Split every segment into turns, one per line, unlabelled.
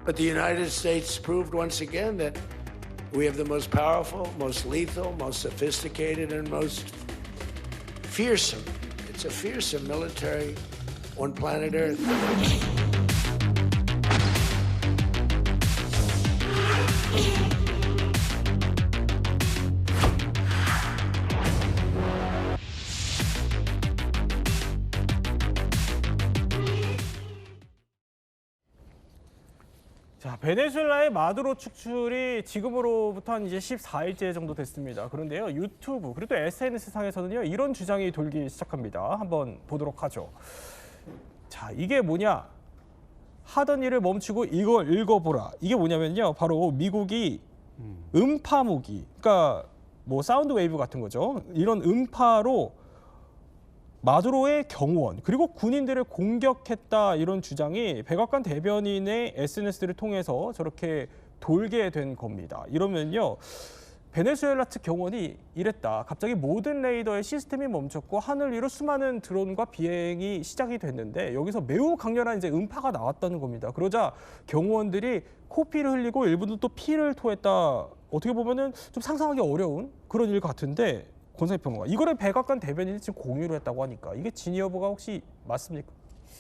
But the United States proved once again that we have the most powerful, most lethal, most sophisticated, and most fearsome. It's a fearsome military on planet Earth.
자, 베네수엘라의 마두로 축출이 지금으로부터 한 이제 14일째 정도 됐습니다. 그런데요, 유튜브 그리고 또 SNS상에서는요, 이런 주장이 돌기 시작합니다. 한번 보도록 하죠. 자, 이게 뭐냐? 하던 일을 멈추고 이걸 읽어보라. 이게 뭐냐면요, 바로 미국이 음파 무기, 그러니까 뭐 사운드 웨이브 같은 거죠. 이런 음파로 마두로의 경호원 그리고 군인들을 공격했다, 이런 주장이 백악관 대변인의 SNS를 통해서 저렇게 돌게 된 겁니다. 이러면요, 베네수엘라 측 경호원이 이랬다. 갑자기 모든 레이더의 시스템이 멈췄고 하늘 위로 수많은 드론과 비행이 시작이 됐는데 여기서 매우 강렬한 이제 음파가 나왔다는 겁니다. 그러자 경호원들이 코피를 흘리고 일부는 또 피를 토했다. 어떻게 보면은 좀 상상하기 어려운 그런 일 같은데, 권상희 평론가, 이거를 백악관 대변인이 지금 공유를 했다고 하니까 이게 진위 여부가 혹시 맞습니까?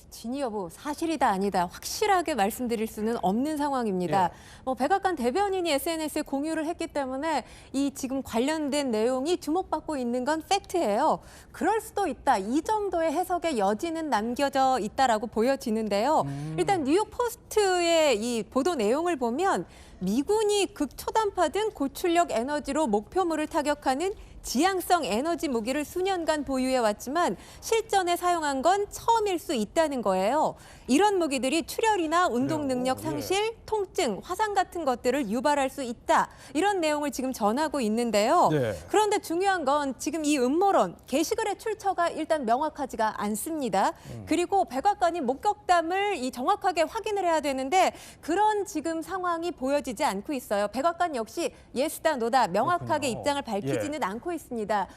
진위 여부, 사실이다 아니다 확실하게 말씀드릴 수는 없는 상황입니다. 백악관 대변인이 SNS에 공유를 했기 때문에 이 지금 관련된 내용이 주목받고 있는 건 팩트예요. 그럴 수도 있다, 이 정도의 해석의 여지는 남겨져 있다라고 보여지는데요. 일단 뉴욕 포스트의 이 보도 내용을 보면 미군이 극초단파 등 고출력 에너지로 목표물을 타격하는 지향성 에너지 무기를 수년간 보유해왔지만 실전에 사용한 건 처음일 수 있다는 거예요. 이런 무기들이 출혈이나 운동 능력 상실, 통증, 화상 같은 것들을 유발할 수 있다. 이런 내용을 지금 전하고 있는데요. 그런데 중요한 건 지금 이 음모론, 게시글의 출처가 일단 명확하지가 않습니다. 그리고 백악관이 목격담을 정확하게 확인을 해야 되는데 그런 지금 상황이 보여지지 않고 있어요. 백악관 역시 예스다 노다 명확하게 입장을 밝히지는 않고 있습니다.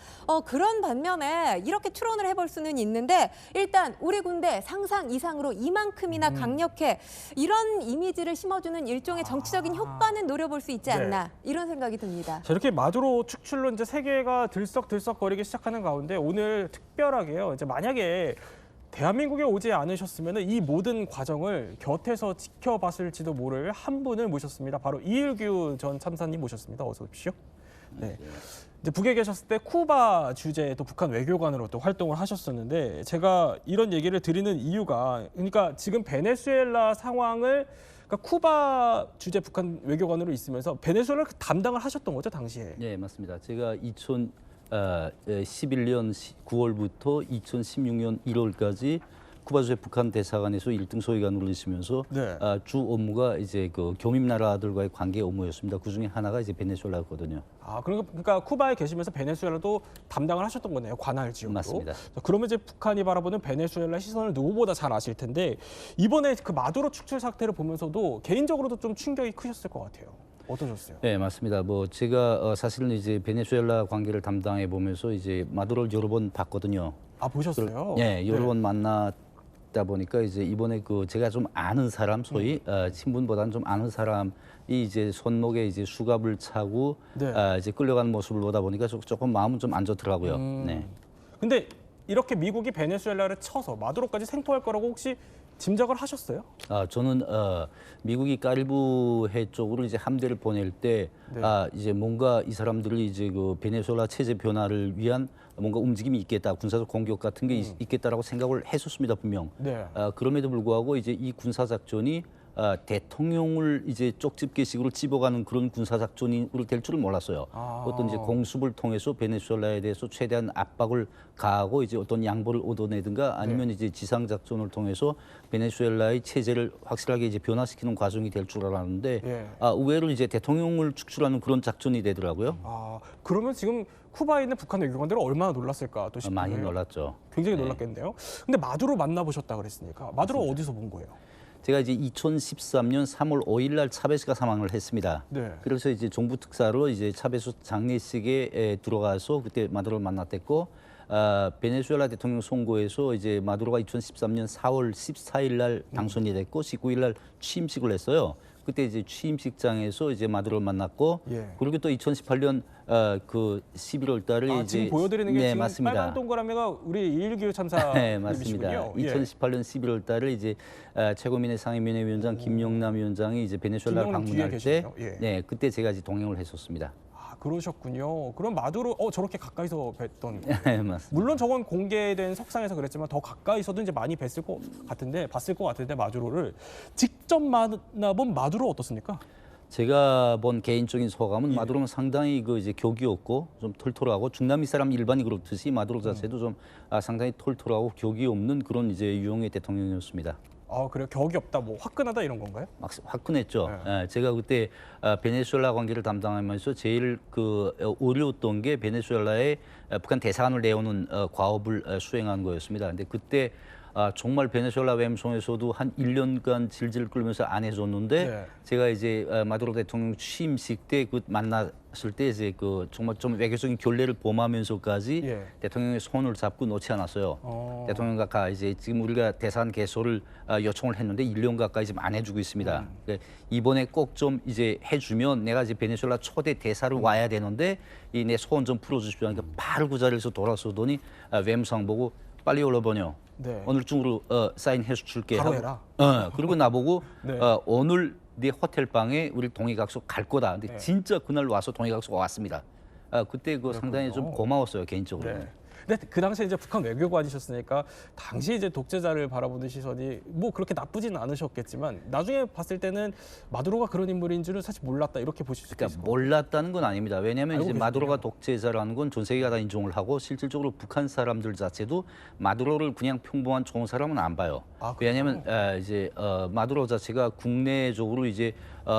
그런 반면에 이렇게 추론을 해볼 수는 있는데, 일단 우리 군대 상상 이상으로 이만큼이나 강력해, 이런 이미지를 심어주는 일종의 정치적인 효과는 노려볼 수 있지 않나, 이런 생각이 듭니다.
자, 이렇게 마두로 축출로 이제 세계가 들썩들썩거리기 시작하는 가운데 오늘 특별하게요, 이제 만약에 대한민국에 오지 않으셨으면 이 모든 과정을 곁에서 지켜봤을지도 모를 한 분을 모셨습니다. 바로 이일규 전 참사님 모셨습니다. 어서 오십시오. 네. 이제 북에 계셨을 때 쿠바 주재 또 북한 외교관으로 또 활동을 하셨었는데, 제가 이런 얘기를 드리는 이유가, 그러니까 지금 베네수엘라 상황을, 그러니까 쿠바 주재 북한 외교관으로 있으면서 베네수엘라를 담당을 하셨던 거죠, 당시에?
네, 맞습니다. 제가 2011년 9월부터 2016년 1월까지 쿠바 주재 북한 대사관에서 1등 소위관으로 있으면서 주 업무가 이제 그 교민 나라들과의 관계 업무였습니다. 그 중에 하나가 이제 베네수엘라였거든요.
아, 그러니까 쿠바에 계시면서 베네수엘라도 담당을 하셨던 거네요, 관할 지역으로.
맞습니다.
그러면 이제 북한이 바라보는 베네수엘라 시선을 누구보다 잘 아실 텐데, 이번에 그 마두로 축출 사태를 보면서도 개인적으로도 좀 충격이 크셨을 것 같아요. 어떠셨어요?
네, 맞습니다. 뭐 제가 사실은 이제 베네수엘라 관계를 담당해 보면서 이제 마두로를 여러 번 봤거든요.
아, 보셨어요?
네, 여러 번 만났다 보니까 이제 이번에 그 제가 좀 아는 사람, 소위 친분보다는 좀 아는 사람이 이제 손목에 이제 수갑을 차고 이제 끌려가는 모습을 보다 보니까 조금 마음은 좀 안 좋더라고요. 네.
근데 이렇게 미국이 베네수엘라를 쳐서 마두로까지 생포할 거라고 혹시 짐작을 하셨어요?
저는 미국이 카리브해 쪽으로 이제 함대를 보낼 때 이제 뭔가 이 사람들이 이제 그 베네수엘라 체제 변화를 위한 뭔가 움직임이 있겠다, 군사적 공격 같은 게 있겠다라고 생각을 했었습니다, 분명. 그럼에도 불구하고 이제 이 군사 작전이 대통령을 이제 쪽집게식으로 집어가는 그런 군사 작전이 될 줄은 몰랐어요. 어떤 이제 공습을 통해서 베네수엘라에 대해서 최대한 압박을 가하고 이제 어떤 양보를 얻어내든가 아니면 이제 지상 작전을 통해서 베네수엘라의 체제를 확실하게 이제 변화시키는 과정이 될 줄 알았는데 의외로 이제 대통령을 축출하는 그런 작전이 되더라고요.
그러면 지금 쿠바에 있는 북한 외교관들은 얼마나 놀랐을까 또 싶어요.
많이 놀랐죠.
굉장히 놀랐겠네요. 근데 마두로 만나보셨다 그랬으니까 마두로 어디서 본 거예요?
제가 이제 2013년 3월 5일 날 차베스가 사망을 했습니다. 그래서 이제 정부 특사로 이제 차베스 장례식에 들어가서 그때 마두로를 만났댔고, 베네수엘라 대통령 선거에서 이제 마두로가 2013년 4월 14일 날 당선이 됐고 19일 날 취임식을 했어요. 그때 이제 취임식장에서 이제 마두로를 만났고
예.
그리고 또 2018년 그 11월 달에 이제
지금 보여드리는 게
네,
지금
맞습니다.
빨간 동그라미가 우리 2.19 참사
네, 맞습니다.
이미지군요. 예.
2018년 11월 달에 이제 최고민의 상임위원장 김용남 위원장이 이제 베네수엘라를
김용남 뒤에
방문할 때,
계시네요. 예.
네, 그때 제가 이제 동행을 했었습니다.
아, 그러셨군요. 그럼 마두로 저렇게 가까이서 뵀던 거예요.
네, 맞습니다.
물론 저건 공개된 석상에서 그랬지만 더 가까이서도 이제 많이 봤을 것 같은데 마두로를 직접 만나본 마두로 어떻습니까?
제가 본 개인적인 소감은 마두로는 상당히 그 이제 격이 없고 좀 털털하고 중남미 사람 일반이 그렇듯이 마두로 자체도 좀 상당히 털털하고 격이 없는 그런 이제 유형의 대통령이었습니다.
아, 그래요? 격이 없다, 뭐 화끈하다 이런 건가요?
막 화끈했죠.
네.
제가 그때 베네수엘라 관계를 담당하면서 제일 그 어려웠던 게 베네수엘라에 북한 대사관을 내오는 과업을 수행한 거였습니다. 근데 그때 정말 베네수엘라 외무성에서도 한 1년간 질질 끌면서 안 해줬는데
네.
제가 이제 마두로 대통령 취임식 때 그 만났을 때 이제 그 정말 좀 외교적인 결례를 범하면서까지
예.
대통령의 손을 잡고 놓지 않았어요. 대통령과 이제 지금 우리가 대사관 개소를 요청을 했는데 1년 가까이 지금 안 해주고 있습니다. 그러니까 이번에 꼭 좀 이제 해주면 내가 이제 베네수엘라 초대 대사를 와야 되는데 이 내 소원 좀 풀어주십시오. 그러니까 바로 그 자리에서 돌아서더니 외무상 보고 빨리 올라보뇨.
네.
오늘 중으로 사인해서 줄게.
바로
하고.
해라.
그리고 나보고
네.
오늘 네 호텔 방에 우리 동의각서 갈 거다. 근데
네.
진짜 그날 와서 동의각서가 왔습니다. 그때 그 상당히 좀 고마웠어요 개인적으로.
네. 근데 그 당시에 이제 북한 외교관이셨으니까 당시 이제 독재자를 바라보는 시선이 뭐 그렇게 나쁘지는 않으셨겠지만 나중에 봤을 때는 마두로가 그런 인물인 줄은 사실 몰랐다 이렇게 보실 수
그러니까
있을 것
몰랐다는 건 아닙니다. 왜냐하면
알고
이제
계셨군요.
마두로가 독재자라는 건 전 세계가 다 인정을 하고 실질적으로 북한 사람들 자체도 마두로를 그냥 평범한 좋은 사람은 안 봐요.
아, 그래요?
왜냐하면 이제 마두로 자체가 국내적으로 이제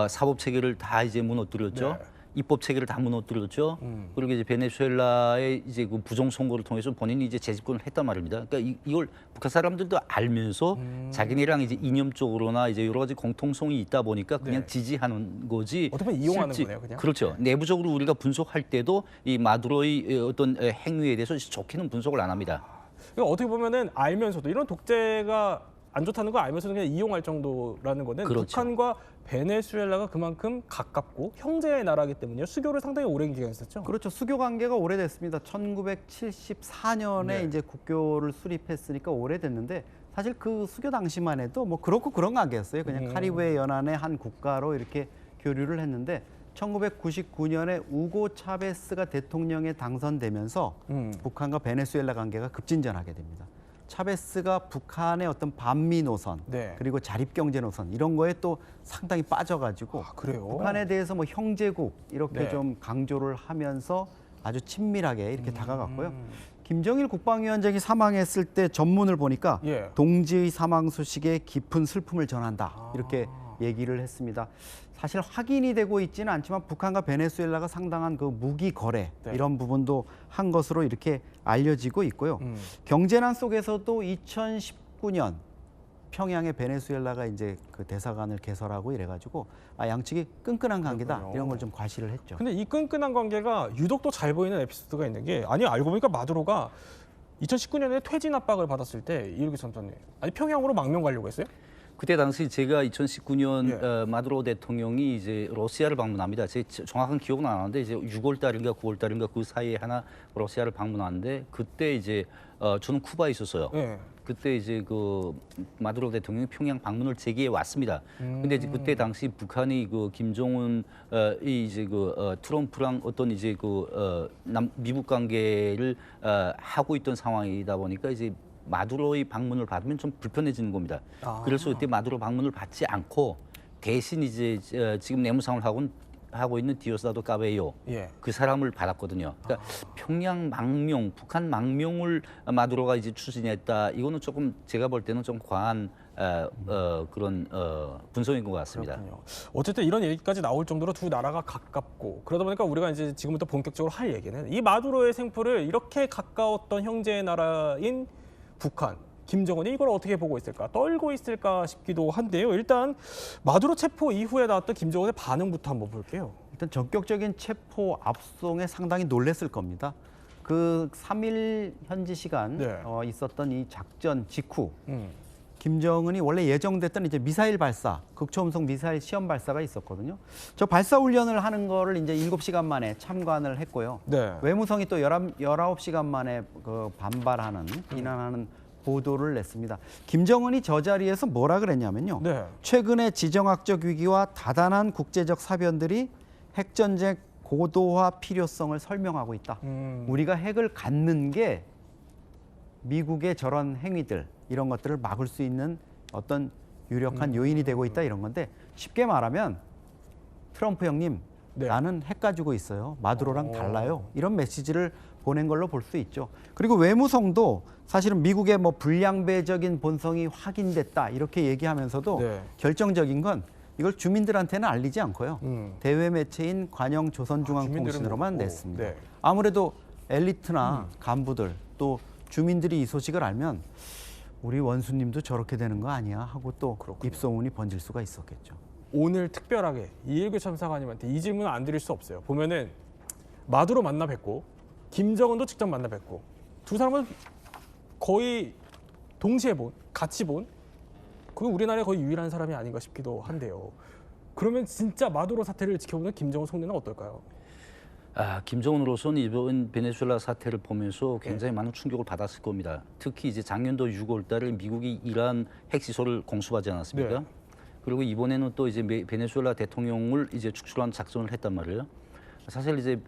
사법 체계를 다 이제 무너뜨렸죠.
네.
입법 체계를 다 무너뜨렸죠. 그리고 이제 베네수엘라의 이제 그 부정 선거를 통해서 본인이 이제 재집권을 했단 말입니다. 그러니까 이걸 북한 사람들도 알면서 자기네랑 이제 이념적으로나 이제 여러 가지 공통성이 있다 보니까 그냥
네.
지지하는 거지.
어떻게 보면 이용하는 거네요, 그냥.
그렇죠. 내부적으로 우리가 분석할 때도 이 마두로의 어떤 행위에 대해서 좋게는 분석을 안 합니다.
그러니까 어떻게 보면은 알면서도 이런 독재가 안 좋다는 거 알면서도 그냥 이용할 정도라는 거는
그렇죠.
북한과 베네수엘라가 그만큼 가깝고 형제의 나라이기 때문에 수교를 상당히 오랜 기간 했었죠.
그렇죠. 수교 관계가 오래됐습니다. 1974년에
네.
이제 국교를 수립했으니까 오래됐는데 사실 그 수교 당시만 해도 뭐 그렇고 그런 관계였어요. 그냥 카리브해 연안의 한 국가로 이렇게 교류를 했는데 1999년에 우고 차베스가 대통령에 당선되면서 북한과 베네수엘라 관계가 급진전하게 됩니다. 차베스가 북한의 어떤 반미 노선
네.
그리고 자립경제 노선 이런 거에 또 상당히 빠져가지고
그래요?
북한에 대해서 뭐 형제국 이렇게
네.
좀 강조를 하면서 아주 친밀하게 이렇게 다가갔고요. 김정일 국방위원장이 사망했을 때 전문을 보니까
예.
동지의 사망 소식에 깊은 슬픔을 전한다 이렇게 얘기를 했습니다. 사실 확인이 되고 있지는 않지만 북한과 베네수엘라가 상당한 그 무기 거래
네.
이런 부분도 한 것으로 이렇게 알려지고 있고요. 경제난 속에서도 2019년 평양에 베네수엘라가 이제 그 대사관을 개설하고 이래가지고 양측이 끈끈한 관계다
그렇군요.
이런 걸 좀 과시를 했죠.
근데 이 끈끈한 관계가 유독 또 잘 보이는 에피소드가 있는 게 알고 보니까 마두로가 2019년에 퇴진 압박을 받았을 때 이일기 참사님 평양으로 망명 가려고 했어요?
그때 당시 제가 2019년
예.
마두로 대통령이 이제 러시아를 방문합니다. 제 정확한 기억은 안 나는데 이제 6월 달인가 9월 달인가 그 사이에 하나 러시아를 방문하는데 그때 이제 저는 쿠바에 있었어요.
네.
그때 이제 그 마두로 대통령이 평양 방문을 재개해 왔습니다. 근데 이제 그때 당시 북한이 그 김정은이 이제 그 트럼프랑 어떤 이제 그 미국 관계를 하고 있던 상황이다 보니까 이제 마두로의 방문을 받으면 좀 불편해지는 겁니다. 그래서 그때 마두로 방문을 받지 않고 대신 이제 지금 내무상을 하고 있는 디오사도 까베요
예.
그 사람을 받았거든요. 그러니까 평양 망명, 북한 망명을 마두로가 이제 추진했다. 이거는 조금 제가 볼 때는 좀 과한 그런 분석인 것 같습니다.
그렇군요. 어쨌든 이런 얘기까지 나올 정도로 두 나라가 가깝고 그러다 보니까 우리가 이제 지금부터 본격적으로 할 얘기는 이 마두로의 생포를 이렇게 가까웠던 형제의 나라인 북한, 김정은이 이걸 어떻게 보고 있을까, 떨고 있을까 싶기도 한데요. 일단 마두로 체포 이후에 나왔던 김정은의 반응부터 한번 볼게요.
일단 전격적인 체포 압송에 상당히 놀랐을 겁니다. 그 3일 현지 시간
네.
있었던 이 작전 직후 김정은이 원래 예정됐던 이제 미사일 발사, 극초음속 미사일 시험 발사가 있었거든요. 저 발사 훈련을 하는 거를 이제 7시간 만에 참관을 했고요.
네.
외무성이 또 19시간 만에 그 반발하는, 비난하는 보도를 냈습니다. 김정은이 저 자리에서 뭐라 그랬냐면요.
네.
최근의 지정학적 위기와 다단한 국제적 사변들이 핵전쟁 고도화 필요성을 설명하고 있다. 우리가 핵을 갖는 게 미국의 저런 행위들, 이런 것들을 막을 수 있는 어떤 유력한 요인이 되고 있다, 이런 건데, 쉽게 말하면 트럼프 형님,
네.
나는 핵 가지고 있어요. 마두로랑 달라요. 이런 메시지를 보낸 걸로 볼 수 있죠. 그리고 외무성도 사실은 미국의 뭐 불량배적인 본성이 확인됐다, 이렇게 얘기하면서도
네.
결정적인 건 이걸 주민들한테는 알리지 않고요. 대외 매체인 관영 조선중앙통신으로만
주민들은
냈습니다.
네.
아무래도 엘리트나 간부들 또 주민들이 이 소식을 알면 우리 원수님도 저렇게 되는 거 아니야 하고 또
그렇군요.
입소문이 번질 수가 있었겠죠.
오늘 특별하게 이일교 참사관님한테 이 질문은 안 드릴 수 없어요. 보면은 마두로 만나 뵙고 김정은도 직접 만나 뵙고 두 사람은 거의 동시에 같이 본 그게 우리나라의 거의 유일한 사람이 아닌가 싶기도 한데요. 그러면 진짜 마두로 사태를 지켜보는 김정은 속내는 어떨까요?
김정은으로서는 이번 베네수엘라 사태를 보면서 굉장히 많은 충격을 받았을 겁니다. 특히 이제 작년도 6월달에 미국이 이란 핵시설을 공습하지 않았습니까?
네.
그리고 이번에는 또 이제 베네수엘라 대통령을 이제 축출한 작전을 했단 말이에요. 사실 이제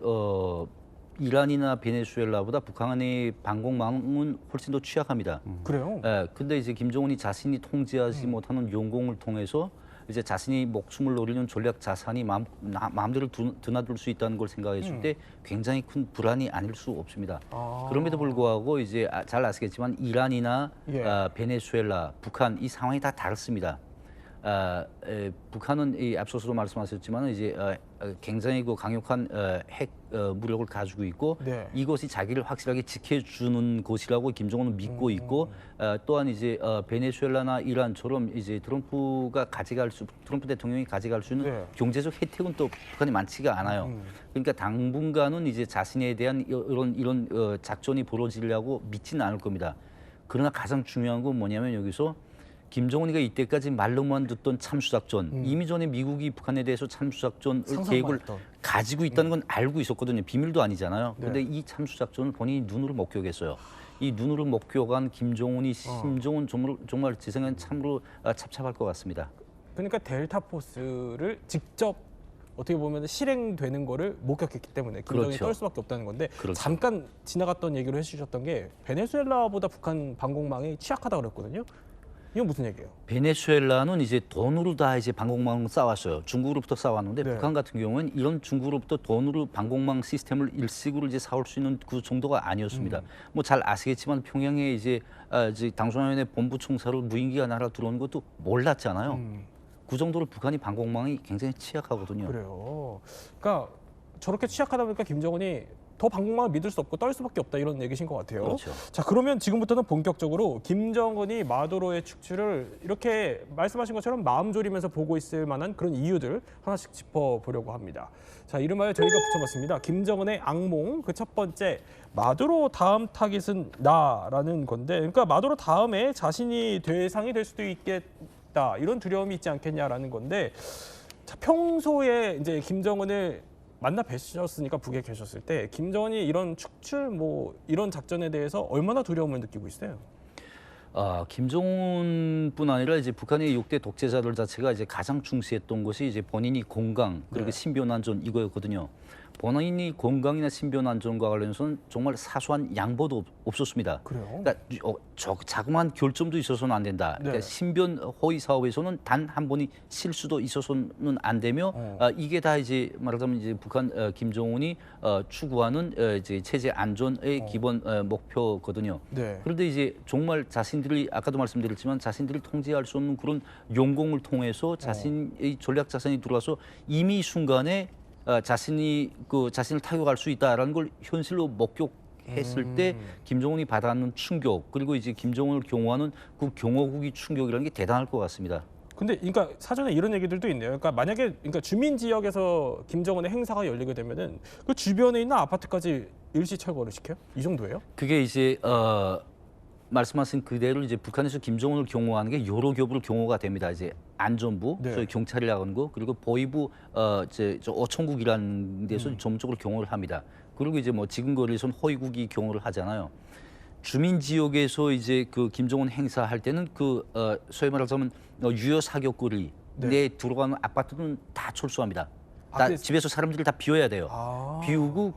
이란이나 베네수엘라보다 북한의 방공망은 훨씬 더 취약합니다.
그래요?
근데 이제 김정은이 자신이 통제하지 못하는 용공을 통해서 이제 자신이 목숨을 노리는 전략 자산이 마음대로 드나들 수 있다는 걸 생각했을 때 굉장히 큰 불안이 아닐 수 없습니다. 그럼에도 불구하고 이제 잘 아시겠지만 이란이나
예.
베네수엘라, 북한 이 상황이 다 다릅니다. 북한은 앞서서도 말씀하셨지만 이제 굉장히 그 강력한 핵 무력을 가지고 있고
네.
이것이 자기를 확실하게 지켜주는 것이라고 김정은은 믿고 있고 또한 이제 베네수엘라나 이란처럼 이제 트럼프 대통령이 가져갈 수 있는
네.
경제적 혜택은 또 북한이 많지가 않아요. 그러니까 당분간은 이제 자신에 대한 이런 작전이 벌어지려고 믿지는 않을 겁니다. 그러나 가장 중요한 건 뭐냐면 여기서 김정은이가 이때까지 말로만 듣던 참수작전, 이미 전에 미국이 북한에 대해서 참수작전 계획을
했던.
가지고 있다는 건 알고 있었거든요. 비밀도 아니잖아요.
네.
근데 이 참수작전을 본인이 눈으로 목격했어요. 이 눈으로 목격한 김정은이 심정은 정말 제 생각엔 참으로 찹찹할 것 같습니다.
그러니까 델타 포스를 직접 어떻게 보면 실행되는 거를 목격했기 때문에 김정은이
그렇죠.
떨 수밖에 없다는 건데
그렇죠.
잠깐 지나갔던 얘기로 해주셨던 게 베네수엘라보다 북한 방공망이 취약하다고 그랬거든요. 이건 무슨 얘기예요?
베네수엘라는 이제 돈으로 다 이제 방공망을 쌓았어요. 중국으로부터 쌓았는데
네.
북한 같은 경우는 이런 중국으로부터 돈으로 방공망 시스템을 일식으로 이제 사올 수 있는 그 정도가 아니었습니다. 뭐 잘 아시겠지만 평양에 이제 당송연의 본부 총사로 무인기가 날아 들어오는 것도 몰랐잖아요. 그 정도로 북한이 방공망이 굉장히 취약하거든요.
그래요. 그러니까 저렇게 취약하다 보니까 김정은이 더 방공망을 믿을 수 없고 떨 수밖에 없다 이런 얘기신 것 같아요.
그렇죠.
자, 그러면 지금부터는 본격적으로 김정은이 마두로의 축출을 이렇게 말씀하신 것처럼 마음 졸이면서 보고 있을 만한 그런 이유들 하나씩 짚어보려고 합니다. 자, 이름하여 저희가 붙여봤습니다. 김정은의 악몽 그 첫 번째 마두로 다음 타깃은 나라는 건데, 그러니까 마두로 다음에 자신이 대상이 될 수도 있겠다 이런 두려움이 있지 않겠냐라는 건데, 자, 평소에 이제 김정은을 만나 뵈셨으니까 북에 계셨을 때 김정은이 이런 축출 뭐 이런 작전에 대해서 얼마나 두려움을 느끼고 있어요?
김정은뿐 아니라 이제 북한의 6대 독재자들 자체가 이제 가장 중시했던 것이 이제 본인이 건강 그리고
네.
신변 안전 이거였거든요. 본인이 건강이나 신변 안전과 관련해서는 정말 사소한 양보도 없었습니다.
그래요?
그러니까 자그마한 결점도 있어서는 안 된다. 그러니까
네.
신변 허위 사업에서는 단 한 번이 실수도 있어서는 안 되며 이게 다 이제 말하자면 이제 북한 김정은이 추구하는 이제 체제 안전의 기본 목표거든요.
네.
그런데 이제 정말 자신들이 아까도 말씀드렸지만 자신들이 통제할 수 없는 그런 용공을 통해서 자신의 전략 자산이 들어와서 이미 순간에 자신이 자신을 타격할 수 있다라는 걸 현실로 목격했을 때 김정은이 받아는 충격 그리고 이제 김정은을 경호하는 그 경호국의 충격이라는 게 대단할 것 같습니다.
근데 그러니까 사전에 이런 얘기들도 있네요. 그러니까 만약에 주민 지역에서 김정은의 행사가 열리게 되면은 그 주변에 있는 아파트까지 일시 철거를 시켜요? 이 정도예요?
그게 이제 말씀하신 그대로 이제 북한에서 김정은을 경호하는 게 여러 교부를 경호가 됩니다. 이제 안전부,
네.
저희 경찰이라고 하는 거, 그리고 보위부, 저 어청국이라는 데서 전문적으로 경호를 합니다. 그리고 이제 뭐 지근거리에서는 허위국이 경호를 하잖아요. 주민 지역에서 이제 그 김정은 행사할 때는 소위 말하자면 유효 사격거리 내 들어가는 아파트는 다 철수합니다. 다
근데-
집에서 사람들이 다 비워야 돼요. 비우고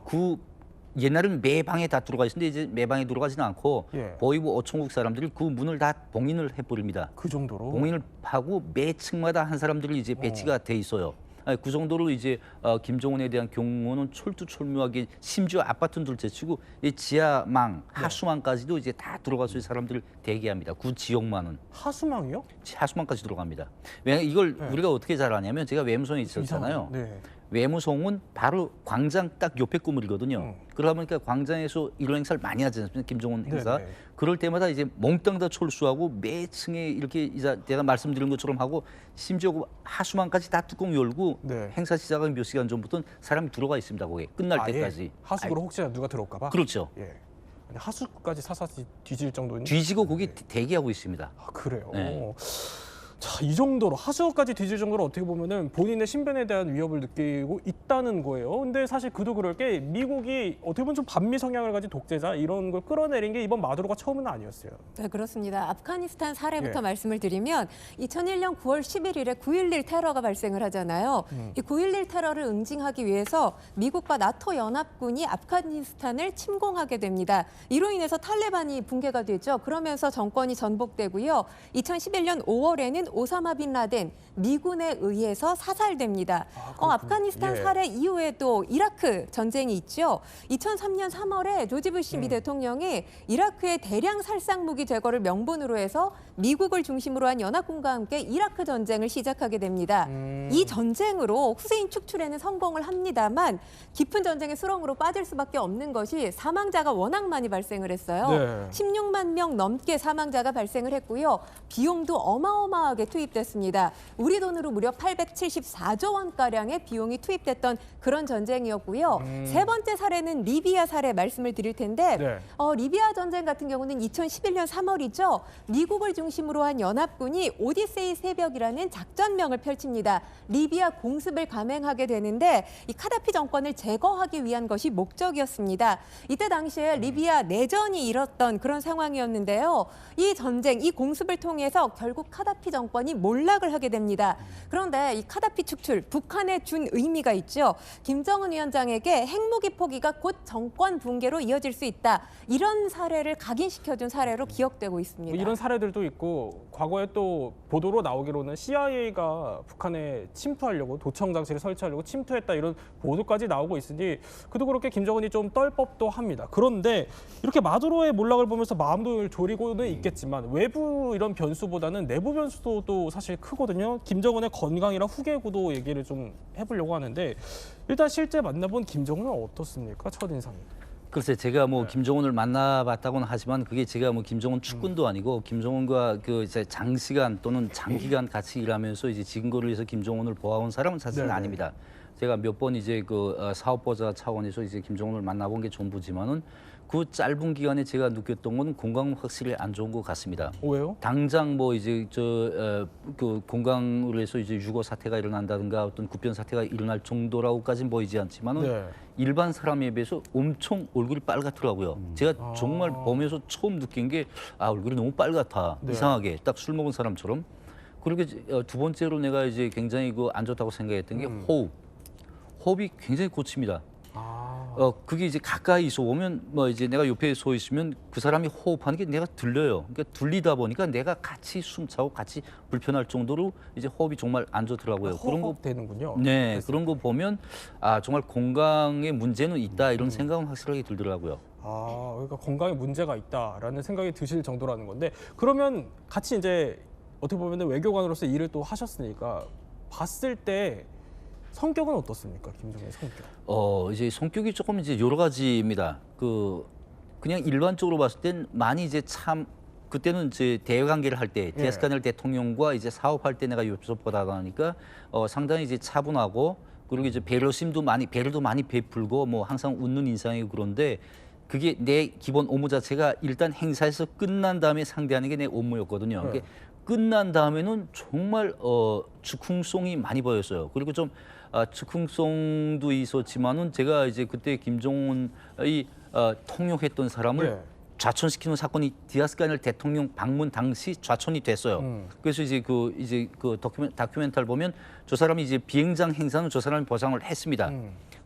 옛날에는 매 방에 다 들어가 있었는데 이제 매 방에 들어가지는 않고
예.
보위부 어청국 사람들이 그 문을 다 봉인을 해버립니다.
그 정도로.
봉인을 하고 매 층마다 한 사람들이 이제 배치가 돼 있어요. 아니, 그 정도로 이제 김정은에 대한 경고는 철두철미하게 심지어 아파트는 둘째치고 이 지하망, 하수망까지도 이제 다 들어가서 사람들을 대기합니다. 그 지역만은
하수망이요?
하수망까지 들어갑니다. 왜냐면 이걸 우리가 어떻게 잘 아냐면 제가 외무성에 있었잖아요.
네.
외무성은 바로 광장 딱 옆에 건물이거든요. 그러다 보니까 광장에서 이런 행사를 많이 하지 않습니까? 김정은 행사.
네네.
그럴 때마다 이제 몽땅 다 철수하고 매 층에 이렇게 이제 내가 말씀드린 것처럼 하고 심지어 그 하수망까지 다 뚜껑 열고
네.
행사 시작하기 몇 시간 전부터는 사람이 들어가 있습니다. 거기에 끝날
아예
때까지.
하수구로 혹시나 누가 들어올까 봐.
그렇죠.
예. 아니, 하수구까지 사사시 뒤질 정도는.
뒤지고 거기 대기하고 있습니다.
아, 그래요.
네.
자, 이 정도로 하수구까지 뒤질 정도로 어떻게 보면은 본인의 신변에 대한 위협을 느끼고 있다는 거예요. 근데 사실 그도 그럴 게 미국이 어떻게 보면 좀 반미 성향을 가진 독재자 이런 걸 끌어내린 게 이번 마두로가 처음은 아니었어요.
네, 그렇습니다. 아프가니스탄 사례부터
예.
말씀을 드리면 2001년 9월 11일에 9.11 테러가 발생을 하잖아요. 이 9.11 테러를 응징하기 위해서 미국과 나토 연합군이 아프가니스탄을 침공하게 됩니다. 이로 인해서 탈레반이 붕괴가 되죠. 그러면서 정권이 전복되고요. 2011년 5월에는 오사마 빈 라덴 미군에 의해서 사살됩니다. 아프가니스탄
예.
사례 이후에도 이라크 전쟁이 있죠. 2003년 3월에 조지 부시 미 대통령이 이라크의 대량 살상 무기 제거를 명분으로 해서 미국을 중심으로 한 연합군과 함께 이라크 전쟁을 시작하게 됩니다. 이 전쟁으로 후세인 축출에는 성공을 합니다만 깊은 전쟁의 수렁으로 빠질 수밖에 없는 것이 사망자가 워낙 많이 발생을 했어요.
네.
16만 명 넘게 사망자가 발생을 했고요. 비용도 어마어마하게 투입됐습니다. 우리 돈으로 무려 874조 원가량의 비용이 투입됐던 그런 전쟁이었고요. 세 번째 사례는 리비아 사례 말씀을 드릴 텐데
네.
리비아 전쟁 같은 경우는 2011년 3월이죠. 미국을 중심으로 한 연합군이 오디세이 새벽이라는 작전명을 펼칩니다. 리비아 공습을 감행하게 되는데 이 카다피 정권을 제거하기 위한 것이 목적이었습니다. 이때 당시에 리비아 내전이 일었던 그런 상황이었는데요. 이 전쟁, 이 공습을 통해서 결국 카다피 정권이 몰락을 하게 됩니다. 그런데 이 카다피 축출, 북한에 준 의미가 있죠. 김정은 위원장에게 핵무기 포기가 곧 정권 붕괴로 이어질 수 있다. 이런 사례를 각인시켜준 사례로 기억되고 있습니다.
뭐 이런 사례들도 있고 과거에 또 보도로 나오기로는 CIA가 북한에 침투하려고 도청 장치를 설치하려고 침투했다 이런 보도까지 나오고 있으니 그도 그렇게 김정은이 좀 떨 법도 합니다. 그런데 이렇게 마두로의 몰락을 보면서 마음도 졸이고는 있겠지만 외부 이런 변수보다는 내부 변수도 사실 크거든요. 김정은의 건강이랑 후계 구도 얘기를 좀 해보려고 하는데 일단 실제 만나본 김정은은 어떻습니까? 첫인상이.
글쎄 제가 뭐 김정은을 만나봤다고는 하지만 그게 제가 뭐 김정은 축군도 아니고 김정은과 그 이제 장시간 또는 장기간 같이 일하면서 이제 지근거리에서 김정은을 보아온 사람은 사실은
네네.
아닙니다. 제가 몇 번 이제 그 사업보좌 차원에서 이제 김정은을 만나본 게 전부지만은 그 짧은 기간에 제가 느꼈던 건 건강은 확실히 안 좋은 것 같습니다.
왜요?
당장 뭐 이제 그 건강으로 해서 이제 유고 사태가 일어난다든가 어떤 구변 사태가 일어날 정도라고까지는 보이지 않지만은
네.
일반 사람에 비해서 엄청 얼굴이 빨갛더라고요. 제가 정말 보면서 처음 느낀 게 얼굴이 너무 빨갛다.
네.
이상하게 딱 술 먹은 사람처럼. 그리고 이제 두 번째로 내가 이제 굉장히 그 안 좋다고 생각했던 게 호흡. 호흡이 굉장히 고칩니다. 그게 이제 가까이 있어 오면 뭐 이제 내가 옆에 서 있으면 그 사람이 호흡하는 게 내가 들려요. 그러니까 들리다 보니까 내가 같이 숨차고 같이 불편할 정도로 이제 호흡이 정말 안 좋더라고요. 그런 거
되는군요.
네, 그런 거 보면 정말 건강에 문제는 있다 이런 생각은 확실하게 들더라고요.
그러니까 건강에 문제가 있다라는 생각이 드실 정도라는 건데 그러면 같이 이제 어떻게 보면 외교관으로서 일을 또 하셨으니까 봤을 때 성격은 어떻습니까, 김정은의 성격?
이제 성격이 조금 이제 여러 가지입니다. 그냥 일반적으로 봤을 땐 많이 이제 참 그때는 이제 대외 관계를 할 때 디아스카넬 대통령과 이제 사업할 때 내가 옆에서 보다 보니까 상당히 이제 차분하고 그리고 이제 배려도 많이 베풀고 뭐 항상 웃는 인상이고 그런데 그게 내 기본 업무 자체가 일단 행사에서 끝난 다음에 상대하는 게 내 업무였거든요.
네.
그게 끝난 다음에는 정말 즉흥성이 많이 보였어요. 그리고 좀 즉흥성도 있었지만은 제가 이제 그때 김정은의 통역했던 사람을
네.
좌천시키는 사건이 디아스-카넬 대통령 방문 당시 좌천이 됐어요. 그래서 이제 그 다큐멘터리를 보면 저 사람이 이제 비행장 행사는 저 사람이 보장을 했습니다.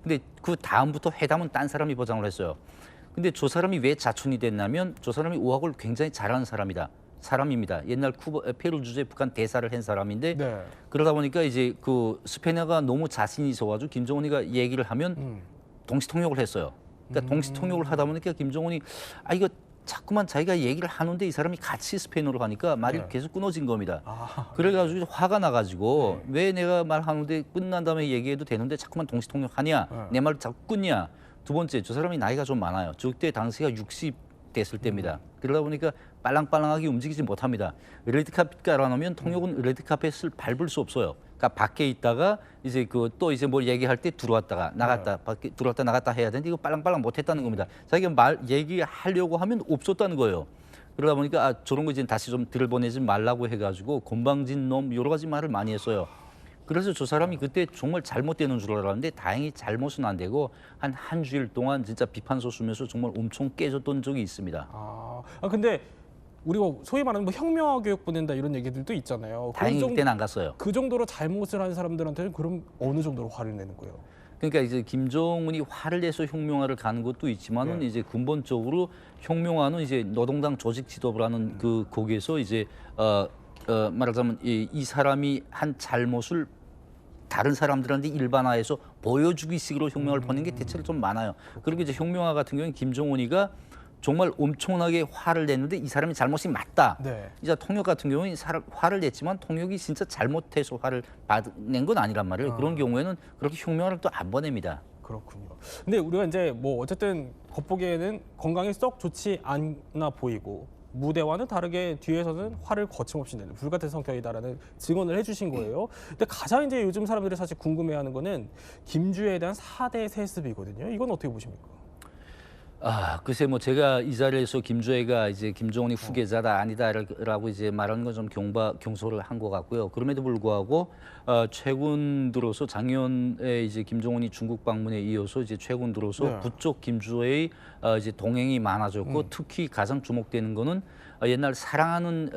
근데 그 다음부터 회담은 딴 사람이 보장을 했어요. 근데 저 사람이 왜 좌천이 됐냐면 저 사람이 우학을 굉장히 잘하는 사람입니다. 옛날 페루 주재 북한 대사를 한 사람인데
네.
그러다 보니까 이제 그 스페너가 너무 자신이 있어가지고 김정은이가 얘기를 하면 동시 통역을 했어요. 그러니까 동시 통역을 하다 보니까 김정은이 이거 자꾸만 자기가 얘기를 하는데 이 사람이 같이 스페인어로 하니까 말이
네.
계속 끊어진 겁니다.
아,
그래가지고 화가 나가지고 왜 내가 말하는데 끝난 다음에 얘기해도 되는데 자꾸만 동시 통역하냐, 내 말을 자꾸 끊냐. 두 번째, 저 사람이 나이가 좀 많아요. 그때 당시가 60 됐을 때입니다. 그러다 보니까 빨랑빨랑하게 움직이지 못합니다. 레드카펫 깔아놓으면 통역은 레드카펫을 밟을 수 없어요. 그러니까 밖에 있다가 이제 또 이제 뭘 얘기할 때 들어왔다가 나갔다 밖에 들어왔다 나갔다 해야 되는데 이거 빨랑빨랑 못했다는 겁니다. 자기가 얘기하려고 하면 없었다는 거예요. 그러다 보니까 저런 거 이제 다시 좀 들여보내지 말라고 해가지고 건방진 놈 여러 가지 말을 많이 했어요. 그래서 저 사람이 그때 정말 잘못되는 줄 알았는데 다행히 잘못은 안 되고 한 주일 동안 진짜 비판서 쓰면서 정말 엄청 깨졌던 적이 있습니다.
근데 우리가 소위 말하는 뭐 혁명화 교육 보낸다 이런 얘기들도 있잖아요.
다행히 그때는 안 갔어요.
그 정도로 잘못을 한 사람들한테는 그럼 어느 정도로 화를 내는 거예요?
그러니까 이제 김정은이 화를 내서 혁명화를 가는 것도 있지만은 이제 근본적으로 혁명화는 이제 노동당 조직 지도부를 하는 그 거기에서 이제 말하자면 이 사람이 한 잘못을 다른 사람들한테 일반화해서 보여주기식으로 혁명을 벌이는 게 대체로 좀 많아요. 그리고 이제 혁명화 같은 경우는 김정은이가 정말 엄청나게 화를 냈는데 이 사람이 잘못이 맞다.
네.
이제 통역 같은 경우는 화를 냈지만 통역이 진짜 잘못해서 화를 낸 건 아니란 말이에요. 그런 경우에는 그렇게 혁명을 또 안 보냅니다.
그렇군요. 근데 우리가 이제 뭐 어쨌든 겉보기에는 건강이 썩 좋지 않아 보이고 무대와는 다르게 뒤에서는 화를 거침없이 내는 불같은 성격이다라는 증언을 해주신 거예요. 근데 가장 이제 요즘 사람들이 사실 궁금해하는 거는 김주에 대한 4대 세습이거든요. 이건 어떻게 보십니까?
글쎄 뭐 제가 이 자리에서 김주애가 이제 김정은이 후계자다 아니다라고 이제 말하는 건 좀 경솔을 한 것 같고요. 그럼에도 불구하고 최근 들어서 작년에 이제 김정은이 중국 방문에 이어서 이제 최근 들어서 부쩍 김주애의 이제 동행이 많아졌고 특히 가장 주목되는 거는 옛날 사랑하는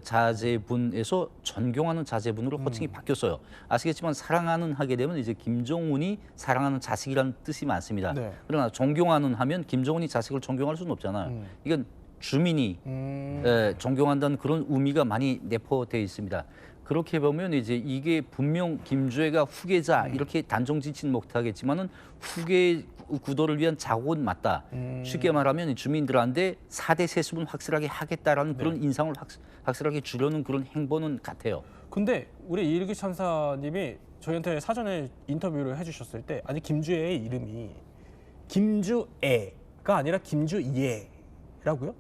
자제분에서 존경하는 자제분으로 호칭이 바뀌었어요. 아시겠지만 사랑하는 하게 되면 이제 김정은이 사랑하는 자식이라는 뜻이 많습니다.
네.
그러나 존경하는 하면 김정은이 자식을 존경할 수는 없잖아요. 이건 주민이 존경한다는 그런 의미가 많이 내포되어 있습니다. 그렇게 보면 이제 이게 분명 김주애가 후계자 이렇게 단정짓지는 못하겠지만은 후계 구도를 위한 자국은 맞다. 쉽게 말하면 주민들한테 4대 세습은 확실하게 하겠다라는 그런 인상을 확실하게 주려는 그런 행보는 같아요.
근데 우리 이일기 천사님이 저희한테 사전에 인터뷰를 해주셨을 때 아니 김주애의 이름이 김주애가 아니라 김주예라고요?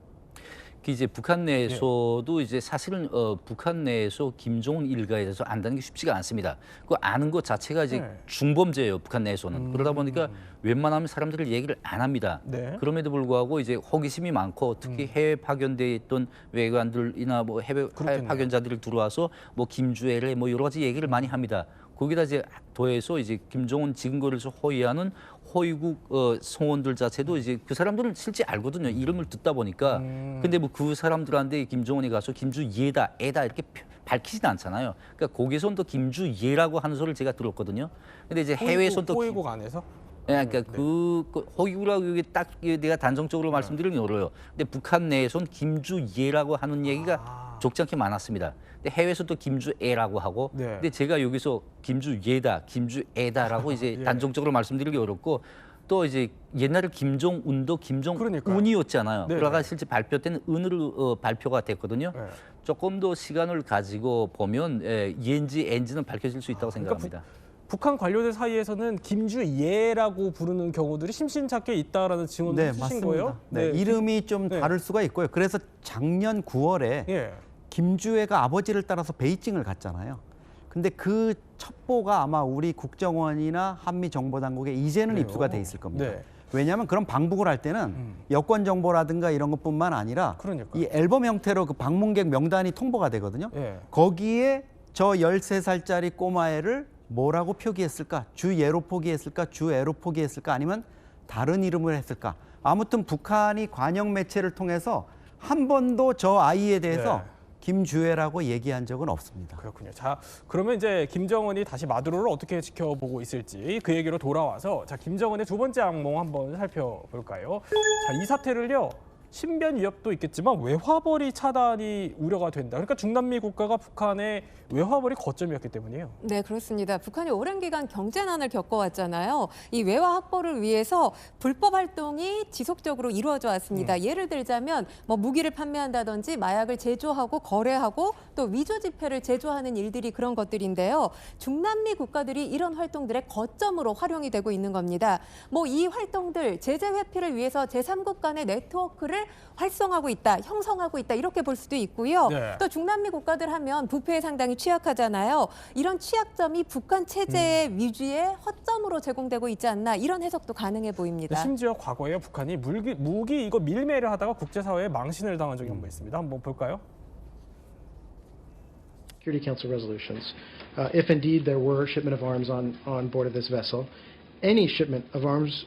그 이제 북한 내에서도 이제 사실은 북한 내에서 김정은 일가에 대해서 안다는 게 쉽지가 않습니다. 그 아는 것 자체가 이제 중범죄예요. 북한 내에서는. 그러다 보니까 웬만하면 사람들을 얘기를 안 합니다.
네.
그럼에도 불구하고 이제 호기심이 많고 특히 해외 파견돼 있던 외관들이나 뭐 해외 파견자들이 들어와서 뭐 김주애를 뭐 여러 가지 얘기를 많이 합니다. 거기다 이제 더해서 이제 김정은 지금거리에서 호위하는 호위국 성원들 자체도 이제 그 사람들은 실제 알거든요. 이름을 듣다 보니까. 근데 뭐 그 사람들한테 김정은이 가서 김주예다, 애다 이렇게 밝히진 않잖아요. 그러니까 거기선 또 김주예라고 하는 소리를 제가 들었거든요. 근데 이제 해외에선 또
호위국 안에서?
그러니까 그 호위국이라고 이게 딱 내가 단정적으로 말씀드리면 어려워요. 근데 북한 내에선 김주예라고 하는 얘기가 적지 않게 많았습니다. 근데 해외에서 또 김주애라고 하고, 근데 제가 여기서 김주예다, 김주애다라고 이제 단정적으로 말씀드리기 어렵고, 또 이제 옛날에 김정운도 김정은이었잖아요. 그러다가 실제 발표 때는 은으로 발표가 됐거든요. 조금 더 시간을 가지고 보면 예인지 엔지는 밝혀질 수 있다고 생각합니다.
북한 관료들 사이에서는 김주예라고 부르는 경우들이 심심찮게 있다라는 증언을 해주신
맞습니다.
거예요?
네, 이름이 좀 다를 수가 있고요. 그래서 작년 9월에 김주애가 아버지를 따라서 베이징을 갔잖아요. 근데 그 첩보가 아마 우리 국정원이나 한미 정보당국에 이제는 입수가 돼 있을 겁니다. 왜냐하면 그런 방북을 할 때는 여권 정보라든가 이런 것뿐만 아니라
그러니까요.
이 앨범 형태로 그 방문객 명단이 통보가 되거든요.
예.
거기에 저 13살짜리 꼬마애를 뭐라고 표기했을까? 주예로 표기했을까? 주애로 표기했을까? 아니면 다른 이름을 했을까? 아무튼 북한이 관영 매체를 통해서 한 번도 저 아이에 대해서
네.
김주애라고 얘기한 적은 없습니다.
그렇군요. 자, 그러면 이제 김정은이 다시 마두로를 어떻게 지켜보고 있을지 그 얘기로 돌아와서 자, 김정은의 두 번째 악몽 한번 살펴볼까요? 자, 이 사태를요. 신변 위협도 있겠지만 외화벌이 차단이 우려가 된다. 그러니까 중남미 국가가 북한의 외화벌이 거점이었기 때문이에요.
네, 그렇습니다. 북한이 오랜 기간 경제난을 겪어왔잖아요. 이 외화 확보를 위해서 불법 활동이 지속적으로 이루어져 왔습니다. 예를 들자면 뭐 무기를 판매한다든지 마약을 제조하고 거래하고 또 위조 지폐를 제조하는 일들이 그런 것들인데요. 중남미 국가들이 이런 활동들의 거점으로 활용이 되고 있는 겁니다. 뭐 이 활동들 제재 회피를 위해서 제3국 간의 네트워크를 활성화하고 있다, 형성하고 있다 이렇게 볼 수도 있고요.
네.
또 중남미 국가들 하면 부패에 상당히 취약하잖아요. 이런 취약점이 북한 체제의 위주의 허점으로 제공되고 있지 않나 이런 해석도 가능해 보입니다.
심지어 과거에 북한이 무기 이거 밀매를 하다가 국제사회에 망신을 당한 적이 한번 있습니다. 한번 볼까요?
Security Council resolutions. If indeed there were shipment of arms on board of this vessel, any shipment of arms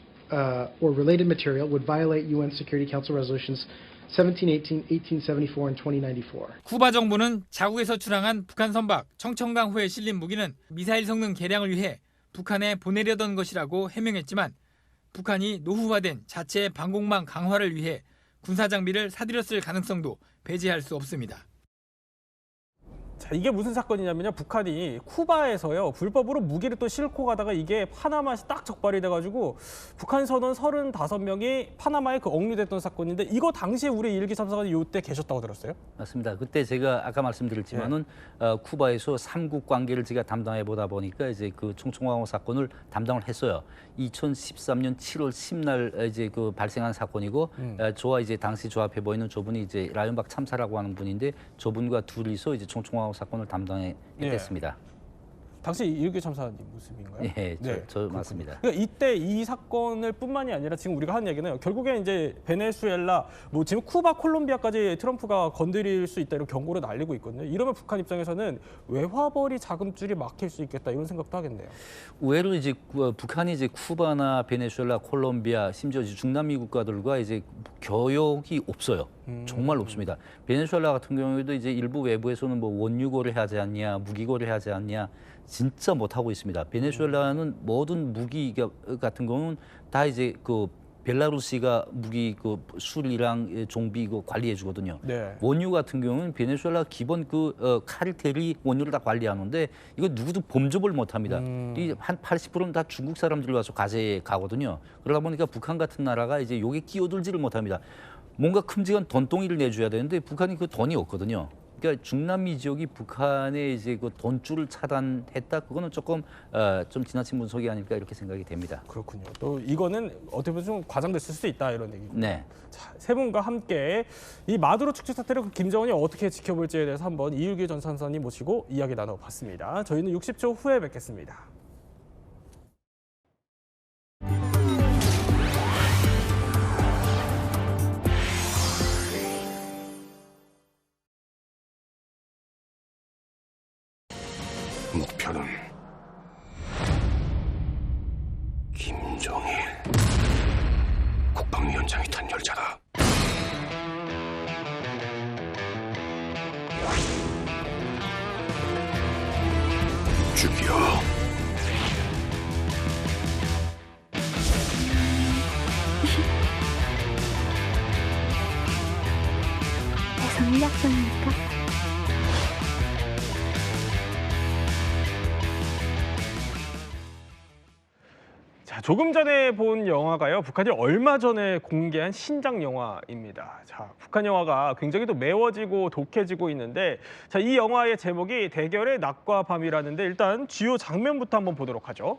or related material would violate UN Security Council resolutions 1718, 1874, and 2094.
쿠바 정부는 자국에서 출항한 북한 선박 청천강호에 실린 무기는 미사일 성능 개량을 위해 북한에 보내려던 것이라고 해명했지만 북한이 노후화된 자체 방공망 강화를 위해 군사 장비를 사들였을 가능성도 배제할 수 없습니다.
자, 이게 무슨 사건이냐면요. 북한이 쿠바에서요. 불법으로 무기를 또 싣고 가다가 이게 파나마에서 딱 적발이 돼가지고 북한 선원 35명이 파나마에 그 억류됐던 사건인데 이거 당시에 우리 일기 참사관이 이때 계셨다고 들었어요?
맞습니다. 그때 제가 아까 말씀드렸지만은 쿠바에서 삼국 관계를 제가 담당해 보다 보니까 이제 그 총총왕호 사건을 담당을 했어요. 2013년 7월 10날 이제 그 발생한 사건이고 저와 이제 당시 저 앞에 보이는 저분이 이제 라이언박 참사라고 하는 분인데 저분과 둘이서 이제 총총왕호 사건을 담당했습니다.
당시 일기 참사님 모습인가요?
예, 저 맞습니다.
그러니까 이때 이 사건을 뿐만이 아니라 지금 우리가 하는 얘기는 결국에 이제 베네수엘라, 뭐 지금 쿠바, 콜롬비아까지 트럼프가 건드릴 수 있다 이런 경고를 날리고 있거든요. 이러면 북한 입장에서는 외화벌이 자금줄이 막힐 수 있겠다 이런 생각도 하겠네요.
의외로 이제 북한이 이제 쿠바나 베네수엘라, 콜롬비아, 심지어 이제 중남미 국가들과 이제 교역이 없어요. 정말 없습니다. 베네수엘라 같은 경우에도 이제 일부 외부에서는 뭐 원유고를 하지 않냐, 무기고를 하지 않냐. 진짜 못하고 있습니다. 베네수엘라는 모든 무기 같은 경우는 다 이제 그 벨라루시가 무기 그 수리랑 종비 그 관리해 주거든요.
네.
원유 같은 경우는 베네수엘라 기본 그 카르텔이 원유를 다 관리하는데 이거 누구도 범접을 못합니다. 이 한 80%는 다 중국 사람들이 와서 가져에 가거든요. 그러다 보니까 북한 같은 나라가 이제 여기에 끼어들지를 못합니다. 뭔가 큼직한 돈덩이를 내줘야 되는데 북한이 그 돈이 없거든요. 그러니까 중남미 지역이 북한의 이제 그 돈줄을 차단했다. 그거는 조금 좀 지나친 분석이 아닐까 이렇게 생각이 됩니다.
그렇군요. 또 이거는 어떻게 보면 좀 과장됐을 수 있다 이런 얘기죠.
네.
자, 세 분과 함께 이 마두로 축출 사태를 김정은이 어떻게 지켜볼지에 대해서 한번 이율기 전 선사님 모시고 이야기 나눠봤습니다. 저희는 60초 후에 뵙겠습니다.
목표는 김정일 국방위원장이 탄 열차다. 죽여.
대성이 약속입니까?
자, 조금 전에 본 영화가요. 북한이 얼마 전에 공개한 신작 영화입니다. 자, 북한 영화가 굉장히 또 매워지고 독해지고 있는데 자, 이 영화의 제목이 대결의 낮과 밤이라는데 일단 주요 장면부터 한번 보도록 하죠.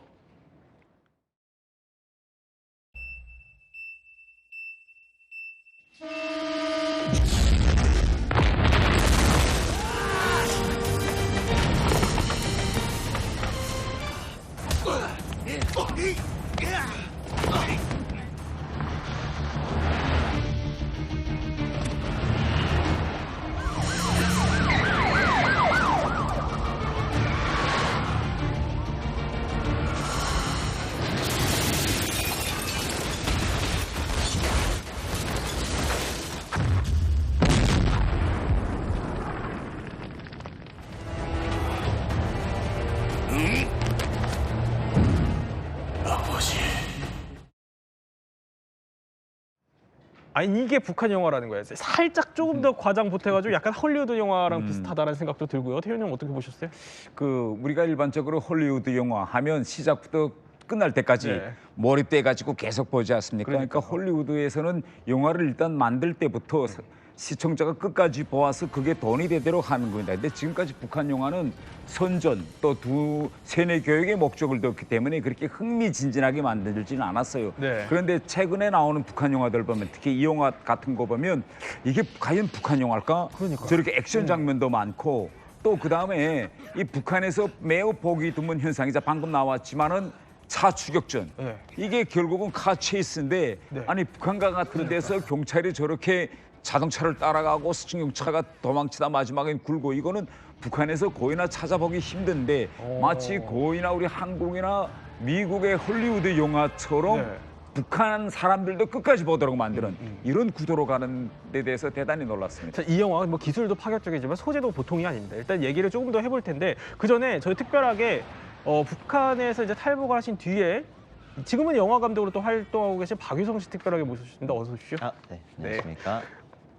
아니 이게 북한 영화라는 거예요. 살짝 조금 더 과장 보태가지고 약간 헐리우드 영화랑 비슷하다는 생각도 들고요. 태윤 형 어떻게 보셨어요?
우리가 일반적으로 헐리우드 영화 하면 시작부터 끝날 때까지
네.
몰입돼가지고 계속 보지 않습니까? 그러니까 홀리우드에서는 영화를 일단 만들 때부터 시청자가 끝까지 보아서 그게 돈이 되도록 하는 겁니다. 근데 지금까지 북한 영화는 선전 또 세뇌 교육의 목적을 뒀기 때문에 그렇게 흥미진진하게 만들지는 않았어요.
네.
그런데 최근에 나오는 북한 영화들 보면 특히 이 영화 같은 거 보면 이게 과연 북한 영화일까? 저렇게 액션 장면도 많고 또 그다음에 이 북한에서 매우 보기 드문 현상이자 방금 나왔지만은 차 추격전.
네.
이게 결국은 카 체이스인데
네.
아니 북한과 같은 데서 경찰이 저렇게 자동차를 따라가고 승용차가 도망치다 마지막엔 굴고 이거는 북한에서 거의나 찾아보기 힘든데 마치 거의나 우리 한국이나 미국의 헐리우드 영화처럼
네.
북한 사람들도 끝까지 보도록 만드는 이런 구도로 가는 데 대해서 대단히 놀랐습니다.
자, 이 영화 뭐 기술도 파격적이지만 소재도 보통이 아닙니다. 일단 얘기를 조금 더 해볼 텐데 그 전에 저희 특별하게 북한에서 이제 탈북을 하신 뒤에 지금은 영화 감독으로 또 활동하고 계신 박유성 씨 특별하게 모셨습니다. 어서 오십시오.
네, 안녕하십니까.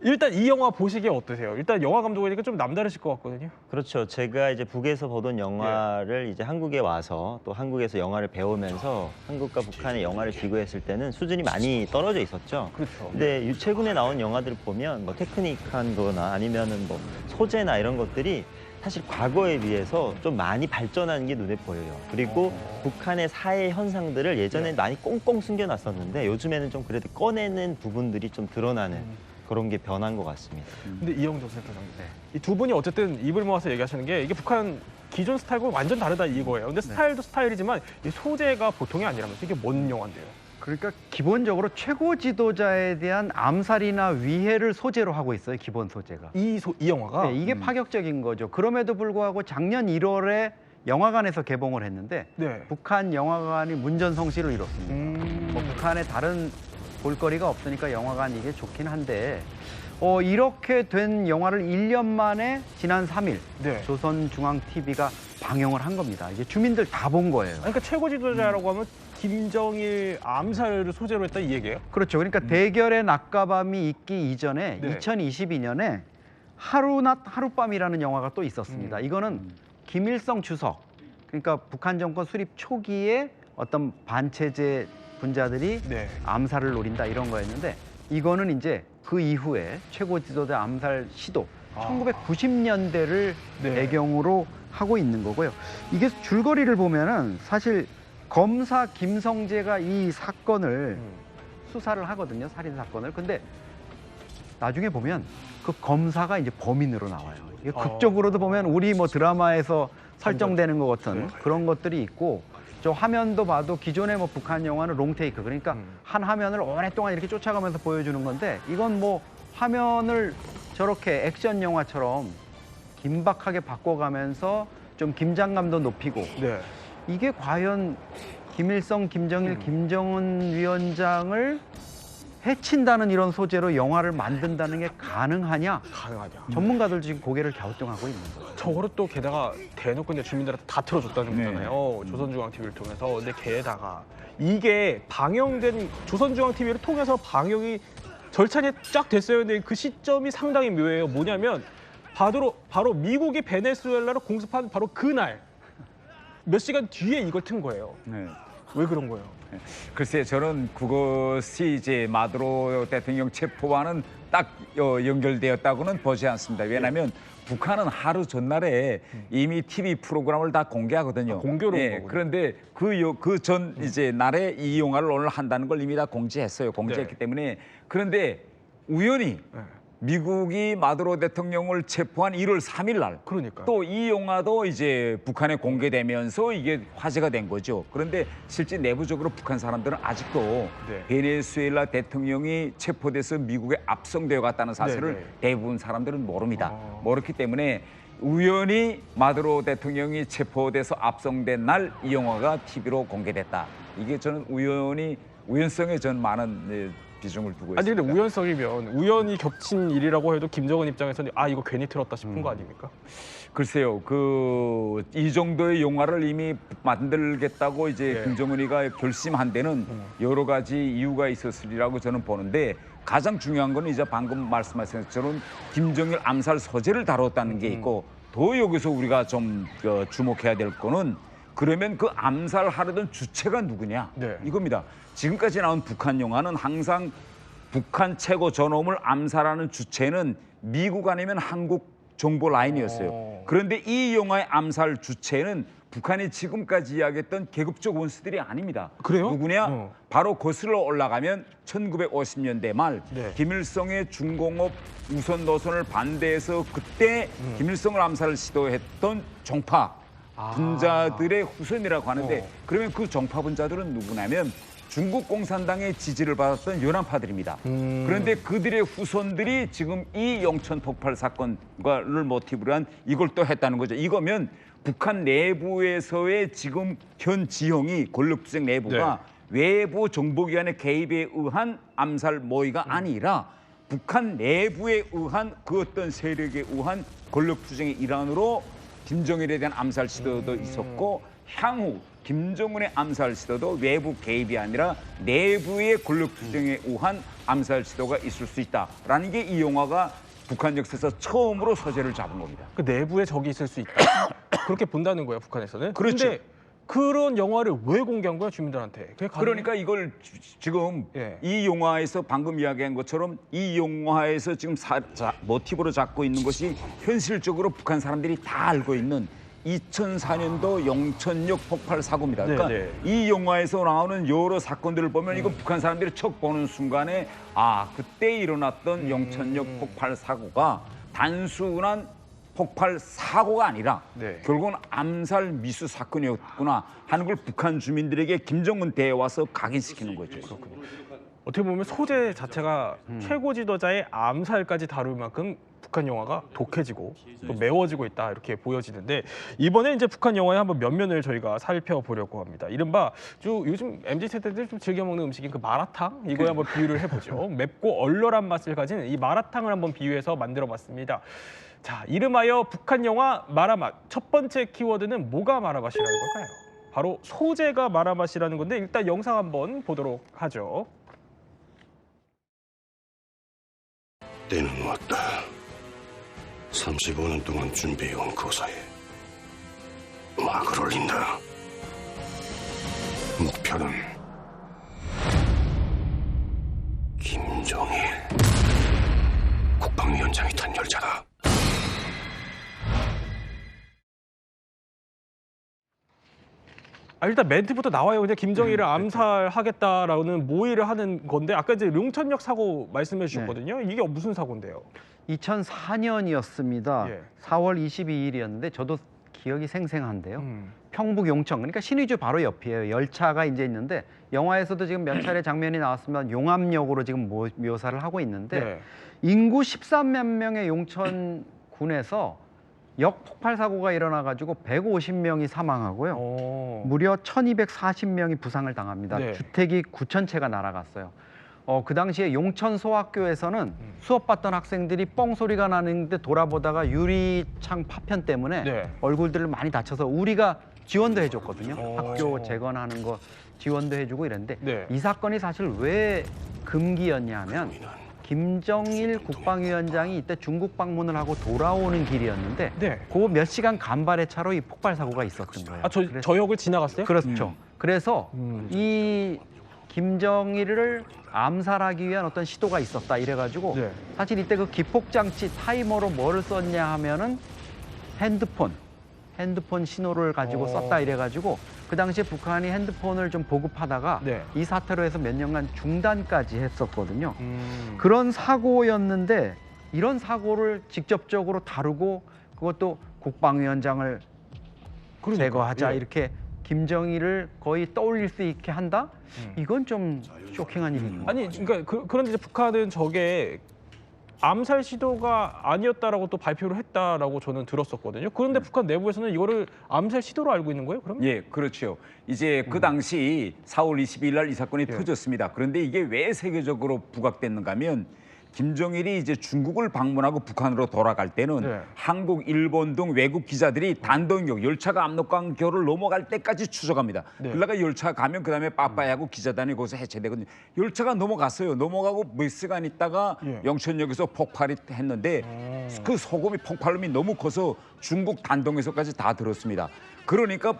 일단 이 영화 보시기에 어떠세요? 일단 영화 감독이니까 좀 남다르실 것 같거든요.
그렇죠. 제가 이제 북에서 보던 영화를 이제 한국에 와서 또 한국에서 영화를 배우면서 한국과 북한의 영화를 비교했을 때는 수준이 많이 떨어져 있었죠.
그렇죠.
근데 최근에 나온 영화들을 보면 뭐 테크닉한 거나 아니면은 뭐 소재나 이런 것들이 사실 과거에 비해서 좀 많이 발전하는 게 눈에 보여요. 그리고 북한의 사회 현상들을 예전에 많이 꽁꽁 숨겨놨었는데 요즘에는 좀 그래도 꺼내는 부분들이 좀 드러나는 그런 게 변한 것 같습니다.
근데 이영조 센터장님, 이 두 분이 어쨌든 입을 모아서 얘기하시는 게 이게 북한 기존 스타일과 완전 다르다 이거예요. 근데 스타일도 스타일이지만 이 소재가 보통이 아니라면서 이게 뭔 영화인데요?
그러니까 기본적으로 최고 지도자에 대한 암살이나 위해를 소재로 하고 있어요. 기본 소재가.
이 영화가?
네, 이게 파격적인 거죠. 그럼에도 불구하고 작년 1월에 영화관에서 개봉을 했는데
네.
북한 영화관이 문전성시를 이뤘습니다. 뭐 북한에 다른 볼거리가 없으니까 영화관 이게 좋긴 한데 이렇게 된 영화를 1년 만에 지난 3일
네.
조선중앙TV가 방영을 한 겁니다. 이게 주민들 다 본 거예요.
그러니까 최고 지도자라고 하면 김정일 암살을 소재로 했다 이 얘기예요?
그렇죠. 그러니까 대결의 낮과 밤이 있기 이전에
네.
2022년에 하루낮 하룻밤이라는 영화가 또 있었습니다. 이거는 김일성 주석, 그러니까 북한 정권 수립 초기에 어떤 반체제 분자들이
네.
암살을 노린다 이런 거였는데 이거는 이제 그 이후에 최고 지도자 암살 시도 1990년대를
네.
배경으로 하고 있는 거고요. 이게 줄거리를 보면은 사실 검사 김성재가 이 사건을 수사를 하거든요. 살인 사건을. 근데 나중에 보면 그 검사가 이제 범인으로 나와요. 이게 극적으로도 보면 우리 뭐 드라마에서 설정되는 것 같은 그런 것들이 있고 저 화면도 봐도 기존의 뭐 북한 영화는 롱테이크 그러니까 한 화면을 오랫동안 이렇게 쫓아가면서 보여주는 건데 이건 뭐 화면을 저렇게 액션 영화처럼 긴박하게 바꿔가면서 좀 긴장감도 높이고
네.
이게 과연 김일성, 김정일, 김정은 위원장을 해친다는 이런 소재로 영화를 만든다는 게 가능하냐?
가능하냐.
전문가들 지금 고개를 갸우뚱하고 있는 거죠.
저거를 또 게다가 대놓고 이제 주민들한테 다 틀어줬다는 거잖아요. 조선중앙TV를 통해서. 근데 게다가 이게 방영된 조선중앙TV를 통해서 방영이 절차가 쫙 됐어요. 근데 그 시점이 상당히 묘해요. 뭐냐면 바로 미국이 베네수엘라를 공습한 바로 그날 몇 시간 뒤에 이걸 튼 거예요.
네.
왜 그런 거예요?
글쎄 저는 그것이 이제 마두로 대통령 체포와는 딱 연결되었다고는 보지 않습니다. 왜냐하면 북한은 하루 전날에 이미 TV 프로그램을 다 공개하거든요.
공개로 온 거군요.
그런데 그 전 이제 날에 이 영화를 오늘 한다는 걸 이미 다 공지했어요. 공지했기 때문에 그런데 우연히 미국이 마두로 대통령을 체포한 1월 3일 날
그러니까요.
또 이 영화도 이제 북한에 공개되면서 이게 화제가 된 거죠. 그런데 실제 내부적으로 북한 사람들은 아직도 베네수엘라 대통령이 체포돼서 미국에 압송되어 갔다는 사실을 대부분 사람들은 모릅니다. 모르기 때문에 우연히 마두로 대통령이 체포돼서 압송된 날 이 영화가 TV로 공개됐다. 이게 저는 우연성에 전 많은 비중을 두고
아니
있습니다.
근데 우연성이면 우연히 겹친 일이라고 해도 김정은 입장에서는 아 이거 괜히 틀었다 싶은 거 아닙니까?
글쎄요, 이 정도의 영화를 이미 만들겠다고 이제 김정은이가 결심한 데는 여러 가지 이유가 있었으리라고 저는 보는데 가장 중요한 거는 이제 방금 말씀하신 것처럼 김정일 암살 소재를 다뤘다는 게 있고 더 여기서 우리가 좀 주목해야 될 거는 그러면 그 암살하려던 주체가 누구냐 이겁니다. 지금까지 나온 북한 영화는 항상 북한 최고 전범을 암살하는 주체는 미국 아니면 한국 정보 라인이었어요. 그런데 이 영화의 암살 주체는 북한이 지금까지 이야기했던 계급적 원수들이 아닙니다.
그래요?
누구냐? 바로 거슬러 올라가면 1950년대 말 김일성의 중공업 우선 노선을 반대해서 그때 김일성을 암살을 시도했던 정파 분자들의 후손이라고 하는데 그러면 그 정파 분자들은 누구냐면 중국 공산당의 지지를 받았던 연합파들입니다. 그런데 그들의 후손들이 지금 이 영천 폭발 사건과를 모티브로 한 이걸 또 했다는 거죠. 이거면 북한 내부에서의 지금 현 지형이 권력투쟁 내부가 외부 정보기관의 개입에 의한 암살 모의가 아니라 북한 내부에 의한 그 어떤 세력에 의한 권력투쟁의 일환으로 김정일에 대한 암살 시도도 있었고 향후 김정은의 암살 시도도 외부 개입이 아니라 내부의 권력투쟁에 의한 암살 시도가 있을 수 있다라는 게 이 영화가 북한 역사에서 처음으로 소재를 잡은 겁니다.
그 내부에 적이 있을 수 있다. 그렇게 본다는 거예요, 북한에서는.
그렇죠.
근데 그런 영화를 왜 공개한 거야, 주민들한테?
그러니까 이걸 지금 이 영화에서 방금 이야기한 것처럼 이 영화에서 지금 모티브로 잡고 있는 것이 현실적으로 북한 사람들이 다 알고 있는 2004년도 영천역 폭발 사고입니다. 그러니까 이 영화에서 나오는 여러 사건들을 보면 이건 북한 사람들이 척 보는 순간에 아 그때 일어났던 영천역 폭발 사고가 단순한 폭발 사고가 아니라 결국은 암살 미수 사건이었구나 하는 걸 북한 주민들에게 김정은 대에 와서 각인시키는 거죠.
그렇군요. 어떻게 보면 소재 자체가 최고 지도자의 암살까지 다룰 만큼 북한 영화가 독해지고 또 매워지고 있다 이렇게 보여지는데 이번에 이제 북한 영화의 한번 몇 면을 저희가 살펴보려고 합니다. 이른바 요즘 MZ 세대들 좀 즐겨 먹는 음식인 그 마라탕 이거에 한번 비유를 해보죠. 맵고 얼얼한 맛을 가진 이 마라탕을 한번 비유해서 만들어봤습니다. 자, 이름하여 북한 영화 마라맛. 첫 번째 키워드는 뭐가 마라맛이라는 걸까요? 바로 소재가 마라맛이라는 건데 일단 영상 한번 보도록 하죠.
때는 왔다. 35년 동안 준비해온 고사에 막을 올린다. 목표는 김정일 국방위원장이 탄 열차다.
일단 멘트부터 나와요. 그냥 김정일을 암살하겠다라는 모의를 하는 건데 아까 이제 용천역 사고 말씀해 주셨거든요. 이게 무슨 사고인데요?
2004년이었습니다. 4월 22일이었는데 저도 기억이 생생한데요. 평북 용천, 그러니까 신의주 바로 옆이에요. 열차가 이제 있는데 영화에서도 지금 몇 차례 장면이 나왔으면 용암역으로 지금 묘사를 하고 있는데 인구 13만 명의 용천군에서 역 폭발 사고가 일어나가지고 150명이 사망하고요. 무려 1,240명이 부상을 당합니다. 주택이 9,000채가 날아갔어요. 그 당시에 용천 소학교에서는 수업받던 학생들이 뻥 소리가 나는데 돌아보다가 유리창 파편 때문에 얼굴들을 많이 다쳐서 우리가 지원도 해줬거든요. 학교 재건하는 거 지원도 해주고 이랬는데 이 사건이 사실 왜 금기였냐면 김정일 국방위원장이 이때 중국 방문을 하고 돌아오는 길이었는데 그 몇 시간 간발의 차로 이 폭발 사고가 있었던 거예요.
저 역을 지나갔어요?
그렇죠. 그래서 이 김정일을 암살하기 위한 어떤 시도가 있었다 이래가지고 사실 이때 그 기폭장치 타이머로 뭐를 썼냐 하면은 핸드폰 신호를 가지고 썼다 이래가지고 그 당시에 북한이 핸드폰을 좀 보급하다가 이 사태로 해서 몇 년간 중단까지 했었거든요. 그런 사고였는데 이런 사고를 직접적으로 다루고 그것도 국방위원장을 제거하자 이렇게 김정일을 거의 떠올릴 수 있게 한다? 이건 좀 쇼킹한 일입니다.
아니, 그러니까 그런데 이제 북한은 저게 암살 시도가 아니었다라고 또 발표를 했다라고 저는 들었었거든요. 그런데 북한 내부에서는 이거를 암살 시도로 알고 있는 거예요, 그럼?
예, 그렇죠. 이제 그 당시 4월 22일 날 이 사건이 터졌습니다. 그런데 이게 왜 세계적으로 부각됐는가 하면 김정일이 이제 중국을 방문하고 북한으로 돌아갈 때는 한국, 일본 등 외국 기자들이 단독역, 열차가 압록강교를 넘어갈 때까지 추적합니다. 그러다가 열차 가면 그다음에 빠빠이하고 기자단이 거기서 해체되거든요. 열차가 넘어갔어요. 넘어가고 몇 시간 있다가 영천역에서 폭발이 했는데 그 소금이 폭발음이 너무 커서 중국 단독에서까지 다 들었습니다. 그러니까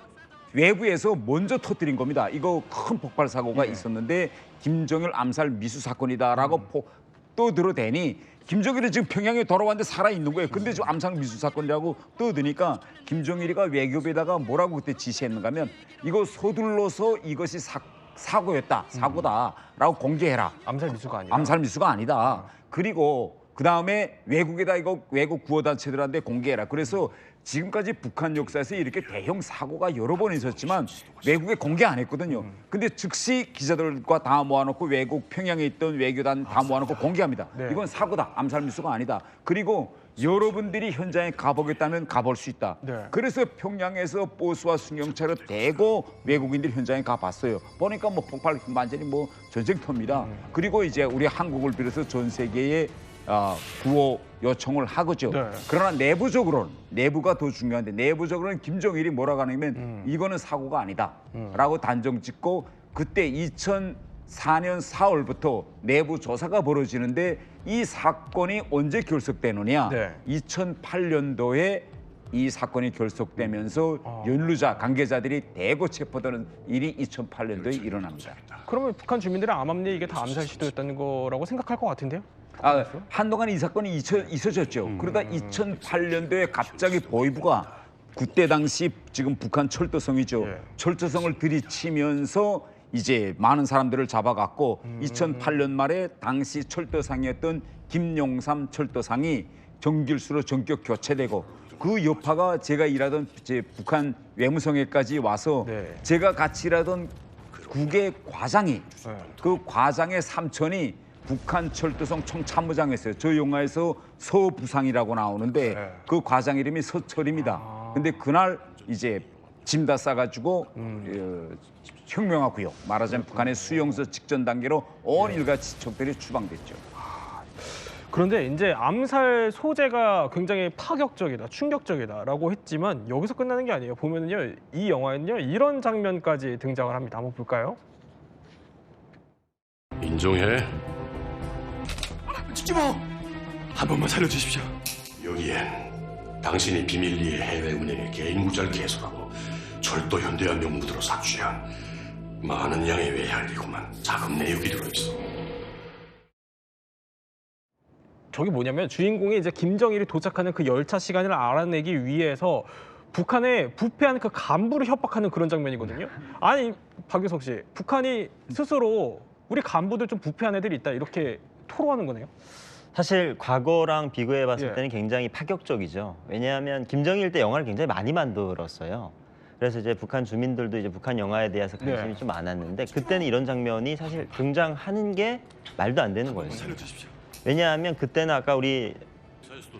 외부에서 먼저 터뜨린 겁니다. 이거 큰 폭발 사고가 있었는데 김정일 암살 미수 사건이다라고 떠들어대니 김정일이 지금 평양에 돌아왔는데 살아있는 거예요. 근데 지금 암살 미수 사건이라고 떠드니까 김정일이가 외교부에다가 뭐라고 그때 지시했는가 하면 이거 서둘러서 이것이 사고였다, 사고다라고 공개해라.
암살 미수가 아니다.
암살 미수가 아니다. 그리고 그다음에 외국에다 이거 외국 구호단체들한테 공개해라. 그래서 지금까지 북한 역사에서 이렇게 대형 사고가 여러 번 있었지만 외국에 공개 안 했거든요. 근데 즉시 기자들과 다 모아놓고 외국 평양에 있던 외교단 다 모아놓고 공개합니다. 이건 사고다. 암살 미수가 아니다. 그리고 여러분들이 현장에 가보겠다면 가볼 수 있다. 그래서 평양에서 보수와 순경차를 대고 외국인들이 현장에 가봤어요. 보니까 뭐 폭발 완전히 뭐 전쟁터입니다. 그리고 이제 우리 한국을 비롯해서 전 세계에 구호 요청을 하고죠. 그러나 내부적으로는 내부가 더 중요한데 내부적으로는 김정일이 뭐라고 하냐면 이거는 사고가 아니다라고 단정 짓고 그때 2004년 4월부터 내부 조사가 벌어지는데 이 사건이 언제 결석되느냐? 2008년도에 이 사건이 결석되면서 연루자, 관계자들이 대거 체포되는 일이 2008년도에 일어납니다.
그러면 북한 주민들은 암암리에 이게 다 암살 시도였다는 거라고 생각할 것 같은데요?
한동안 이 사건이 있어졌죠. 그러다 2008년도에 갑자기 보위부가 그때 당시 지금 북한 철도성이죠. 철도성을 들이치면서 이제 많은 사람들을 잡아갔고 2008년 말에 당시 철도상이었던 김용삼 철도상이 정길수로 전격 교체되고 그 여파가 제가 일하던 이제 북한 외무성에까지 와서 제가 같이 일하던 국의 과장이 그 과장의 삼촌이 북한 철도성 총참모장이었어요. 저 영화에서 서부상이라고 나오는데 그 과장 이름이 서철입니다. 근데 그날 이제 짐 다 싸가지고 혁명하고요. 말하자면 북한의 수용소 직전 단계로 온 일가 지척들이 추방됐죠.
그런데 이제 암살 소재가 굉장히 파격적이다, 충격적이다라고 했지만 여기서 끝나는 게 아니에요. 보면은요, 이 영화에는요 이런 장면까지 등장을 합니다. 한번 볼까요?
인정해.
찍지 마! 한 번만 살려주십시오.
여기엔 당신이 비밀리에 해외 은행에 개인 구자를 개설하고 철도 현대화 명목으로 삭취한 많은 양의 외할리고만 자금 내역이 들어있어.
저게 뭐냐면 주인공이 이제 김정일이 도착하는 그 열차 시간을 알아내기 위해서 북한에 부패하는 그 간부를 협박하는 그런 장면이거든요. 아니 박유석 씨, 북한이 스스로 우리 간부들 좀 부패한 애들이 있다 이렇게 토로하는 거네요.
사실 과거랑 비교해 봤을 때는 굉장히 파격적이죠. 왜냐하면 김정일 때 영화를 굉장히 많이 만들었어요. 그래서 이제 북한 주민들도 이제 북한 영화에 대해서 관심이 좀 많았는데 그때는 이런 장면이 사실 등장하는 게 말도 안 되는 거예요. 왜냐하면 그때는 아까 우리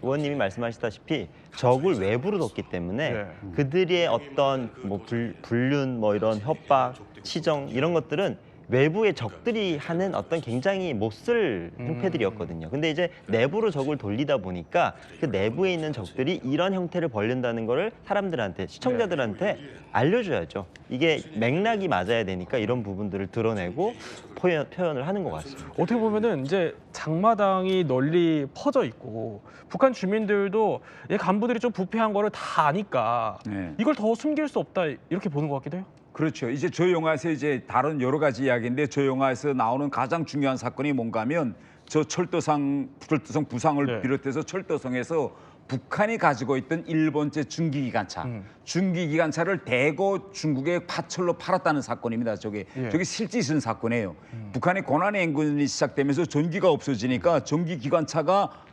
의원님이 말씀하셨다시피 적을 외부로 뒀기 때문에 그들의 어떤 뭐 불륜, 뭐 이런 협박, 치정 이런 것들은 외부의 적들이 하는 어떤 굉장히 못쓸 형태들이었거든요. 근데 이제 내부로 적을 돌리다 보니까 그 내부에 있는 적들이 이런 형태를 벌린다는 거를 사람들한테, 시청자들한테 알려줘야죠. 이게 맥락이 맞아야 되니까 이런 부분들을 드러내고 표현을 하는 것 같습니다.
어떻게 보면은 이제 장마당이 널리 퍼져 있고 북한 주민들도 이 간부들이 좀 부패한 거를 다 아니까 이걸 더 숨길 수 없다 이렇게 보는 것 같기도 해요.
그렇죠. 이제 저 영화에서 이제 다른 여러 가지 이야기인데 저 영화에서 나오는 가장 중요한 사건이 뭔가 하면 저 철도성 부상을 비롯해서 철도성에서 북한이 가지고 있던 일본제 중기기관차, 중기기관차를 대거 중국에 파철로 팔았다는 사건입니다. 저게 실제 있은 사건이에요. 북한의 고난의 행군이 시작되면서 전기가 없어지니까 전기기관차가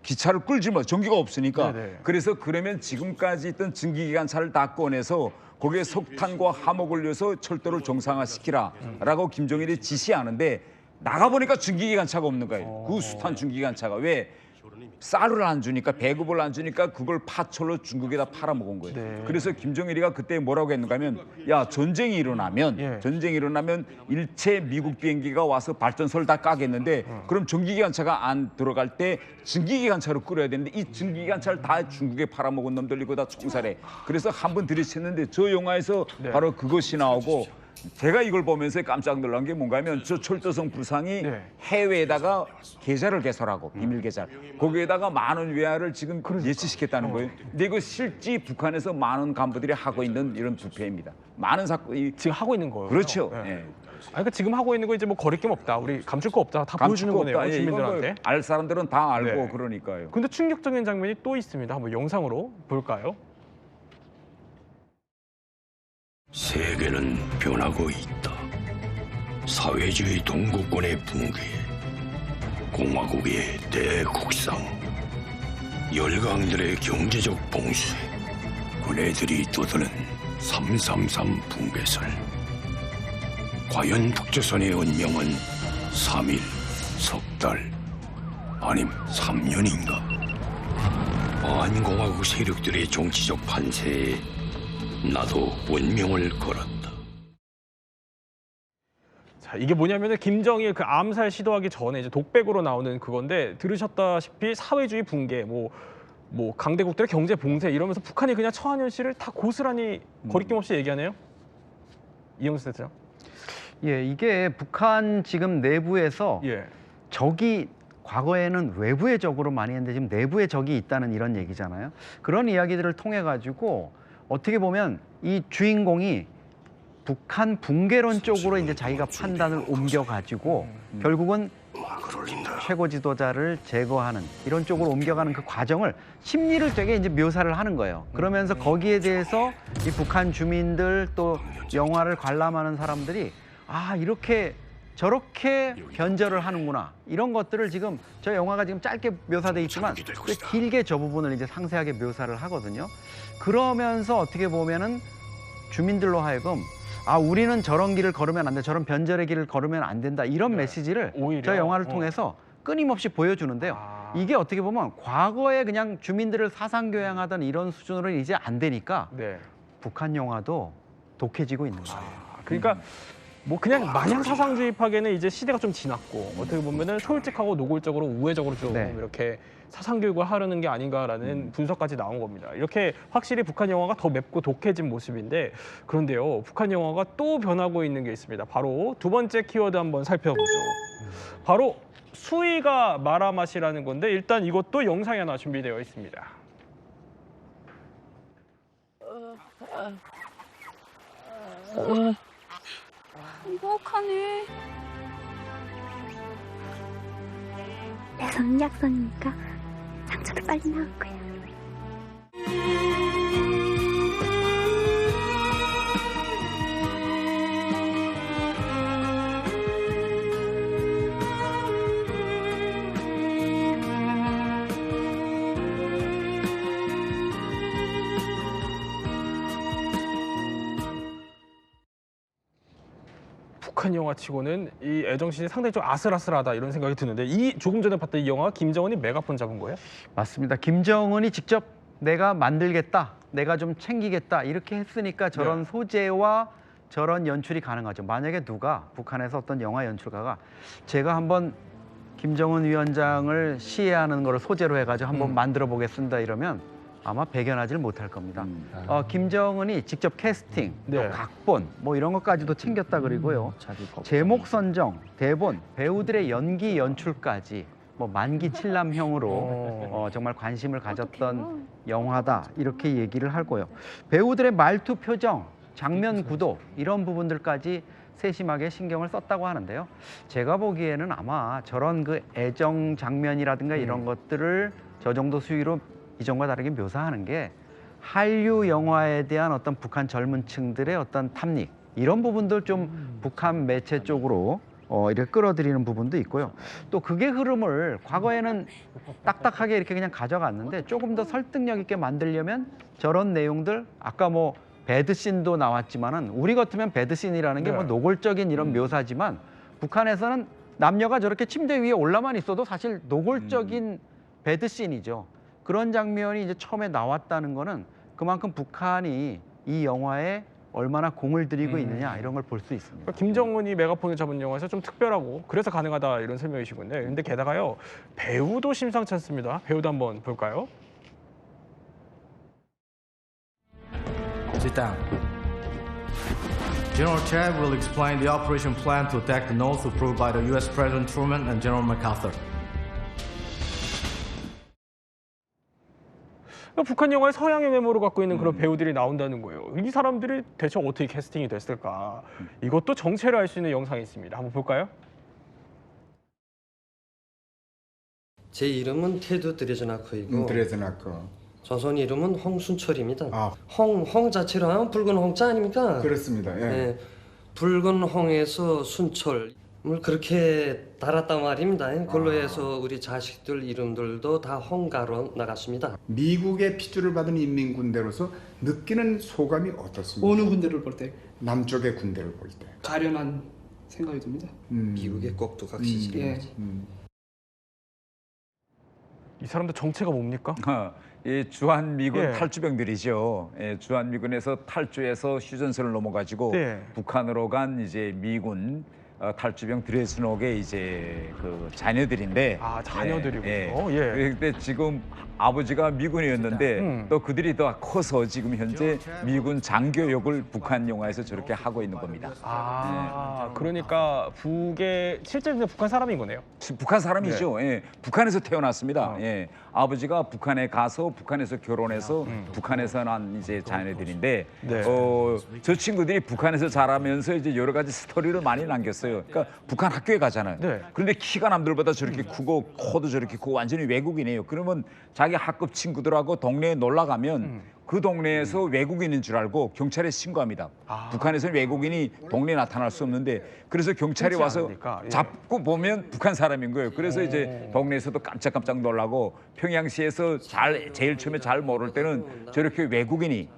기차를 끌지 마. 전기가 없으니까. 그래서 그러면 지금까지 있던 증기기관차를 다 꺼내서 거기에 석탄과 화목을 넣어서 철도를 정상화시키라라고 김정일이 지시하는데 나가보니까 증기기관차가 없는 거예요. 그 숱한 증기기관차가. 왜? 쌀을 안 주니까 배급을 안 주니까 그걸 파철로 중국에다 팔아먹은 거예요.
네.
그래서 김정일이가 그때 뭐라고 했는가 하면 야 전쟁이 일어나면 일체 미국 비행기가 와서 발전소를 다 까겠는데 그럼 전기기관차가 안 들어갈 때 증기기관차로 끌어야 되는데 이 증기기관차를 다 중국에 팔아먹은 놈들 이거 다 총살해. 그래서 한 번 들이쳤는데 저 영화에서 바로 그것이 나오고 제가 이걸 보면서 깜짝 놀란 게 뭔가 하면 저 철도성 부상이 해외에다가 계좌를 개설하고 비밀 계좌 거기에다가 많은 외화를 지금 예치시켰다는 거예요. 근데 이거 실제 북한에서 많은 간부들이 하고 있는 이런 부패입니다. 많은 사건이
지금 하고 있는 거예요.
그렇죠.
네.
예.
그러니까 지금 하고 있는 거 이제 뭐 거릴 게 없다. 우리 감출 거 없다. 다 보여주는 거네요.
예,
주민들한테.
이건 알 사람들은 다 알고
네.
그러니까요.
근데 충격적인 장면이 또 있습니다. 한번 영상으로 볼까요?
세계는 변하고 있다. 사회주의 동구권의 붕괴, 공화국의 대국상, 열강들의 경제적 봉쇄, 그네들이 떠드는 333 붕괴설. 과연 북조선의 운명은 3일, 석 달, 아님 3년인가? 반공화국 세력들의 정치적 판세에 나도 운명을 걸었다.
자, 이게 뭐냐면은 김정일 그 암살 시도하기 전에 이제 독백으로 나오는 그건데 들으셨다시피 사회주의 붕괴, 뭐 강대국들의 경제 봉쇄 이러면서 북한이 그냥 처한 현실을 다 고스란히 거리낌 없이 얘기하네요. 이영수 대장.
예, 이게 북한 지금 내부에서 적이 과거에는 외부의 적으로 많이 했는데 지금 내부의 적이 있다는 이런 얘기잖아요. 그런 이야기들을 통해 가지고 어떻게 보면 이 주인공이 북한 붕괴론 쪽으로 이제 자기가 판단을 옮겨 가지고 결국은 최고 지도자를 제거하는 이런 쪽으로 옮겨가는 그 과정을 심리를 되게 이제 묘사를 하는 거예요. 그러면서 거기에 대해서 이 북한 주민들 또 영화를 관람하는 사람들이 아 이렇게 저렇게 변절을 하는구나 이런 것들을 지금 저 영화가 지금 짧게 묘사돼 있지만 길게 저 부분을 이제 상세하게 묘사를 하거든요. 그러면서 어떻게 보면은 주민들로 하여금 아 우리는 저런 길을 걸으면 안 돼, 저런 변절의 길을 걸으면 안 된다 이런 메시지를 오히려, 저 영화를 통해서 끊임없이 보여주는데요. 이게 어떻게 보면 과거에 그냥 주민들을 사상 교양하던 이런 수준으로는 이제 안 되니까 북한 영화도 독해지고 있는 거예요.
그러니까 뭐 그냥 마냥 사상주의파에는 이제 시대가 좀 지났고 어떻게 보면은 솔직하고 노골적으로 우회적으로 좀 이렇게 사상 교육을 하려는 게 아닌가라는 분석까지 나온 겁니다. 이렇게 확실히 북한 영화가 더 맵고 독해진 모습인데 그런데요, 북한 영화가 또 변하고 있는 게 있습니다. 바로 두 번째 키워드 한번 살펴보죠. 바로 수위가 마라맛이라는 건데 일단 이것도 영상이 하나 준비되어 있습니다.
행복하네. 내 손은 약손이니까 상처도 빨리 나을 거야.
북한 영화치고는 이 애정씬이 상당히 좀 아슬아슬하다 이런 생각이 드는데 이 조금 전에 봤던 이 영화가 김정은이 메가폰 잡은 거예요?
맞습니다. 김정은이 직접 내가 만들겠다, 내가 좀 챙기겠다 이렇게 했으니까 저런 소재와 저런 연출이 가능하죠. 만약에 누가 북한에서 어떤 영화 연출가가 제가 한번 김정은 위원장을 시해하는 거를 소재로 해가지고 한번 만들어 보겠습니다 이러면 아마 배견하지를 못할 겁니다. 김정은이 직접 캐스팅, 또 각본 뭐 이런 것까지도 챙겼다 그리고요. 제목 선정, 대본, 배우들의 연기 연출까지 뭐 만기 칠남형으로 정말 관심을 가졌던 영화다 이렇게 얘기를 하고요. 배우들의 말투, 표정, 장면 구도 이런 부분들까지 세심하게 신경을 썼다고 하는데요. 제가 보기에는 아마 저런 그 애정 장면이라든가 이런 것들을 저 정도 수위로 이전과 다르게 묘사하는 게 한류 영화에 대한 어떤 북한 젊은 층들의 어떤 탐닉 이런 부분들 좀 북한 매체 쪽으로 이렇게 끌어들이는 부분도 있고요. 또 그게 흐름을 과거에는 딱딱하게 이렇게 그냥 가져갔는데 조금 더 설득력 있게 만들려면 저런 내용들 아까 뭐 배드씬도 나왔지만은 우리 같으면 배드씬이라는 게 뭐 노골적인 이런 묘사지만 북한에서는 남녀가 저렇게 침대 위에 올라만 있어도 사실 노골적인 배드씬이죠. 그런 장면이 이제 처음에 나왔다는 거는 그만큼 북한이 이 영화에 얼마나 공을 들이고 있느냐 이런 걸 볼 수 있습니다.
그러니까 김정은이 메가폰을 잡은 영화에서 좀 특별하고 그래서 가능하다 이런 설명이시군요. 근데 게다가요 배우도 심상치 않습니다. 배우도 한번 볼까요?
Sit down. General Chad will explain the operation plan to attack the North approved by the U.S. President Truman and General MacArthur.
그러니까 북한 영화에 서양의 외모를 갖고 있는 그런 배우들이 나온다는 거예요. 이 사람들이 대체 어떻게 캐스팅이 됐을까? 이것도 정체를 알 수 있는 영상이 있습니다. 한번 볼까요?
제 이름은 테드 드레즈나커이고
드레즈나커.
조선 이름은 홍순철입니다.
아.
홍 자체로 하면 붉은 홍자 아닙니까?
그렇습니다. 예.
네, 붉은 홍에서 순철 그렇게 달았단 말입니다. 그걸로 해서 우리 자식들 이름들도 다 홍가로 나갔습니다.
미국의 피주를 받은 인민군대로서 느끼는 소감이 어떻습니까?
어느 군대를 볼 때?
남쪽의 군대를 볼 때.
가련한 생각이 듭니다.
미국의 꼭두 각시지.
예.
이 사람들 정체가 뭡니까?
이 주한미군
예.
탈주병들이죠. 예, 주한미군에서 탈주해서 휴전선을 넘어가지고
네.
북한으로 간 이제 미군 탈주병 드레스녹의 이제 그 자녀들인데.
아 자녀들이군요.
그런데 지금 아버지가 미군이었는데 또 그들이 더 커서 지금 현재 미군 장교 역을 북한 영화에서 저렇게 하고 있는 겁니다.
그러니까 북의 실제 북한 사람인 거네요.
북한 사람이죠. 예, 북한에서 태어났습니다. 예, 아버지가 북한에 가서 북한에서 결혼해서 북한에서 난 이제 자녀들인데 저 친구들이 북한에서 자라면서 이제 여러 가지 스토리를 많이 남겼어요. 그러니까 북한 학교에 가잖아요. 그런데 키가 남들보다 저렇게 크고 코도 저렇게 크고 완전히 외국인이에요. 그러면 자기 학급 친구들하고 동네에 놀러 가면 그 동네에서 외국인인 줄 알고 경찰에 신고합니다. 북한에서는 외국인이 동네에 나타날 수 없는데 그래서 경찰이 와서 잡고 보면 북한 사람인 거예요. 그래서 이제 동네에서도 깜짝깜짝 놀라고 평양시에서 제일 처음에 잘 모를 때는 저렇게 외국인이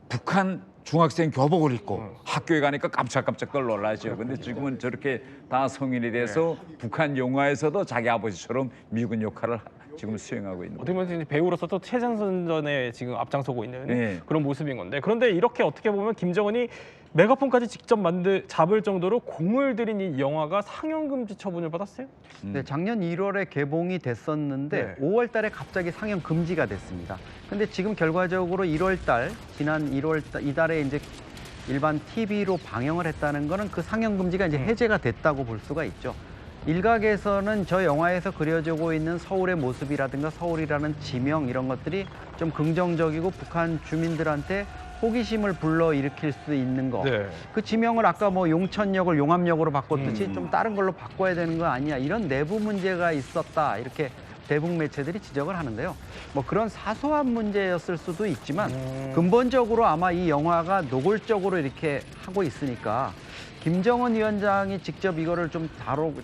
북한 중학생 교복을 입고 학교에 가니까 깜짝깜짝들 놀라죠. 근데 지금은 저렇게 다 성인이 돼서 북한 영화에서도 자기 아버지처럼 미군 역할을 지금 수행하고 있는.
어떻게 보면 배우로서 또 최전선전에 지금 앞장서고 있는 그런 모습인 건데 그런데 이렇게 어떻게 보면 김정은이 메가폰까지 직접 잡을 정도로 공을 들인 이 영화가 상영 금지 처분을 받았어요?
네, 작년 1월에 개봉이 됐었는데 5월 달에 갑자기 상영 금지가 됐습니다. 근데 지금 결과적으로 1월 달, 지난 1월 달, 이달에 이제 일반 TV로 방영을 했다는 거는 그 상영 금지가 이제 해제가 됐다고 볼 수가 있죠. 일각에서는 저 영화에서 그려지고 있는 서울의 모습이라든가 서울이라는 지명 이런 것들이 좀 긍정적이고 북한 주민들한테 호기심을 불러일으킬 수 있는 거. 그 지명을 아까 뭐 용천역을 용암역으로 바꿨듯이 좀 다른 걸로 바꿔야 되는 거 아니냐 이런 내부 문제가 있었다 이렇게 대북 매체들이 지적을 하는데요. 뭐 그런 사소한 문제였을 수도 있지만 근본적으로 아마 이 영화가 노골적으로 이렇게 하고 있으니까 김정은 위원장이 직접 이거를 좀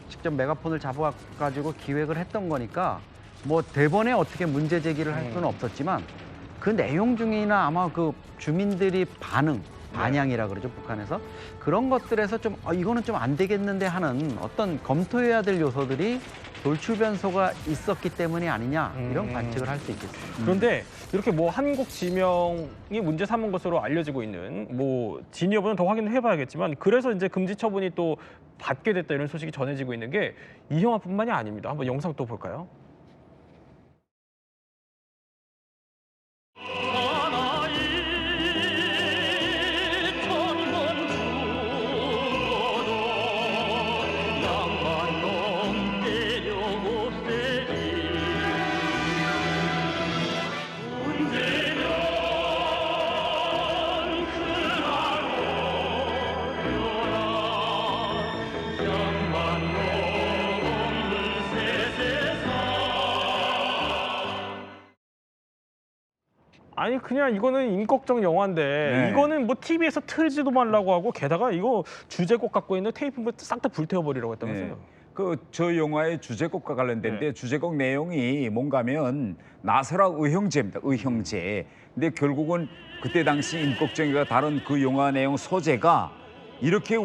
직접 메가폰을 잡아가지고 기획을 했던 거니까 뭐 대본에 어떻게 문제 제기를 할 수는 없었지만 그 내용 중이나 아마 그 주민들이 반향이라 그러죠, 북한에서. 그런 것들에서 좀 이거는 좀 안 되겠는데 하는 어떤 검토해야 될 요소들이 돌출 변소가 있었기 때문이 아니냐 이런 관측을 할 수 있겠습니다.
그런데 이렇게 뭐 한국 지명이 문제 삼은 것으로 알려지고 있는 뭐 진위 여부는 더 확인을 해봐야겠지만 그래서 이제 금지 처분이 또 받게 됐다 이런 소식이 전해지고 있는 게 이 영화뿐만이 아닙니다. 한번 영상 또 볼까요? 아니 그냥 이거는 임꺽정 영화인데 이거는 뭐 TV에서 틀지도 말라고 하고 게다가 이거 주제곡 갖고 있는 테이프를 싹 다 불태워버리라고 했다면서요.
저 영화의 주제곡과 관련된데 주제곡 내용이 뭔가면 나설학 의형제입니다. 의형제. 근데 결국은 그때 당시 임꺽정이가 다룬 그 영화 내용 소재가 이렇게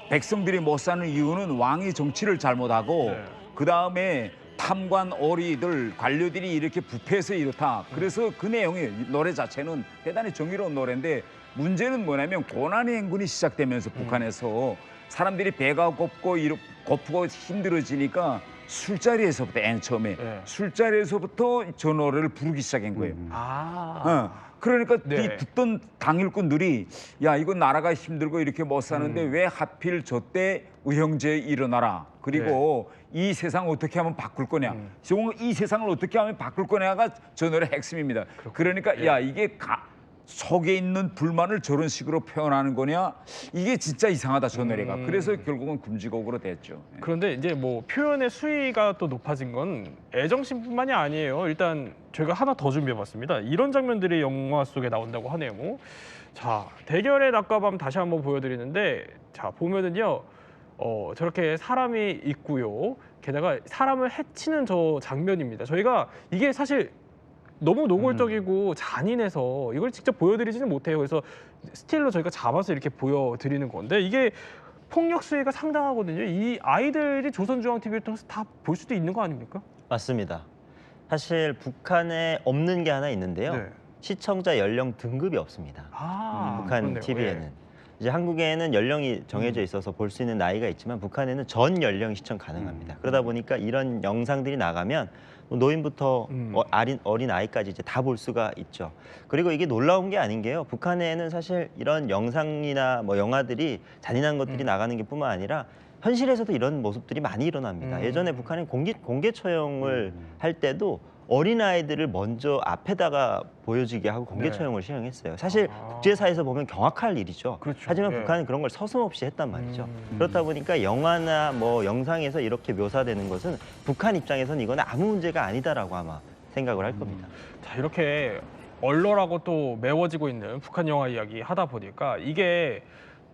백성들이 못 사는 이유는 왕이 정치를 잘못하고 그다음에 탐관 어리들 관료들이 이렇게 부패해서 이렇다. 그래서 그 내용이 노래 자체는 대단히 정의로운 노래인데 문제는 뭐냐면 고난의 행군이 시작되면서 북한에서 사람들이 배가 고프고 힘들어지니까 술자리에서부터 맨 처음에 술자리에서부터 저 노래를 부르기 시작한 거예요. 그러니까 이 붙던 당일꾼들이 야 이거 나라가 힘들고 이렇게 못 사는데 왜 하필 저때 의형제에 일어나라. 그리고 이 세상 어떻게 하면 바꿀 거냐. 이 세상을 어떻게 하면 바꿀 거냐가 저 노래 핵심입니다. 그러니까 야 이게 속에 있는 불만을 저런 식으로 표현하는 거냐? 이게 진짜 이상하다 저 노래가. 그래서 결국은 금지곡으로 됐죠.
그런데 이제 뭐 표현의 수위가 또 높아진 건 애정심뿐만이 아니에요. 일단 저희가 하나 더 준비해봤습니다. 이런 장면들이 영화 속에 나온다고 하네요. 자, 대결의 낮과 밤 다시 한번 보여드리는데 자 보면은요. 저렇게 사람이 있고요. 게다가 사람을 해치는 저 장면입니다. 저희가 이게 사실 너무 노골적이고 잔인해서 이걸 직접 보여드리지는 못해요. 그래서 스틸로 저희가 잡아서 이렇게 보여드리는 건데 이게 폭력 수위가 상당하거든요. 이 아이들이 조선중앙TV를 통해서 다 볼 수도 있는 거 아닙니까?
맞습니다. 사실 북한에 없는 게 하나 있는데요. 시청자 연령 등급이 없습니다. 북한
그렇네요.
TV에는. 이제 한국에는 연령이 정해져 있어서 볼 수 있는 나이가 있지만 북한에는 전 연령 시청 가능합니다. 그러다 보니까 이런 영상들이 나가면 노인부터 어린 아이까지 이제 다 볼 수가 있죠. 그리고 이게 놀라운 게 아닌 게요. 북한에는 사실 이런 영상이나 뭐 영화들이 잔인한 것들이 나가는 게 뿐만 아니라 현실에서도 이런 모습들이 많이 일어납니다. 예전에 북한은 공개 처형을 할 때도 어린아이들을 먼저 앞에다가 보여지게 하고 공개 처형을 시행했어요. 사실 국제사회에서 보면 경악할 일이죠. 하지만 북한은 그런 걸 서슴없이 했단 말이죠. 그렇다 보니까 영화나 뭐 영상에서 이렇게 묘사되는 것은 북한 입장에서는 이건 아무 문제가 아니다라고 아마 생각을 할 겁니다.
자, 이렇게 얼얼하고 또 매워지고 있는 북한 영화 이야기 하다 보니까 이게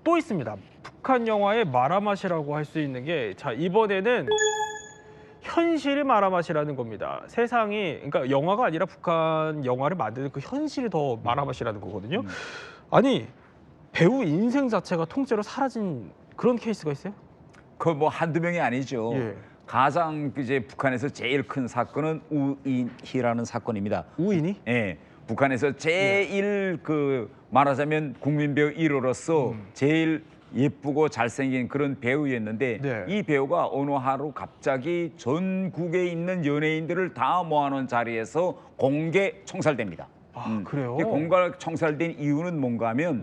또 있습니다. 북한 영화의 마라맛이라고 할 수 있는 게 자, 이번에는 현실이 마라맛이라는 겁니다. 세상이 그러니까 영화가 아니라 북한 영화를 만드는 그 현실이 더 마라맛이라는 거거든요. 아니 배우 인생 자체가 통째로 사라진 그런 케이스가 있어요?
그 뭐 한두 명이 아니죠. 가장 이제 북한에서 제일 큰 사건은 우인희라는 사건입니다.
우인희?
예. 북한에서 제일 그 말하자면 국민 배우 1호로서 제일 예쁘고 잘생긴 그런 배우였는데 이 배우가 어느 하루 갑자기 전국에 있는 연예인들을 다 모아놓은 자리에서 공개 총살됩니다.
그래요?
공개 총살된 이유는 뭔가 하면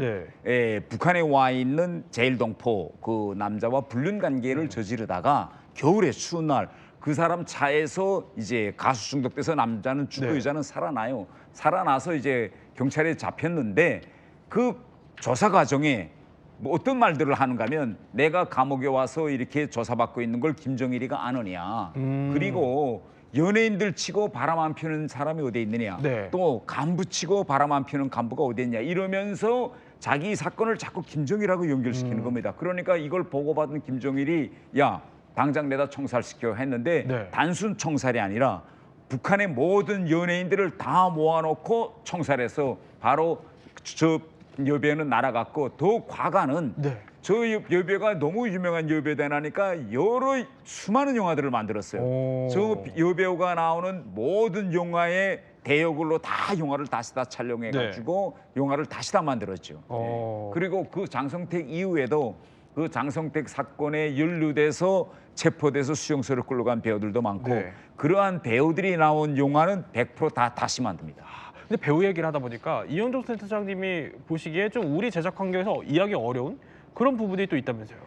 북한에 와 있는 제일동포 그 남자와 불륜 관계를 저지르다가 겨울에 추운 날 그 사람 차에서 이제 가수 중독돼서 남자는 죽고 여자는 살아나요. 살아나서 이제 경찰에 잡혔는데 그 조사 과정에 뭐 어떤 말들을 하는가 하면 내가 감옥에 와서 이렇게 조사받고 있는 걸 김정일이가 아느냐. 그리고 연예인들 치고 바람 안 피우는 사람이 어디 있느냐. 또 간부 치고 바람 안 피우는 간부가 어디 있냐. 이러면서 자기 사건을 자꾸 김정일하고 연결시키는 겁니다. 그러니까 이걸 보고받은 김정일이 야 당장 내다 총살시켜 했는데 단순 총살이 아니라 북한의 모든 연예인들을 다 모아놓고 총살해서 바로 저 여배우는 날아갔고 더 과가는 저 여배우가 너무 유명한 여배우다 나니까 여러 수많은 영화들을 만들었어요. 저 여배우가 나오는 모든 영화의 대역으로 다 영화를 다시 다 촬영해가지고 영화를 다시 다 만들었죠. 그리고 그 장성택 이후에도 그 장성택 사건에 연루돼서 체포돼서 수용소를 끌려간 배우들도 많고 그러한 배우들이 나온 영화는 100% 다 다시 만듭니다.
근데 배우 얘기를 하다 보니까 이현종 센터장님이 보시기에 좀 우리 제작 환경에서 이해하기 어려운 그런 부분이 또 있다면서요?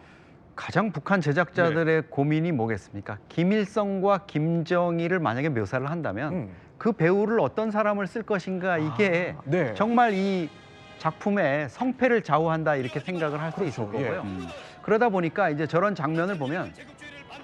가장 북한 제작자들의 고민이 뭐겠습니까? 김일성과 김정일을 만약에 묘사를 한다면 그 배우를 어떤 사람을 쓸 것인가 이게 정말 이 작품의 성패를 좌우한다 이렇게 생각을 할 수 있을 거고요. 그러다 보니까 이제 저런 장면을 보면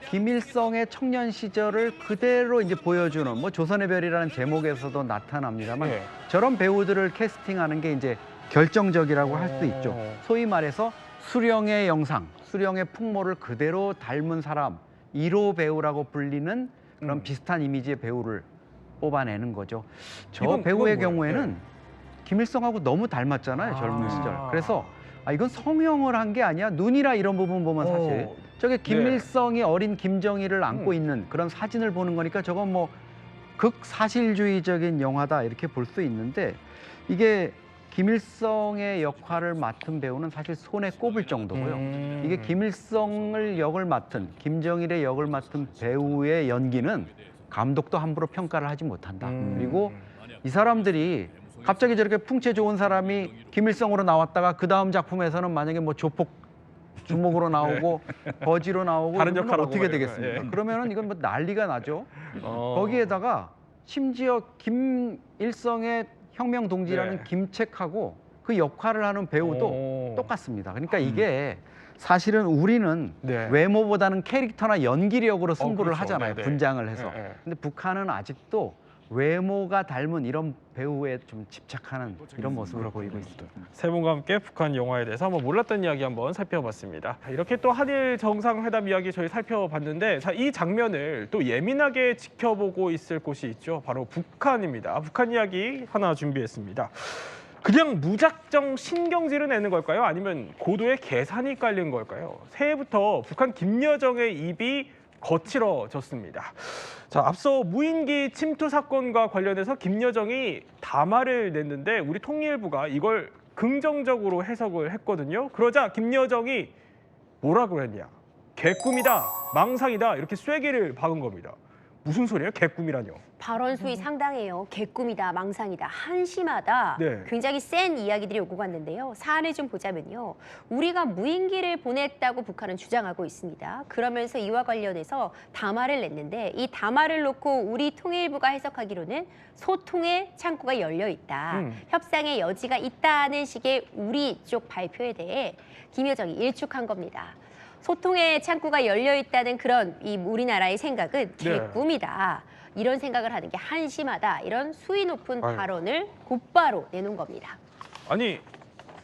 김일성의 청년 시절을 그대로 이제 보여주는 뭐 조선의 별이라는 제목에서도 나타납니다만 저런 배우들을 캐스팅하는 게 이제 결정적이라고 할 수 있죠. 소위 말해서 수령의 영상, 수령의 풍모를 그대로 닮은 사람, 1호 배우라고 불리는 그런 비슷한 이미지의 배우를 뽑아내는 거죠. 저 배우의 경우에는 김일성하고 너무 닮았잖아요, 젊은 시절. 그래서 이건 성형을 한 게 아니야. 눈이라 이런 부분 보면 사실 저게 김일성이 어린 김정일을 안고 있는 그런 사진을 보는 거니까 저건 뭐 극사실주의적인 영화다 이렇게 볼 수 있는데 이게 김일성의 역할을 맡은 배우는 사실 손에 꼽을 정도고요. 이게 김일성을 역을 맡은 김정일의 역을 맡은 배우의 연기는 감독도 함부로 평가를 하지 못한다. 그리고 이 사람들이 갑자기 저렇게 풍채 좋은 사람이 김일성으로 나왔다가 그 다음 작품에서는 만약에 뭐 조폭 주목으로 나오고 거지로 나오고
다른 역할
어떻게 되겠습니까? 그러면은 이건 뭐 난리가 나죠. 거기에다가 심지어 김일성의 혁명 동지라는 김책하고 그 역할을 하는 배우도 똑같습니다. 그러니까 이게 사실은 우리는 외모보다는 캐릭터나 연기력으로 승부를 하잖아요. 분장을 해서. 근데 북한은 아직도 외모가 닮은 이런 배우에 좀 집착하는 이런 모습을 보이고 있습니다.
세 분과 함께 북한 영화에 대해서 한번 몰랐던 이야기 한번 살펴봤습니다. 이렇게 또 한일 정상회담 이야기 저희 살펴봤는데 이 장면을 또 예민하게 지켜보고 있을 곳이 있죠. 바로 북한입니다. 북한 이야기 하나 준비했습니다. 그냥 무작정 신경질을 내는 걸까요? 아니면 고도의 계산이 깔린 걸까요? 새해부터 북한 김여정의 입이 거칠어졌습니다. 자, 앞서 무인기 침투 사건과 관련해서 김여정이 담화를 냈는데 우리 통일부가 이걸 긍정적으로 해석을 했거든요. 그러자 김여정이 뭐라고 했냐? 개꿈이다, 망상이다 이렇게 쐐기를 박은 겁니다. 무슨 소리예요? 개꿈이라뇨?
발언 수위 상당해요. 개꿈이다, 망상이다, 한심하다. 굉장히 센 이야기들이 오고 갔는데요. 사안을 좀 보자면요. 우리가 무인기를 보냈다고 북한은 주장하고 있습니다. 그러면서 이와 관련해서 담화를 냈는데 이 담화를 놓고 우리 통일부가 해석하기로는 소통의 창구가 열려 있다. 협상의 여지가 있다는 식의 우리 쪽 발표에 대해 김여정이 일축한 겁니다. 소통의 창구가 열려 있다는 그런 우리나라의 생각은 개꿈이다. 이런 생각을 하는 게 한심하다. 이런 수위 높은 발언을 곧바로 내놓은 겁니다.
아니,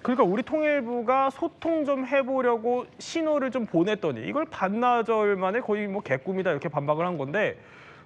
그러니까 우리 통일부가 소통 좀 해보려고 신호를 좀 보냈더니 이걸 반나절 만에 거의 뭐 개꿈이다 이렇게 반박을 한 건데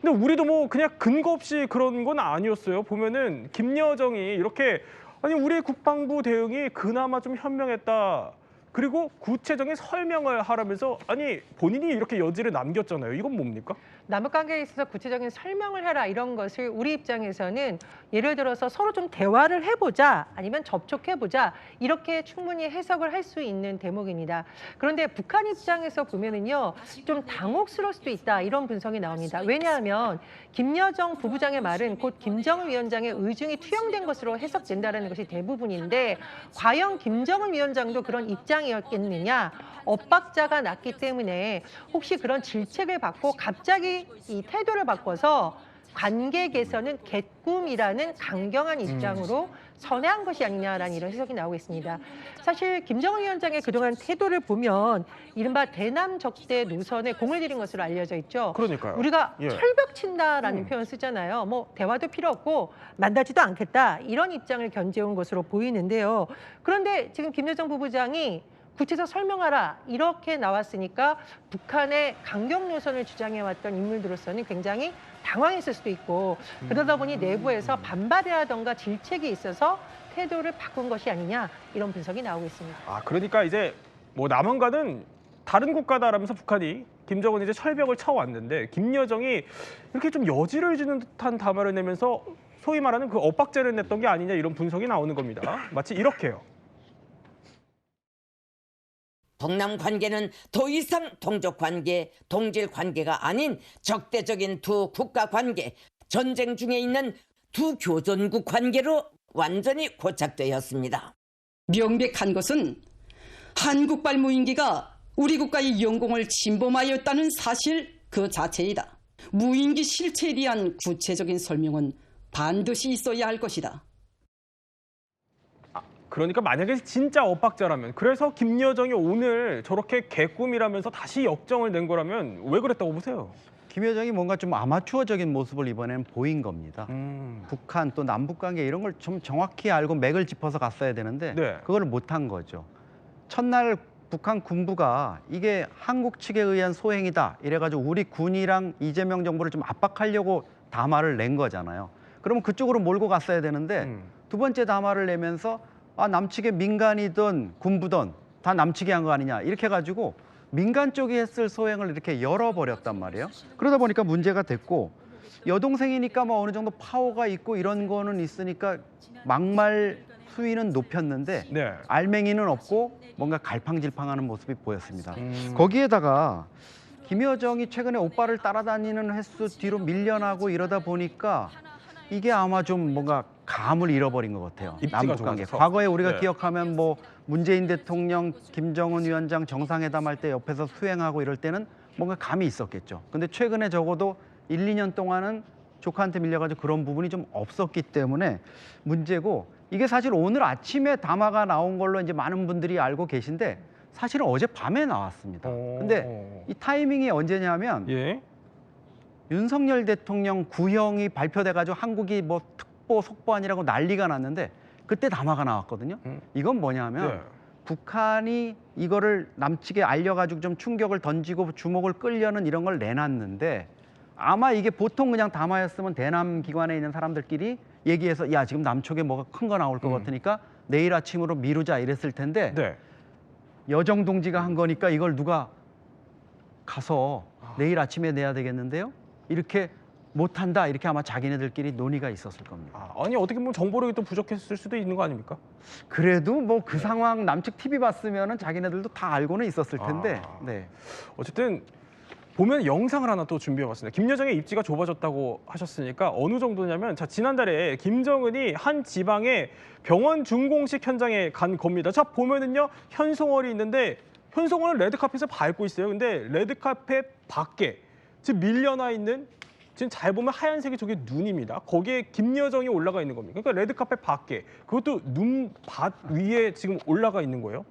근데 우리도 뭐 그냥 근거 없이 그런 건 아니었어요. 보면은 김여정이 이렇게 아니 우리 국방부 대응이 그나마 좀 현명했다. 그리고 구체적인 설명을 하라면서 아니 본인이 이렇게 여지를 남겼잖아요. 이건 뭡니까?
남북관계에 있어서 구체적인 설명을 해라 이런 것을 우리 입장에서는 예를 들어서 서로 좀 대화를 해보자 아니면 접촉해보자 이렇게 충분히 해석을 할 수 있는 대목입니다. 그런데 북한 입장에서 보면은요 좀 당혹스러울 수도 있다 이런 분석이 나옵니다. 왜냐하면 김여정 부부장의 말은 곧 김정은 위원장의 의중이 투영된 것으로 해석된다는 것이 대부분인데 과연 김정은 위원장도 그런 입장이었겠느냐? 엇박자가 났기 때문에 혹시 그런 질책을 받고 갑자기 이 태도를 바꿔서 관계 개선은 개꿈이라는 강경한 입장으로 선회한 것이 아니냐라는 이런 해석이 나오고 있습니다. 사실 김정은 위원장의 그동안 태도를 보면 이른바 대남 적대 노선에 공을 들인 것으로 알려져 있죠.
그러니까요.
우리가 철벽 친다라는 표현 쓰잖아요. 뭐 대화도 필요 없고 만나지도 않겠다 이런 입장을 견제온 것으로 보이는데요. 그런데 지금 김여정 부부장이 구체적 설명하라 이렇게 나왔으니까 북한의 강경 노선을 주장해왔던 인물들로서는 굉장히 당황했을 수도 있고 그러다 보니 내부에서 반발이라던가 질책이 있어서 태도를 바꾼 것이 아니냐 이런 분석이 나오고 있습니다.
아 그러니까 이제 뭐 남한과는 다른 국가다라면서 북한이 김정은이 이제 철벽을 쳐왔는데 김여정이 이렇게 좀 여지를 주는 듯한 담화를 내면서 소위 말하는 그 엇박자를 냈던 게 아니냐 이런 분석이 나오는 겁니다. 마치 이렇게요.
동남 관계는 더 이상 동족 관계, 동질 관계가 아닌 적대적인 두 국가 관계, 전쟁 중에 있는 두 교전국 관계로 완전히 고착되었습니다.
명백한 것은 한국발 무인기가 우리 국가의 영공을 침범하였다는 사실 그 자체이다. 무인기 실체에 대한 구체적인 설명은 반드시 있어야 할 것이다.
그러니까 만약에 진짜 엇박자라면 그래서 김여정이 오늘 저렇게 개꿈이라면서 다시 역정을 낸 거라면 왜 그랬다고 보세요?
김여정이 뭔가 좀 아마추어적인 모습을 이번에는 보인 겁니다. 북한 또 남북관계 이런 걸 좀 정확히 알고 맥을 짚어서 갔어야 되는데 그걸 못한 거죠. 첫날 북한 군부가 이게 한국 측에 의한 소행이다 이래가지고 우리 군이랑 이재명 정부를 좀 압박하려고 담화를 낸 거잖아요. 그러면 그쪽으로 몰고 갔어야 되는데 두 번째 담화를 내면서 아, 남측의 민간이든 군부든 다 남측이 한 거 아니냐 이렇게 해가지고 민간 쪽이 했을 소행을 이렇게 열어버렸단 말이에요. 그러다 보니까 문제가 됐고 여동생이니까 뭐 어느 정도 파워가 있고 이런 거는 있으니까 막말 수위는 높였는데
네.
알맹이는 없고 뭔가 갈팡질팡하는 모습이 보였습니다. 거기에다가 김여정이 최근에 오빠를 따라다니는 횟수 뒤로 밀려나고 이러다 보니까 이게 아마 좀 뭔가 감을 잃어버린 것 같아요. 남북 관계. 과거에 우리가
네.
기억하면 뭐 문재인 대통령, 김정은 위원장 정상회담 할 때 옆에서 수행하고 이럴 때는 뭔가 감이 있었겠죠. 근데 최근에 적어도 1, 2년 동안은 조카한테 밀려가지고 그런 부분이 좀 없었기 때문에 문제고, 이게 사실 오늘 아침에 담화가 나온 걸로 이제 많은 분들이 알고 계신데 사실은 어젯밤에 나왔습니다. 근데 이 타이밍이 언제냐면 윤석열 대통령 구형이 발표돼가지고 한국이 뭐 특보 속보안이라고 난리가 났는데 그때 담화가 나왔거든요. 이건 뭐냐면 북한이 이거를 남측에 알려가지고 좀 충격을 던지고 주목을 끌려는 이런 걸 내놨는데, 아마 이게 보통 그냥 담화였으면 대남 기관에 있는 사람들끼리 얘기해서 야 지금 남쪽에 뭐가 큰 거 나올 것 같으니까 내일 아침으로 미루자 이랬을 텐데 여정 동지가 한 거니까 이걸 누가 가서 내일 아침에 내야 되겠는데요? 이렇게 못한다 이렇게 아마 자기네들끼리 논의가 있었을 겁니다.
아니 어떻게 보면 정보력이 또 부족했을 수도 있는 거 아닙니까?
그래도 뭐 그 상황 남측 TV 봤으면은 자기네들도 다 알고는 있었을 텐데. 네.
어쨌든 보면 영상을 하나 또 준비해봤습니다. 김여정의 입지가 좁아졌다고 하셨으니까 어느 정도냐면, 자 지난달에 김정은이 한 지방의 병원 준공식 현장에 간 겁니다. 자 보면은요 현송월이 있는데 현송월은 레드카펫을 밟고 있어요. 근데 레드카펫 밖에 지금 밀려나 있는, 지금 잘 보면 하얀색이 저게 눈입니다. 거기에 김여정이 올라가 있는 겁니다. 그러니까 레드카펫 밖에, 그것도 눈밭 위에 지금 올라가 있는 거예요.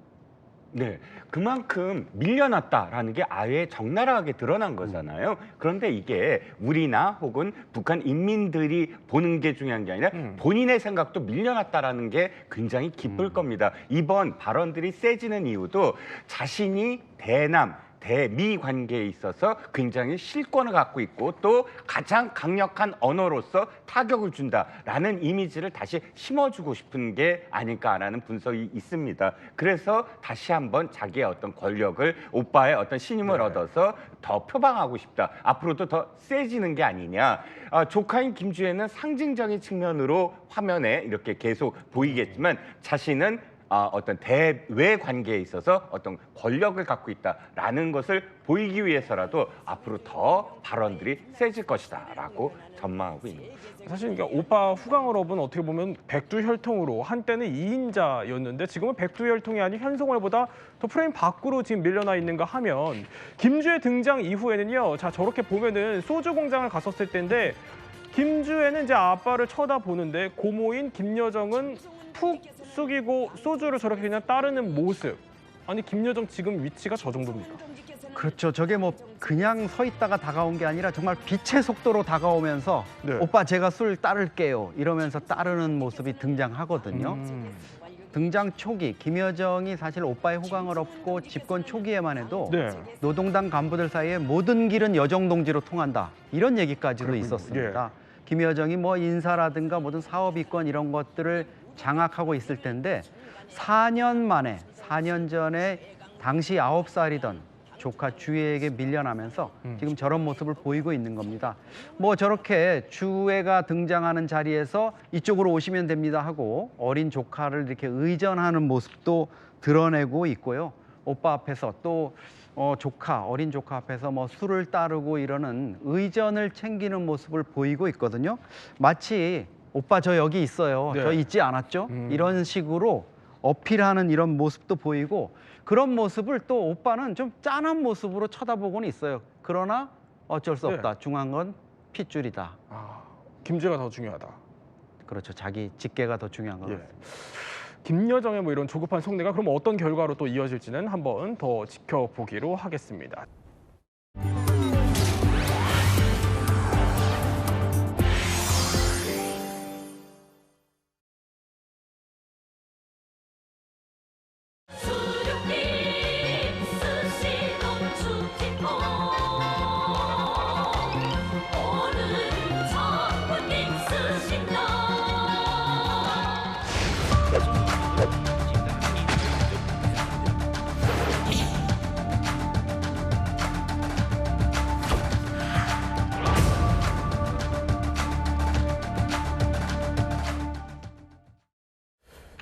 네, 그만큼 밀려났다라는 게 아예 적나라하게 드러난 거잖아요. 그런데 이게 우리나 혹은 북한 인민들이 보는 게 중요한 게 아니라 본인의 생각도 밀려났다라는 게 굉장히 기쁠 겁니다. 이번 발언들이 세지는 이유도 자신이 대남, 대미 관계에 있어서 굉장히 실권을 갖고 있고 또 가장 강력한 언어로서 타격을 준다라는 이미지를 다시 심어주고 싶은 게 아닐까라는 분석이 있습니다. 그래서 다시 한번 자기의 어떤 권력을, 오빠의 어떤 신임을 얻어서 더 표방하고 싶다. 앞으로도 더 세지는 게 아니냐. 조카인 김주혜는 상징적인 측면으로 화면에 이렇게 계속 보이겠지만 자신은 어떤 대외 관계에 있어서 어떤 권력을 갖고 있다라는 것을 보이기 위해서라도 앞으로 더 발언들이 세질 것이다라고 전망하고 있는 거죠.
사실 그러니까 오빠 후광을업은 어떻게 보면 백두혈통으로 한때는 2인자였는데 지금은 백두혈통이 아닌 현송월보다 더 프레임 밖으로 지금 밀려나 있는가 하면, 김주혜 등장 이후에는요, 자 저렇게 보면은 소주 공장을 갔었을 때인데 김주혜는 이제 아빠를 쳐다보는데 고모인 김여정은 푹 숙이고 소주를 저렇게 그냥 따르는 모습. 아니 김여정 지금 위치가 저 정도입니까?
그렇죠. 저게 뭐 그냥 서 있다가 다가온 게 아니라 정말 빛의 속도로 다가오면서 오빠 제가 술 따를게요 이러면서 따르는 모습이 등장하거든요. 등장 초기 김여정이 사실 오빠의 호강을 얻고 집권 초기에만 해도 노동당 간부들 사이에 모든 길은 여정 동지로 통한다 이런 얘기까지도 있었습니다. 김여정이 뭐 인사라든가 모든 사업 이권 이런 것들을 장악하고 있을 텐데 4년 만에, 4년 전에 당시 9살이던 조카 주혜에게 밀려나면서 지금 저런 모습을 보이고 있는 겁니다. 뭐 저렇게 주혜가 등장하는 자리에서 이쪽으로 오시면 됩니다 하고 어린 조카를 이렇게 의전하는 모습도 드러내고 있고요. 오빠 앞에서 또 어린 조카 앞에서 뭐 술을 따르고 이러는 의전을 챙기는 모습을 보이고 있거든요. 마치 오빠 저 여기 있어요. 저 있지 않았죠? 이런 식으로 어필하는 이런 모습도 보이고, 그런 모습을 또 오빠는 좀 짠한 모습으로 쳐다보고는 있어요. 그러나 어쩔 수 없다. 중요한 건 핏줄이다.
김주혜가 더 중요하다.
그렇죠. 자기 직계가 더 중요한 것 같습니다.
김여정의 뭐 이런 조급한 속내가 그럼 어떤 결과로 또 이어질지는 한번 더 지켜보기로 하겠습니다.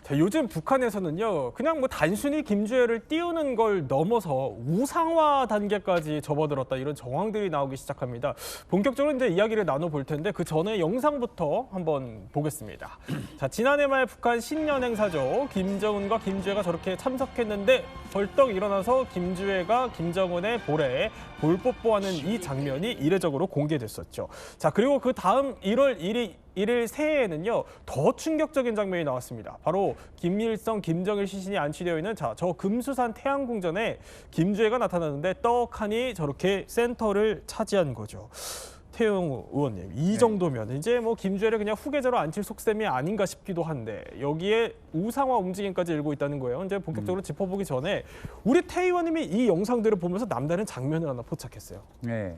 자, 요즘 북한에서는요, 그냥 뭐 단순히 김주애를 띄우는 걸 넘어서 우상화 단계까지 접어들었다, 이런 정황들이 나오기 시작합니다. 본격적으로 이제 이야기를 나눠볼 텐데 그 전에 영상부터 한번 보겠습니다. 자, 지난해 말 북한 신년 행사죠. 김정은과 김주애가 저렇게 참석했는데 벌떡 일어나서 김주애가 김정은의 볼에 볼 뽀뽀하는 이 장면이 이례적으로 공개됐었죠. 자, 그리고 그 다음 1월 1일 새해에는요, 더 충격적인 장면이 나왔습니다. 바로 김일성, 김정일 시신이 안치되어 있는 저 금수산 태양궁전에 김주애가 나타나는데 떡하니 저렇게 센터를 차지한 거죠. 태용 의원님, 이 정도면 이제 뭐 김주애를 그냥 후계자로 앉힐 속셈이 아닌가 싶기도 한데 여기에 우상화 움직임까지 일고 있다는 거예요. 이제 본격적으로 짚어보기 전에 우리 태 의원님이 이 영상들을 보면서 남다른 장면을 하나 포착했어요.
네.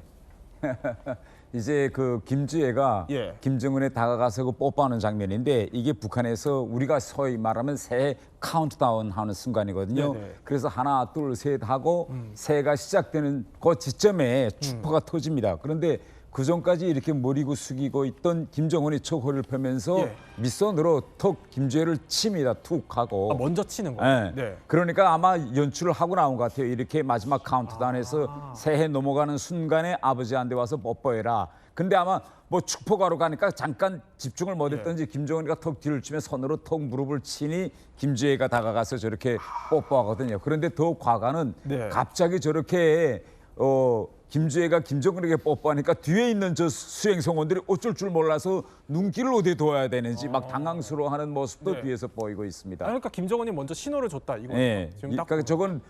이제 그 김주애가 김정은에 다가가서 그 뽀뽀하는 장면인데 이게 북한에서 우리가 소위 말하면 새해 카운트다운 하는 순간이거든요.
네네.
그래서 하나, 둘, 셋 하고 새해가 시작되는 그 지점에 축포가 터집니다. 그런데 그 전까지 이렇게 머리고 숙이고 있던 김정은이 척호를 펴면서 밑선으로 턱 김주애를 칩니다. 툭 하고.
먼저 치는 거예요? 네.
그러니까 아마 연출을 하고 나온 것 같아요. 이렇게 마지막 카운트다운에서 새해 넘어가는 순간에 아버지한테 와서 뽀뽀해라. 근데 아마 뭐 축포가로 가니까 잠깐 집중을 못했던지 김정은이가 턱 뒤를 치며 손으로 턱 무릎을 치니 김주애가 다가가서 저렇게 뽀뽀하거든요. 그런데 더 과가는 갑자기 저렇게 김주애가 김정은에게 뽀뽀하니까 뒤에 있는 저 수행성원들이 어쩔 줄 몰라서 눈길을 어디에 둬야 되는지 막 당황스러워하는 모습도 뒤에서 보이고 있습니다.
그러니까 김정은이 먼저 신호를 줬다, 이거. 지금 딱
그러니까 저건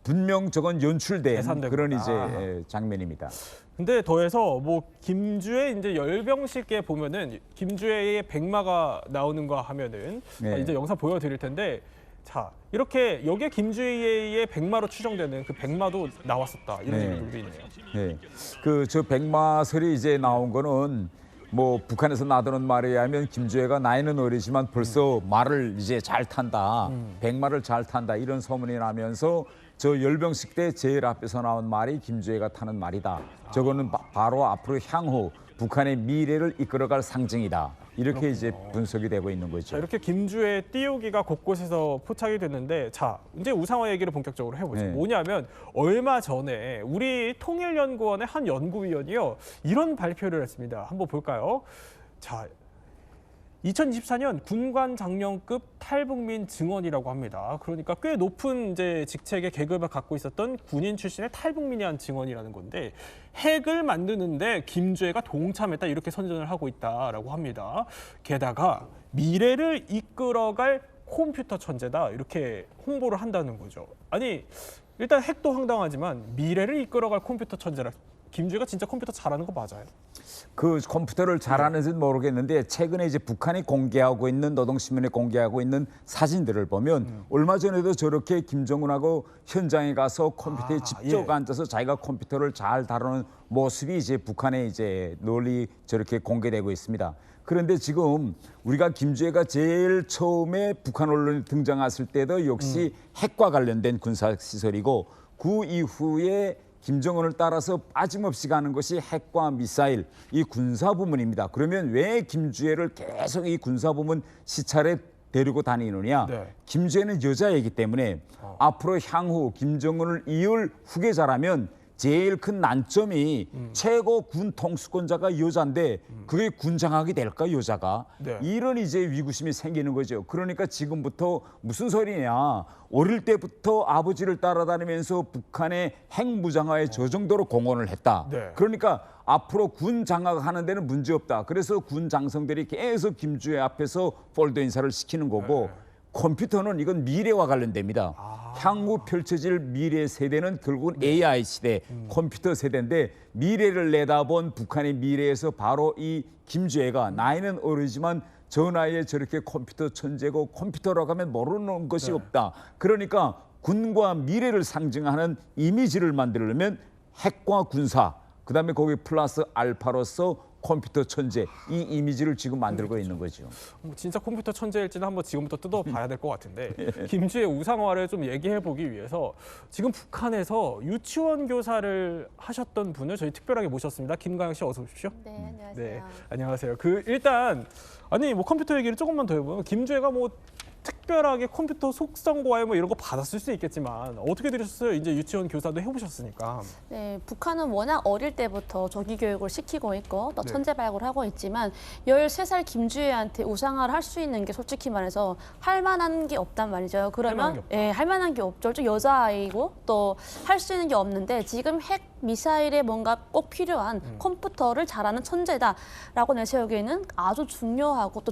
분명 저건 연출된 그런 이제 장면입니다.
근데 더해서 뭐 김주애 이제 열병식에 보면은 김주애의 백마가 나오는 거 하면은 이제 영상 보여드릴 텐데. 자, 이렇게 여기에 김주애의 백마로 추정되는 그 백마도 나왔었다, 이런 얘기도 있네요.
네, 그 저 백마설이 이제 나온 거는 뭐 북한에서 나도는 말에 의하면 김주애가 나이는 어리지만 벌써 말을 이제 잘 탄다, 백마를 잘 탄다 이런 소문이 나면서 저 열병식 때 제일 앞에서 나온 말이 김주애가 타는 말이다. 저거는 바로 앞으로 향후 북한의 미래를 이끌어갈 상징이다. 이렇게 이제 분석이 되고 있는 거죠.
자, 이렇게 김주애 띄우기가 곳곳에서 포착이 됐는데, 자, 이제 우상화 얘기를 본격적으로 해보죠. 뭐냐면 얼마 전에 우리 통일연구원의 한 연구위원이요, 이런 발표를 했습니다. 한번 볼까요? 자, 2024년 군관 장령급 탈북민 증언이라고 합니다. 그러니까 꽤 높은 이제 직책의 계급을 갖고 있었던 군인 출신의 탈북민이 한 증언이라는 건데, 핵을 만드는데 김주애가 동참했다, 이렇게 선전을 하고 있다라고 합니다. 게다가 미래를 이끌어갈 컴퓨터 천재다, 이렇게 홍보를 한다는 거죠. 아니, 일단 핵도 황당하지만 미래를 이끌어갈 컴퓨터 천재라. 김주애가 진짜 컴퓨터 잘하는 거 맞아요?
그 컴퓨터를 잘하는지는 모르겠는데 최근에 이제 북한이 공개하고 있는, 노동신문에 공개하고 있는 사진들을 보면 얼마 전에도 저렇게 김정은하고 현장에 가서 컴퓨터에 직접 앉아서 자기가 컴퓨터를 잘 다루는 모습이 이제 북한에 이제 널리 저렇게 공개되고 있습니다. 그런데 지금 우리가 김주애가 제일 처음에 북한 언론에 등장했을 때도 역시 핵과 관련된 군사시설이고, 그 이후에 김정은을 따라서 빠짐없이 가는 것이 핵과 미사일, 이 군사 부문입니다. 그러면 왜 김주애를 계속 이 군사 부문 시찰에 데리고 다니느냐? 김주애는 여자이기 때문에 앞으로 향후 김정은을 이을 후계자라면 제일 큰 난점이 최고 군 통수권자가 여자인데 그게 군장악이 될까, 여자가? 이런 이제 위구심이 생기는 거죠. 그러니까 지금부터 무슨 소리냐? 어릴 때부터 아버지를 따라다니면서 북한의 핵무장화에 저 정도로 공헌을 했다. 그러니까 앞으로 군 장악하는 데는 문제 없다. 그래서 군 장성들이 계속 김주애 앞에서 폴더 인사를 시키는 거고, 컴퓨터는 이건 미래와 관련됩니다. 향후 펼쳐질 미래 세대는 결국은 AI 시대, 컴퓨터 세대인데, 미래를 내다본 북한의 미래에서 바로 이 김주애가 나이는 어리지만 저 나이에 저렇게 컴퓨터 천재고, 컴퓨터라고 하면 모르는 것이 없다. 그러니까 군과 미래를 상징하는 이미지를 만들려면 핵과 군사, 그다음에 거기 플러스 알파로서 컴퓨터 천재, 이 이미지를 지금 만들고 있는 거죠.
진짜 컴퓨터 천재일지는 한번 지금부터 뜯어봐야 될 것 같은데, 김주애 우상화를 좀 얘기해보기 위해서 지금 북한에서 유치원 교사를 하셨던 분을 저희 특별하게 모셨습니다. 김가영 씨, 어서 오십시오.
네, 안녕하세요.
네, 안녕하세요. 일단 아니 뭐 컴퓨터 얘기를 조금만 더 해보면 김주애가 뭐 특별하게 컴퓨터 속성 과외 뭐 이런 거 받았을 수 있겠지만 어떻게 들으셨어요? 이제 유치원 교사도 해보셨으니까.
네, 북한은 워낙 어릴 때부터 조기 교육을 시키고 있고 또
네.
천재 발굴을 하고 있지만 13살 김주혜한테 우상화를 할 수 있는 게 솔직히 말해서 할 만한 게 없단 말이죠. 그러면 할 만한 게 없죠. 또 여자아이고 또 할 수 있는 게 없는데 지금 핵 미사일에 뭔가 꼭 필요한 컴퓨터를 잘하는 천재다라고 내세우기에는 아주 중요하고 또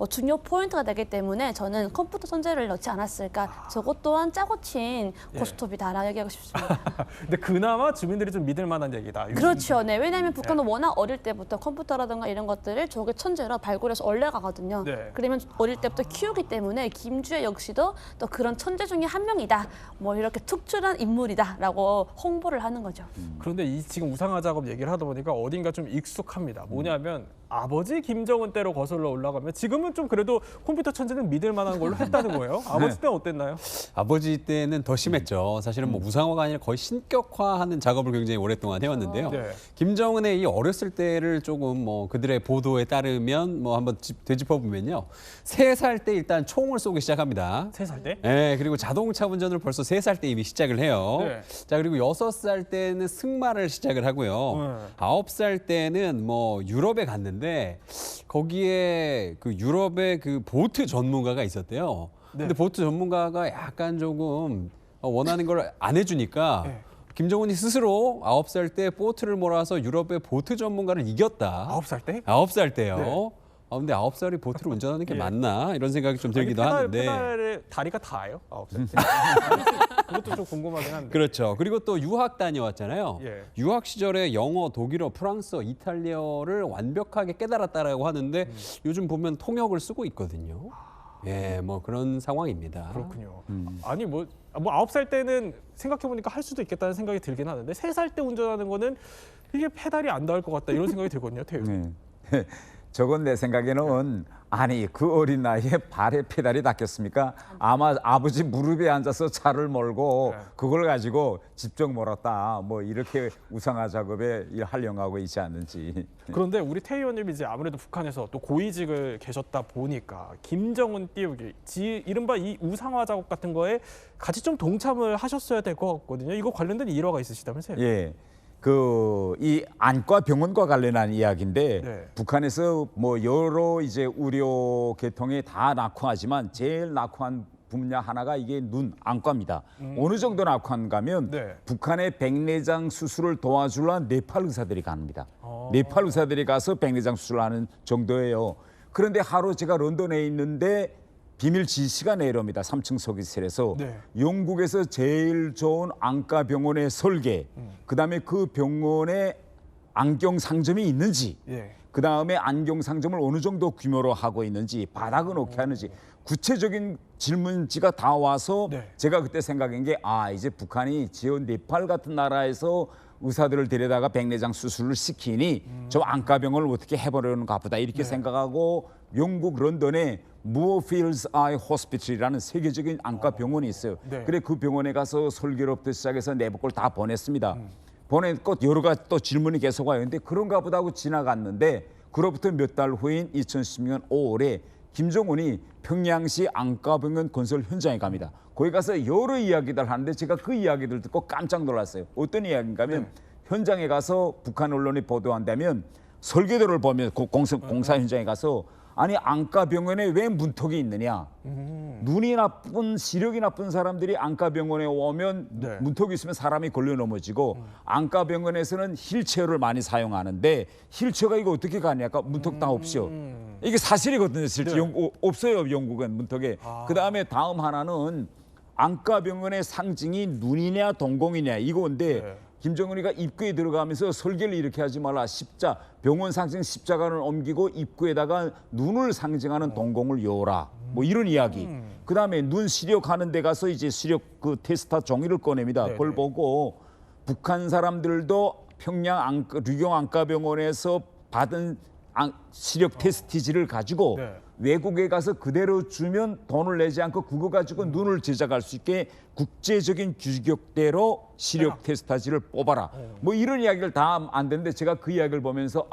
중요 포인트가 되기 때문에 저는 컴퓨터 천재를 넣지 않았을까. 저것 또한 짜고 친 고스톱이다라고 얘기하고 싶습니다.
근데 그나마 주민들이 좀 믿을 만한 얘기다.
그렇죠. 네. 왜냐하면 북한은 워낙 어릴 때부터 컴퓨터라든가 이런 것들을 저게 천재로 발굴해서 올려가거든요.
네.
그러면 어릴 때부터 키우기 때문에 김주혜 역시도 또 그런 천재 중에 한 명이다. 뭐 이렇게 특출한 인물이다라고 홍보를 하는 거죠.
그런데 이 지금 우상화 작업 얘기를 하다 보니까 어딘가 좀 익숙합니다. 뭐냐면 아버지 김정은 때로 거슬러 올라가면 지금은 좀 그래도 컴퓨터 천재는 믿을 만한 걸로 했다는 거예요. 아버지 때는 어땠나요?
아버지 때는 더 심했죠. 사실은 뭐 우상화가 아니라 거의 신격화하는 작업을 굉장히 오랫동안 해왔는데요.
네.
김정은의 이 어렸을 때를 조금 뭐 그들의 보도에 따르면 뭐 한번 되짚어 보면요. 3살 때 일단 총을 쏘기 시작합니다.
3살 때?
네, 그리고 자동차 운전을 벌써 3살 때 이미 시작을 해요.
네.
자, 그리고 6살 때는 승마를 시작을 하고요. 9살 때는 뭐 유럽에 갔는데 거기에 그 유럽의 그 보트 전문가가 있었대요. 근데 보트 전문가가 약간 조금 원하는 걸 안 해주니까 김정은이 스스로 9살 때 보트를 몰아서 유럽의 보트 전문가를 이겼다.
9살 때?
9살 때요.
네.
근데 9살이 보트를 운전하는 게 맞나? 이런 생각이 좀 들기도 하는데.
페달에 다리가 닿아요? 9살 때? 그것도 좀 궁금하긴 한데.
그렇죠. 그리고 또 유학 다녀왔잖아요.
예.
유학 시절에 영어, 독일어, 프랑스어, 이탈리아어를 완벽하게 깨달았다라고 하는데 요즘 보면 통역을 쓰고 있거든요. 예, 뭐 그런 상황입니다.
그렇군요. 아니 뭐 9살 때는 생각해보니까 할 수도 있겠다는 생각이 들긴 하는데 3살 때 운전하는 거는 이게 페달이 안 닿을 것 같다 이런 생각이 들거든요. 태우.
저건 내 생각에는 아니 그 어린 나이에 발에 페달이 닿겠습니까? 아마 아버지 무릎에 앉아서 차를 몰고 그걸 가지고 직접 몰았다. 뭐 이렇게 우상화 작업에 활용하고 있지 않는지.
그런데 우리 태 의원님이 이제 아무래도 북한에서 또 고위직을 계셨다 보니까 김정은 띄우기, 이른바 이 우상화 작업 같은 거에 같이 좀 동참을 하셨어야 될 것 같거든요. 이거 관련된 일화가 있으시다면서요?
예. 이 안과 병원과 관련한 이야기인데 북한에서 뭐 여러 이제 의료 계통이 다 낙후하지만 제일 낙후한 분야 하나가 이게 눈 안과입니다. 어느 정도 낙후한가면 북한의 백내장 수술을 도와주려는 네팔 의사들이 갑니다. 네팔 의사들이 가서 백내장 수술을 하는 정도예요. 그런데 하루 제가 런던에 있는데 비밀 지시가 내려옵니다. 3층 서기실에서 영국에서 제일 좋은 안과 병원의 설계, 그다음에 그 병원에 안경 상점이 있는지, 그다음에 안경 상점을 어느 정도 규모로 하고 있는지, 바닥은 어떻게 하는지 구체적인 질문지가 다 와서 제가 그때 생각한 게 이제 북한이 지어 네팔 같은 나라에서 의사들을 데려다가 백내장 수술을 시키니 저 안과병원을 어떻게 해보려는가 보다 이렇게 생각하고 영국 런던에 무어필드 아이 호스피털이라는 세계적인 안과 병원이 있어요. 그래 그 병원에 가서 설계로부터 시작해서 내부 걸 다 보냈습니다. 보냈고 여러 가지 또 질문이 계속 와요. 근데 그런가 보다 하고 지나갔는데 그로부터 몇 달 후인 2016년 5월에 김정은이 평양시 안과병원 건설 현장에 갑니다. 거기 가서 여러 이야기들 하는데 제가 그 이야기들 듣고 깜짝 놀랐어요. 어떤 이야기인가 하면 현장에 가서 북한 언론이 보도한다면 설계도를 보면 공사 현장에 가서 아니 안과병원에 왜 문턱이 있느냐. 눈이 나쁜 시력이 나쁜 사람들이 안과병원에 오면 문턱이 있으면 사람이 걸려 넘어지고 안과병원에서는 휠체어를 많이 사용하는데 휠체어가 이거 어떻게 가냐니까 문턱 다 없죠. 이게 사실이거든요. 실제 없어요. 영국은 문턱에. 그다음에 다음 하나는 안과병원의 상징이 눈이냐 동공이냐 이건데 김정은이가 입구에 들어가면서 설계를 이렇게 하지 말라. 병원 상징 십자가를 옮기고 입구에다가 눈을 상징하는 동공을 요라. 뭐 이런 이야기. 그다음에 눈 시력하는 데 가서 이제 시력 그 테스트 종이를 꺼냅니다. 그걸 보고 북한 사람들도 평양 류경 안과병원에서 받은 시력 테스트지를 가지고 외국에 가서 그대로 주면 돈을 내지 않고 그거 가지고 눈을 제작할 수 있게 국제적인 규격대로 시력 테스트지를 뽑아라. 뭐 이런 이야기를 다 안 되는데 제가 그 이야기를 보면서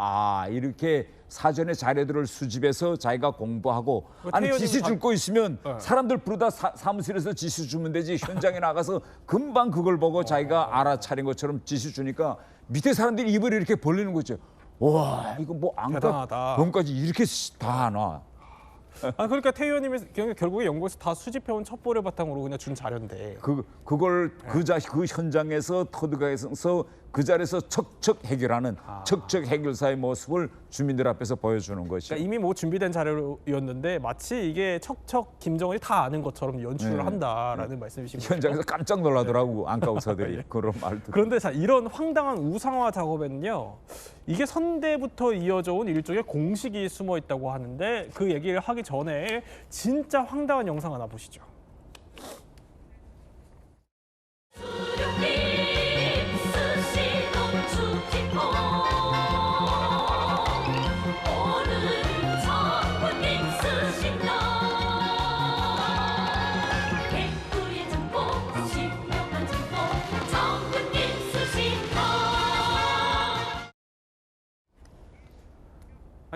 이렇게 사전에 자료들을 수집해서 자기가 공부하고 아니 지시 줄 거 있으면 사람들 부르다 사무실에서 지시 주면 되지 현장에 나가서 금방 그걸 보고 자기가 알아차린 것처럼 지시 주니까 밑에 사람들이 입을 이렇게 벌리는 거죠. 와 이거 뭐 안과 병까지 이렇게 다 하나.
그러니까 태 의원님이 결국에 연구에서 다 수집해온 첩보를 바탕으로 그냥 준 자료인데
그걸 그 현장에서 터득해서 그 자리에서 척척 해결하는 척척 해결사의 모습을 주민들 앞에서 보여주는 것이.
그러니까 이미 뭐 준비된 자료였는데 마치 이게 척척 김정은이 다 아는 것처럼 연출을 한다라는 말씀이신 거죠.
현장에서 깜짝 놀라더라고 안과 의사들이 그런 말들.
그런데 자 이런 황당한 우상화 작업에는요. 이게 선대부터 이어져 온 일종의 공식이 숨어 있다고 하는데 그 얘기를 하기 전에 진짜 황당한 영상 하나 보시죠.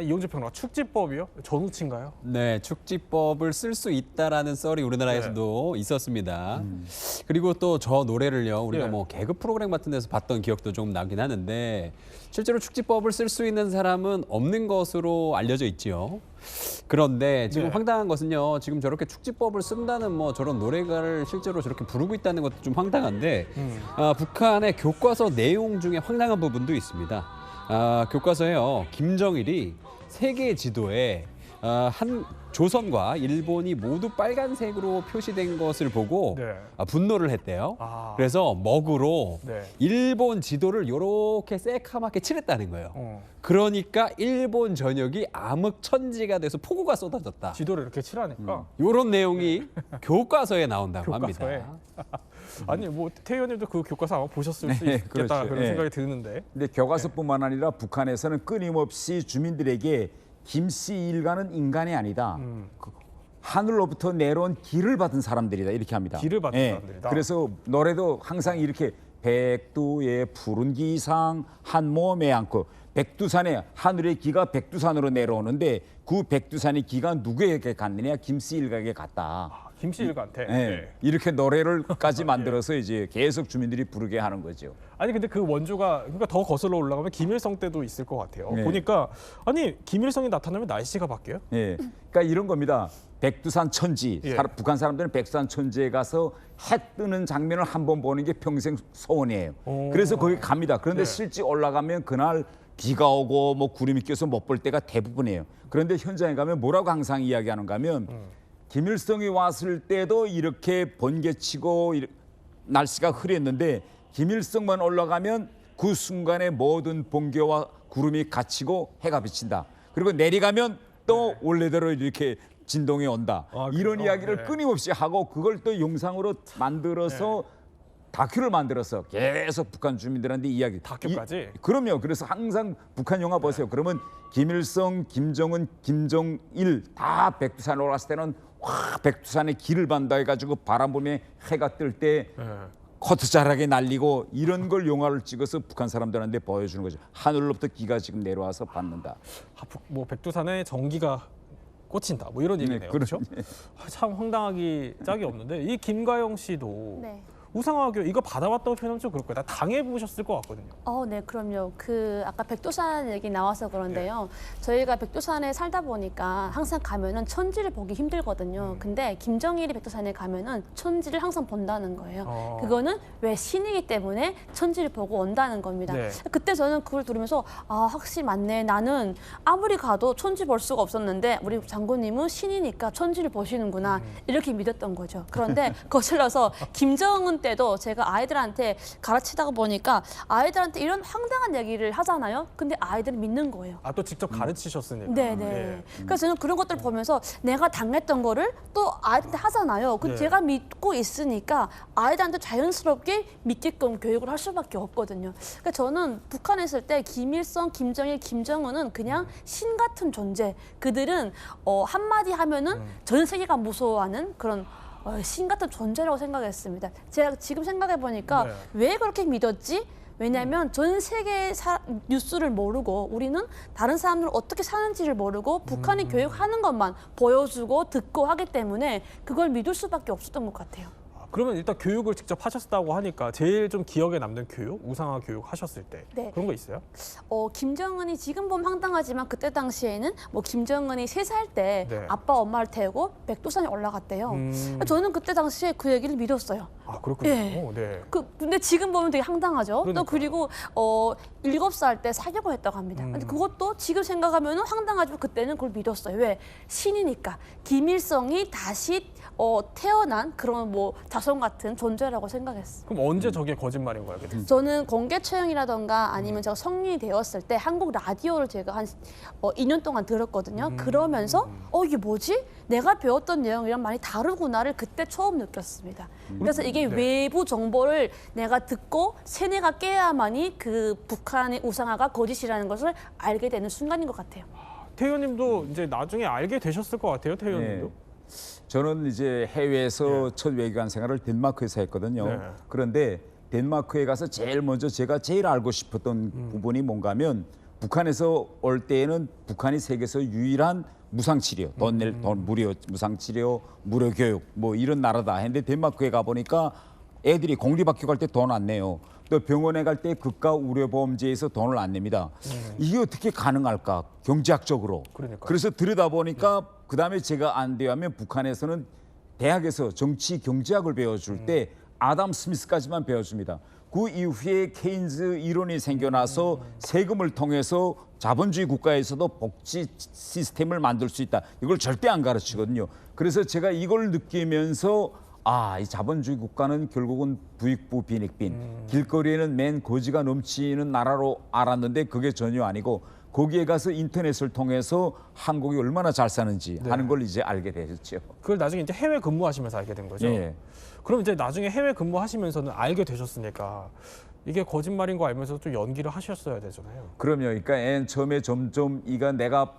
이용재 평론가 축지법이요? 전우치인가요?
네, 축지법을 쓸 수 있다라는 썰이 우리나라에서도 있었습니다. 그리고 또 저 노래를요, 우리가 뭐 개그 프로그램 같은 데서 봤던 기억도 좀 나긴 하는데 실제로 축지법을 쓸 수 있는 사람은 없는 것으로 알려져 있지요. 그런데 지금 황당한 것은요, 지금 저렇게 축지법을 쓴다는 뭐 저런 노래가를 실제로 저렇게 부르고 있다는 것도 좀 황당한데 북한의 교과서 내용 중에 황당한 부분도 있습니다. 교과서에요, 김정일이 세계 지도에 한 조선과 일본이 모두 빨간색으로 표시된 것을 보고 분노를 했대요. 그래서 먹으로 일본 지도를 이렇게 새카맣게 칠했다는 거예요. 그러니까 일본 전역이 암흑천지가 돼서 폭우가 쏟아졌다.
지도를 이렇게 칠하니까.
이런 내용이 교과서에 나온다고 합니다.
아니 뭐 태 의원님도 그 교과서 아마 보셨을 수 있겠다
그렇죠.
그런 생각이 드는데.
근데 교과서뿐만 아니라 북한에서는 끊임없이 주민들에게 김씨 일가는 인간이 아니다. 하늘로부터 내려온 길을 받은 사람들이다 이렇게 합니다.
길을 받은 사람들이다.
그래서 노래도 항상 이렇게 백두의 푸른 기상 한 몸에 안고 백두산에 하늘의 기가 백두산으로 내려오는데 그 백두산의 기가 누구에게 갔느냐 김씨 일가에게 갔다.
김씨 일가한테.
네. 이렇게 노래를까지 만들어서 이제 계속 주민들이 부르게 하는 거죠.
아니 근데 그 원조가 그러니까 더 거슬러 올라가면 김일성 때도 있을 것 같아요. 보니까 아니 김일성이 나타나면 날씨가 바뀌어요?
네. 그러니까 이런 겁니다. 백두산 천지. 북한 사람들은 백두산 천지에 가서 해 뜨는 장면을 한번 보는 게 평생 소원이에요. 그래서 거기 갑니다. 그런데 실제 올라가면 그날 비가 오고 뭐 구름이 껴서 못 볼 때가 대부분이에요. 그런데 현장에 가면 뭐라고 항상 이야기하는가 하면 김일성이 왔을 때도 이렇게 번개치고 날씨가 흐렸는데 김일성만 올라가면 그 순간에 모든 번개와 구름이 갇히고 해가 비친다. 그리고 내려가면 또 원래대로 이렇게 진동이 온다. 이런 이야기를 끊임없이 하고 그걸 또 영상으로 만들어서 다큐를 만들어서 계속 북한 주민들한테 이야기.
다큐까지?
그럼요. 그래서 항상 북한 영화 보세요. 그러면 김일성, 김정은, 김정일 다 백두산에 올랐을 때는 와 백두산에 길을 반다 해가지고 바람 불면 해가 뜰 때 커트자락에 날리고 이런 걸 영화를 찍어서 북한 사람들한테 보여주는 거죠. 하늘로부터 기가 지금 내려와서 받는다.
뭐 백두산에 전기가 꽂힌다. 뭐 이런 얘기네요. 그렇죠? 참 황당하기 짝이 없는데 이 김가영 씨도 우상화교 이거 받아봤다고 표현하면 좀 그럴 거예요. 당해보셨을 것 같거든요.
네, 그럼요. 아까 백두산 얘기 나와서 그런데요. 저희가 백두산에 살다 보니까 항상 가면은 천지를 보기 힘들거든요. 근데 김정일이 백두산에 가면은 천지를 항상 본다는 거예요. 그거는 왜 신이기 때문에 천지를 보고 온다는 겁니다. 그때 저는 그걸 들으면서 확실히 맞네. 나는 아무리 가도 천지 볼 수가 없었는데 우리 장군님은 신이니까 천지를 보시는구나. 이렇게 믿었던 거죠. 그런데 거슬러서 김정은 때도 제가 아이들한테 가르치다가 보니까 아이들한테 이런 황당한 얘기를 하잖아요. 근데 아이들은 믿는 거예요.
아, 또 직접 가르치셨으니까.
네네.
예.
그래서 저는 그런 것들 보면서 내가 당했던 거를 또 아이들한테 하잖아요. 근데
네.
제가 믿고 있으니까 아이들한테 자연스럽게 믿게끔 교육을 할 수밖에 없거든요. 그러니까 저는 북한에 있을 때 김일성, 김정일, 김정은은 그냥 신 같은 존재. 그들은 한마디 하면은 전 세계가 무서워하는 그런 신 같은 존재라고 생각했습니다. 제가 지금 생각해 보니까
네.
왜 그렇게 믿었지? 왜냐하면 전 세계 뉴스를 모르고 우리는 다른 사람들 어떻게 사는지를 모르고 북한이 교육하는 것만 보여주고 듣고 하기 때문에 그걸 믿을 수밖에 없었던 것 같아요.
그러면 일단 교육을 직접 하셨다고 하니까 제일 좀 기억에 남는 교육, 우상화 교육 하셨을 때
네.
그런 거 있어요?
김정은이 지금 보면 황당하지만 그때 당시에는 뭐 김정은이 3살 때
네.
아빠 엄마를 태우고 백두산에 올라갔대요. 저는 그때 당시에 그 얘기를 믿었어요.
아, 그렇군요.
네.
네.
근데 지금 보면 되게 황당하죠.
그러니까요.
또 그리고 7살 때 사격을 했다고 합니다. 근데 그것도 지금 생각하면 황당하지만 그때는 그걸 믿었어요. 왜? 신이니까. 김일성이 다시 태어난 그런 뭐 자손 같은 존재라고 생각했어요.
그럼 언제 저게 거짓말인 거예요? 그때?
저는 공개 처형이라던가 아니면 제가 성인이 되었을 때 한국 라디오를 제가 한 2년 동안 들었거든요. 그러면서 이게 뭐지? 내가 배웠던 내용이랑 많이 다르구나를 그때 처음 느꼈습니다. 그래서 이게
네.
외부 정보를 내가 듣고 세뇌가 깨야만이 그 북한의 우상화가 거짓이라는 것을 알게 되는 순간인 것 같아요.
태희 의원님도 이제 나중에 알게 되셨을 것 같아요. 태희 의원님도.
네. 저는 이제 해외에서 첫 외교관 생활을 덴마크에서 했거든요.
네.
그런데 덴마크에 가서 제일 먼저 제가 제일 알고 싶었던 부분이 뭔가 하면 북한에서 올 때에는 북한이 세계에서 유일한 무상치료, 돈 무료 무상치료, 무료 교육 뭐 이런 나라다 했는데 덴마크에 가보니까 애들이 공립학교 갈 때 돈 안 내요. 또 병원에 갈 때 국가 의료보험제에서 돈을 안 냅니다. 이게 어떻게 가능할까? 경제학적으로.
그러니까요.
그래서 들여다보니까 그다음에 제가 안 돼요 하면 북한에서는 대학에서 정치 경제학을 배워줄 때 아담 스미스까지만 배워줍니다. 그 이후에 케인즈 이론이 생겨나서 세금을 통해서 자본주의 국가에서도 복지 시스템을 만들 수 있다. 이걸 절대 안 가르치거든요. 그래서 제가 이걸 느끼면서 이 자본주의 국가는 결국은 부익부 빈익빈, 길거리에는 맨 거지가 넘치는 나라로 알았는데 그게 전혀 아니고 거기에 가서 인터넷을 통해서 한국이 얼마나 잘 사는지
네.
하는 걸 이제 알게 되셨죠.
그걸 나중에 이제 해외 근무하시면서 알게 된 거죠.
예.
그럼 이제 나중에 해외 근무하시면서는 알게 되셨으니까 이게 거짓말인 거 알면서 좀 연기를 하셨어야 되잖아요.
그럼요. 그러니까 맨 처음에 점점 이가 내가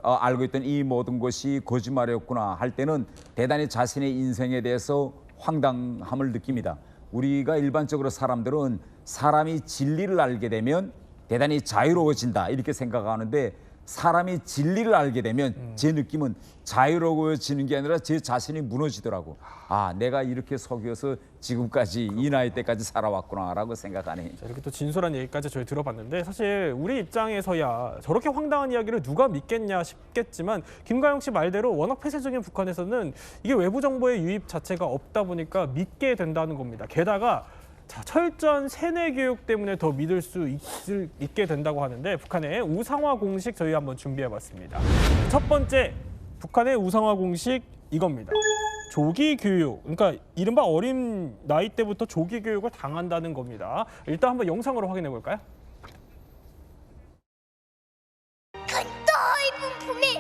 알고 있던 이 모든 것이 거짓말이었구나 할 때는 대단히 자신의 인생에 대해서 황당함을 느낍니다. 우리가 일반적으로 사람들은 사람이 진리를 알게 되면 대단히 자유로워진다 이렇게 생각하는데 사람이 진리를 알게 되면 제 느낌은 자유로워지는 게 아니라 제 자신이 무너지더라고. 내가 이렇게 속여서 지금까지 이 나이 때까지 살아왔구나라고 생각하네.
이렇게 또 진솔한 얘기까지 저희 들어봤는데 사실 우리 입장에서야 저렇게 황당한 이야기를 누가 믿겠냐 싶겠지만 김가영 씨 말대로 워낙 폐쇄적인 북한에서는 이게 외부 정보의 유입 자체가 없다 보니까 믿게 된다는 겁니다. 게다가 철저한 세뇌 교육 때문에 더 믿을 수 있게 된다고 하는데 북한의 우상화 공식 저희 한번 준비해봤습니다. 첫 번째 북한의 우상화 공식 이겁니다. 조기 교육, 그러니까 이른바 어린 나이 때부터 조기 교육을 당한다는 겁니다. 일단 한번 영상으로 확인해 볼까요?
그 넓은 품에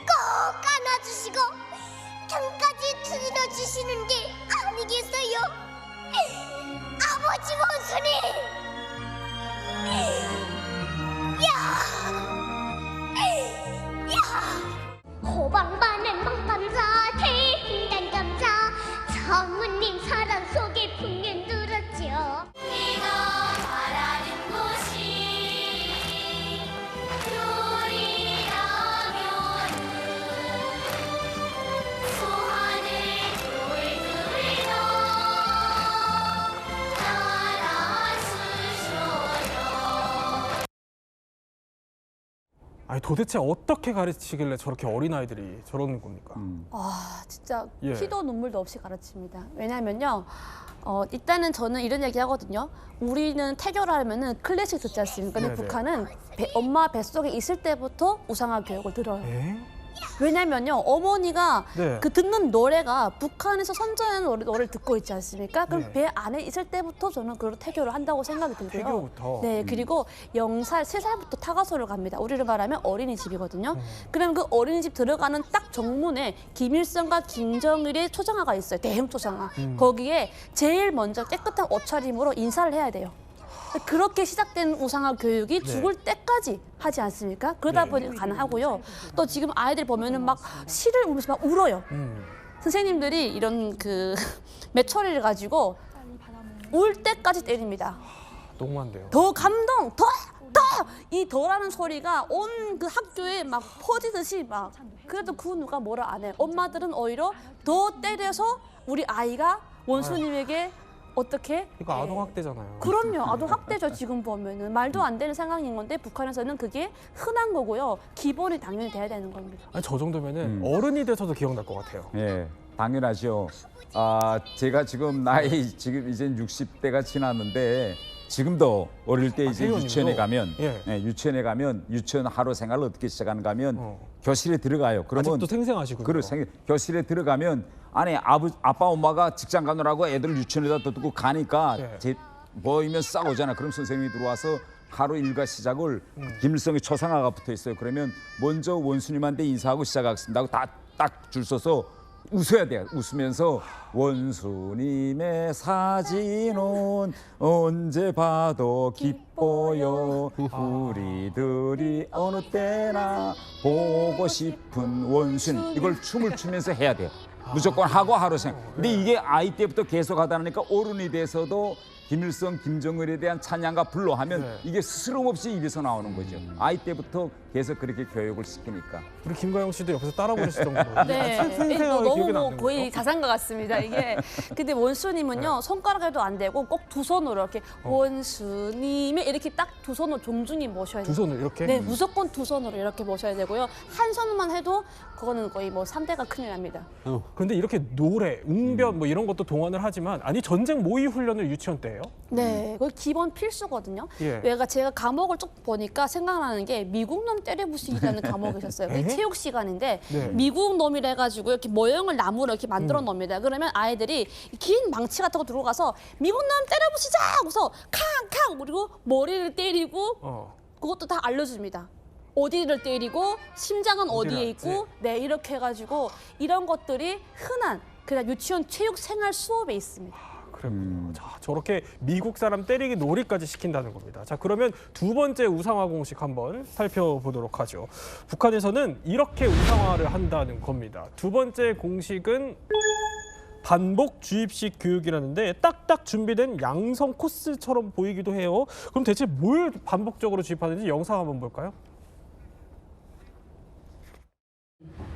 꼭 안아주시고 등까지 들어주시는 게 아니겠어요? 아버지 원순이! 호방반은 멍감사 대인간 감사 성우님 사랑 속에 풍년 들었죠. 네가 바라는 곳이 소하늘 돌들도
아니 도대체 어떻게 가르치길래 저렇게 어린아이들이 저러는 겁니까?
진짜
예.
피도 눈물도 없이 가르칩니다. 왜냐면요. 일단은 저는 이런 얘기 하거든요. 우리는 태교를 하면은 클래식 듣지 않습니까? 근데
네네.
북한은 엄마 뱃속에 있을 때부터 우상화 교육을 들어요. 왜냐면요, 어머니가
네.
그 듣는 노래가 북한에서 선전하는 노래를 듣고 있지 않습니까? 그럼
네.
배 안에 있을 때부터 저는 그걸 태교를 한다고 생각이 들고요.
태교부터?
네, 그리고 0살, 3살부터 타가소를 갑니다. 우리를 말하면 어린이집이거든요. 그럼 그 어린이집 들어가는 딱 정문에 김일성과 김정일의 초상화가 있어요. 대형 초상화. 거기에 제일 먼저 깨끗한 옷차림으로 인사를 해야 돼요. 그렇게 시작된 우상화 교육이 죽을 때까지 하지 않습니까? 그러다 보니 가능하고요. 또 지금 아이들 보면은 막 시를 울면서 막 울어요. 선생님들이 이런 그 매처리를 가지고 울 때까지 때립니다.
너무한데요.
더 감동, 더! 이 더라는 소리가 온 그 학교에 막 퍼지듯이 막. 그래도 그 누가 뭐라 안 해요. 엄마들은 오히려 더 때려서 우리 아이가 원수님에게 어떻게?
이거 아동학대잖아요.
그럼요. 아동학대죠. 지금 보면은. 말도 안 되는 상황인 건데 북한에서는 그게 흔한 거고요. 기본이 당연히 돼야 되는 겁니다.
아니, 저 정도면은 어른이 돼서도 기억날 것 같아요.
예, 당연하죠. 제가 지금 나이 지금 이제 60대가 지났는데 지금도 어릴 때 이제 유치원에 가면 유치원에 가면 유치원 하루 생활을 어떻게 시작하는가 하면 교실에 들어가요. 그러면
아직도 생생하시군요.
교실에 들어가면 안에 아빠 엄마가 직장 가느라고 애들 유치원에다 두고 가니까 보이면 싸우잖아. 그럼 선생님이 들어와서 하루 일과 시작을 김일성의 초상화가 붙어 있어요. 그러면 먼저 원수님한테 인사하고 시작하겠습니다 하고 딱 줄 서서 웃어야 돼요. 웃으면서 원수님의 사진은 언제 봐도 기뻐요. 우리들이 어느 때나 보고 싶은 원수님. 이걸 춤을 추면서 해야 돼요. 무조건 하고 하루 생각. 근데 이게 아이 때부터 계속 하다 보니까 어른이 돼서도 김일성, 김정일에 대한 찬양과 불로하면 이게 스스럼 없이 입에서 나오는 거죠. 아이 때부터 계속 그렇게 교육을 시키니까.
우리 김가영 씨도 옆에서 따라 부르실 정도로.
네, 너무 거의 가상과 같습니다. 이게 근데 원수님은요 손가락에도 안 되고 꼭 두 손으로 이렇게 원수님의 이렇게 딱 두 손으로 정중히 모셔야 돼요.
두 손으로 이렇게?
네, 무조건 두 손으로 이렇게 모셔야 되고요. 한 손만 해도 그거는 거의 뭐 3대가 큰일 납니다.
그런데 이렇게 노래, 웅변 뭐 이런 것도 동원을 하지만 아니 전쟁 모의 훈련을 유치원 때예요?
네, 그거 기본 필수거든요.
예.
제가 과목을 쭉 보니까 생각나는 게 미국 놈 때려부시기라는 과목이 있었어요. 그게 체육 시간인데 미국 놈이라 해가지고 이렇게 모형을 나무로 이렇게 만들어 놓습니다. 그러면 아이들이 긴 망치 같은 거 들고 가서 미국 놈 때려부시자 하고서 캉캉 그리고 머리를 때리고 그것도 다 알려줍니다. 어디를 때리고 심장은 어디에 있고 이렇게 해가지고 이런 것들이 흔한 그냥 유치원 체육 생활 수업에 있습니다.
그렇군요. 자, 저렇게 미국 사람 때리기 놀이까지 시킨다는 겁니다. 자, 그러면 두 번째 우상화 공식 한번 살펴보도록 하죠. 북한에서는 이렇게 우상화를 한다는 겁니다. 두 번째 공식은 반복 주입식 교육이라는데 딱딱 준비된 양성 코스처럼 보이기도 해요. 그럼 대체 뭘 반복적으로 주입하는지 영상 한번 볼까요?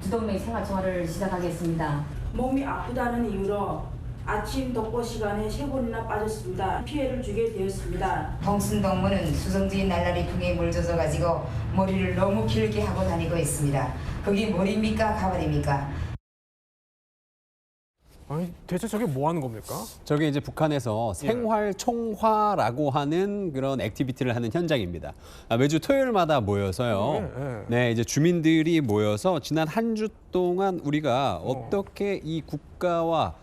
주동맥 생활총화를 시작하겠습니다.
몸이 아프다는 이유로 아침 독보 시간에 3번이나 빠졌습니다. 피해를 주게 되었습니다.
동순동무는 수성지인 날라리 풍에 물젖어가지고 머리를 너무 길게 하고 다니고 있습니다. 거기 머리입니까 가발입니까?
아니 대체 저게 뭐 하는 겁니까?
저게 이제 북한에서 생활총화라고 하는 그런 액티비티를 하는 현장입니다. 매주 토요일마다 모여서요. 네, 이제 주민들이 모여서 지난 한 주 동안 우리가 어떻게 이 국가와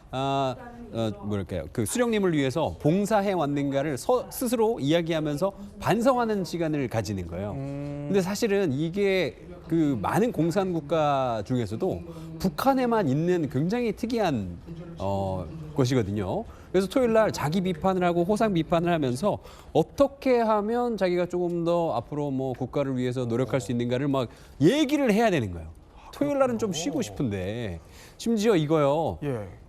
뭐랄까요, 그 수령님을 위해서 봉사해 왔는가를 스스로 이야기하면서 반성하는 시간을 가지는 거예요. 근데 사실은 이게 그 많은 공산국가 중에서도 북한에만 있는 굉장히 특이한 것이거든요. 그래서 토요일 날 자기 비판을 하고 호상 비판을 하면서 어떻게 하면 자기가 조금 더 앞으로 뭐 국가를 위해서 노력할 수 있는가를 막 얘기를 해야 되는 거예요. 토요일 날은 좀 쉬고 싶은데 심지어 이거요.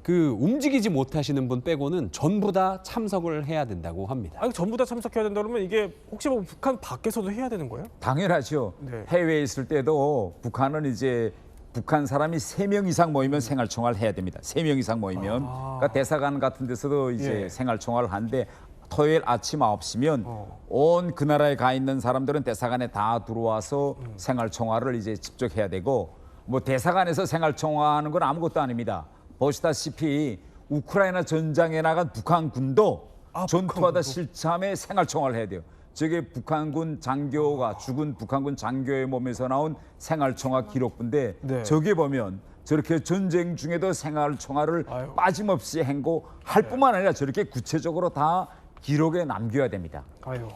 그 움직이지 못하시는 분 빼고는 전부 다 참석을 해야 된다고 합니다.
아니 전부 다 참석해야 된다 그러면 이게 혹시 뭐 북한 밖에서도 해야 되는 거예요?
당연하죠. 해외에 있을 때도 북한은 이제 북한 사람이 3명 이상 모이면 생활총화를 해야 됩니다. 3명 이상 모이면. 그러니까 대사관 같은 데서도 이제 생활총화를 하는데 토요일 아침 9시면 온 그 나라에 가 있는 사람들은 대사관에 다 들어와서 생활총화를 이제 직접 해야 되고 뭐 대사관에서 생활총화하는 건 아무것도 아닙니다. 보시다시피 우크라이나 전장에 나간 북한 군도 전투하다 실참에 생활총화를 해야 돼요. 저게 북한군 장교가 죽은 북한군 장교의 몸에서 나온 생활총화 기록부인데
네.
저게 보면 저렇게 전쟁 중에도 생활총화를 빠짐없이 행고할 뿐만 아니라 저렇게 구체적으로 다 기록에 남겨야 됩니다.
아유,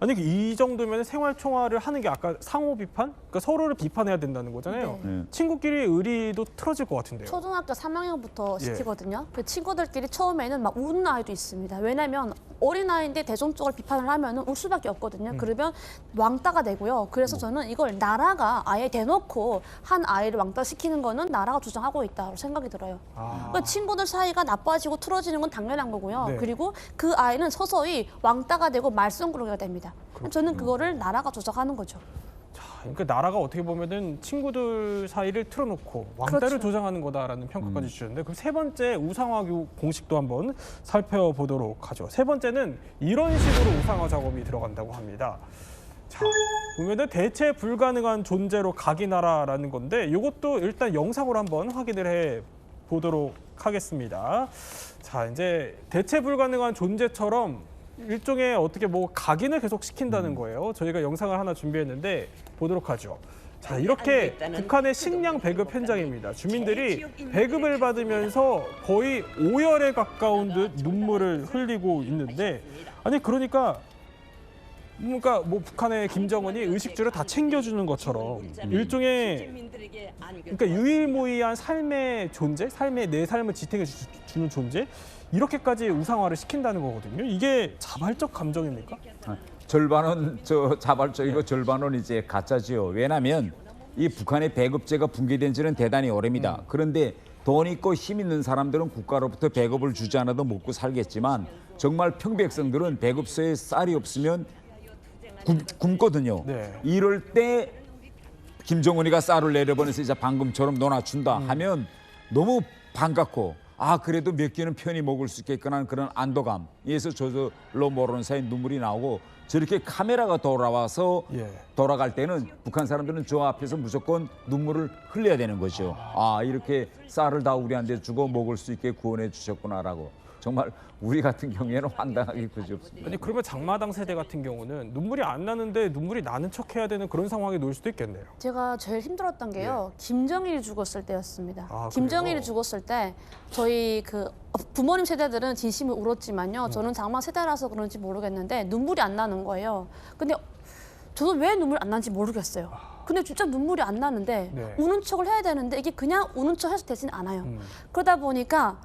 아니 이 정도면 생활총화를 하는 게 아까 상호 비판? 그러니까 서로를 비판해야 된다는 거잖아요.
네.
친구끼리 의리도 틀어질 것 같은데요.
초등학교 3학년부터
예.
시키거든요. 그 친구들끼리 처음에는 막 우는 아이도 있습니다. 왜냐면 어린아이인데 대중 쪽을 비판을 하면 울 수밖에 없거든요. 그러면 왕따가 되고요. 그래서 저는 이걸 나라가 아예 대놓고 한 아이를 왕따시키는 거는 나라가 주장하고 있다고 생각이 들어요. 그러니까 친구들 사이가 나빠지고 틀어지는 건 당연한 거고요.
네.
그리고 그 아이는 서서히 왕따가 되고 말썽꾸러기가 됩니다. 저는 그거를 나라가 조작하는 거죠.
그러니까 나라가 어떻게 보면은 친구들 사이를 틀어놓고 왕따를
그렇죠.
조장하는 거다라는 평가까지 주셨는데 그럼 세 번째 우상화 공식도 한번 살펴보도록 하죠. 세 번째는 이런 식으로 우상화 작업이 들어간다고 합니다. 자, 보면은 대체 불가능한 존재로 각인하라라는 건데 이것도 일단 영상으로 한번 확인을 해 보도록 하겠습니다. 자, 이제 대체 불가능한 존재처럼 일종의 어떻게 뭐 각인을 계속 시킨다는 거예요. 저희가 영상을 하나 준비했는데 보도록 하죠. 자, 이렇게 북한의 식량 배급 현장입니다. 주민들이 배급을 받으면서 거의 오열에 가까운 듯 눈물을 흘리고 있는데 아니 그러니까 뭐 북한의 김정은이 의식주를 다 챙겨주는 것처럼 일종의 그러니까 유일무이한 삶의 존재, 내 삶을 지탱해 주는 존재 이렇게까지 우상화를 시킨다는 거거든요. 이게 자발적 감정입니까?
절반은 자발적이고 절반은 이제 가짜지요. 왜냐하면 이 북한의 배급제가 붕괴된 지는 대단히 오래입니다. 그런데 돈 있고 힘 있는 사람들은 국가로부터 배급을 주지 않아도 먹고 살겠지만 정말 평백성들은 배급소에 쌀이 없으면 굶거든요.
네.
이럴 때 김정은이가 쌀을 내려보내서 이제 방금처럼 논아준다 하면 너무 반갑고 그래도 몇 개는 편히 먹을 수 있겠구나 그런 안도감에서 저절로 모르는 사이 눈물이 나오고 저렇게 카메라가 돌아와서 돌아갈 때는 북한 사람들은 저 앞에서 무조건 눈물을 흘려야 되는 거죠. 이렇게 쌀을 다 우리한테 주고 먹을 수 있게 구원해 주셨구나라고. 정말 우리 같은 경우에는 황당하기 그지없습니다.
아니 그러면 장마당 세대 같은 경우는 눈물이 안 나는데 눈물이 나는 척 해야 되는 그런 상황에 놓일 수도 있겠네요.
제가 제일 힘들었던 게요. 김정일이 죽었을 때였습니다. 김정일이
그래요?
죽었을 때 저희 그 부모님 세대들은 진심을 울었지만요. 저는 장마 세대라서 그런지 모르겠는데 눈물이 안 나는 거예요. 근데 저는 왜 눈물이 안 나는지 모르겠어요. 근데 진짜 눈물이 안 나는데 우는 척을 해야 되는데 이게 그냥 우는 척 해서 되진 않아요. 그러다 보니까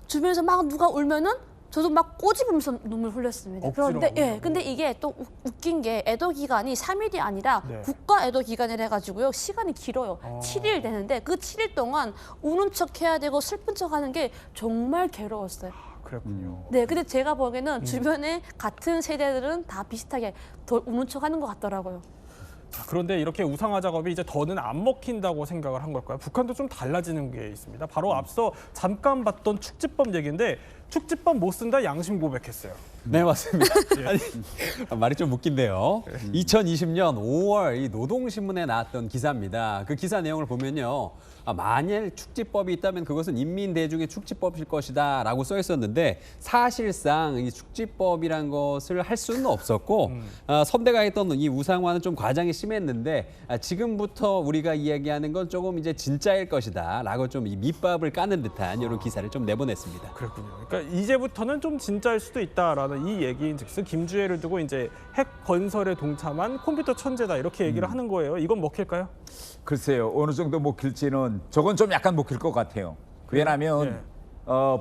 주변에서 막 누가 울면은 저도 막 꼬집으면서 눈물 흘렸습니다. 그런데 근데 이게 또 웃긴 게 애도 기간이 3일이 아니라 국가 애도 기간이라 해가지고요. 시간이 길어요. 7일 되는데 그 7일 동안 우는 척 해야 되고 슬픈 척 하는 게 정말 괴로웠어요.
그렇군요.
네, 근데 제가 보기에는 주변에 같은 세대들은 다 비슷하게 더 우는 척 하는 것 같더라고요.
그런데 이렇게 우상화 작업이 이제 더는 안 먹힌다고 생각을 한 걸까요? 북한도 좀 달라지는 게 있습니다. 바로 앞서 잠깐 봤던 축지법 얘기인데 축지법 못 쓴다 양심 고백했어요.
네, 맞습니다. 아니, 말이 좀 웃긴데요. 2020년 5월 이 노동신문에 나왔던 기사입니다. 그 기사 내용을 보면요. 만일 축지법이 있다면 그것은 인민대중의 축지법일 것이다 라고 써 있었는데 사실상 이 축지법이란 것을 할 수는 없었고 선대가 했던 이 우상화는 좀 과장이 심했는데 지금부터 우리가 이야기하는 건 조금 이제 진짜일 것이다 라고 좀 이 밑밥을 까는 듯한 이런 기사를 좀 내보냈습니다.
그렇군요. 그러니까 이제부터는 좀 진짜일 수도 있다라는 이 얘기인즉슨 김주애를 두고 이제 핵 건설에 동참한 컴퓨터 천재다 이렇게 얘기를 하는 거예요. 이건 먹힐까요?
글쎄요. 어느 정도 먹힐지는 저건 좀 약간 먹힐 것 같아요. 왜냐하면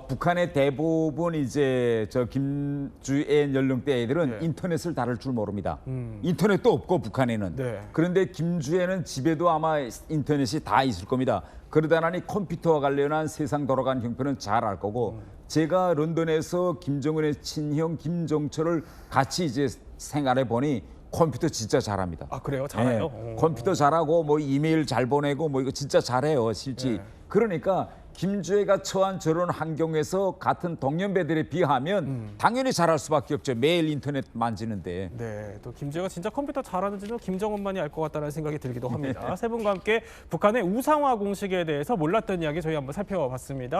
북한의 대부분 이제 저 김주애 연령대 애들은 인터넷을 다룰 줄 모릅니다. 인터넷도 없고 북한에는. 그런데 김주애는 집에도 아마 인터넷이 다 있을 겁니다. 그러다 나니 컴퓨터와 관련한 세상 돌아가는 형편은 잘 알 거고 제가 런던에서 김정은의 친형 김정철을 같이 이제 생활해 보니 컴퓨터 진짜 잘합니다.
그래요? 잘해요?
네. 컴퓨터 잘하고 뭐 이메일 잘 보내고 뭐 이거 진짜 잘해요, 실제. 그러니까 김주애가 처한 저런 환경에서 같은 동년배들에 비하면 당연히 잘할 수밖에 없죠. 매일 인터넷 만지는데.
네, 또 김주애가 진짜 컴퓨터 잘하는지는 김정은만이 알 것 같다는 생각이 들기도 합니다. 세 분과 함께 북한의 우상화 공식에 대해서 몰랐던 이야기 저희 한번 살펴봤습니다.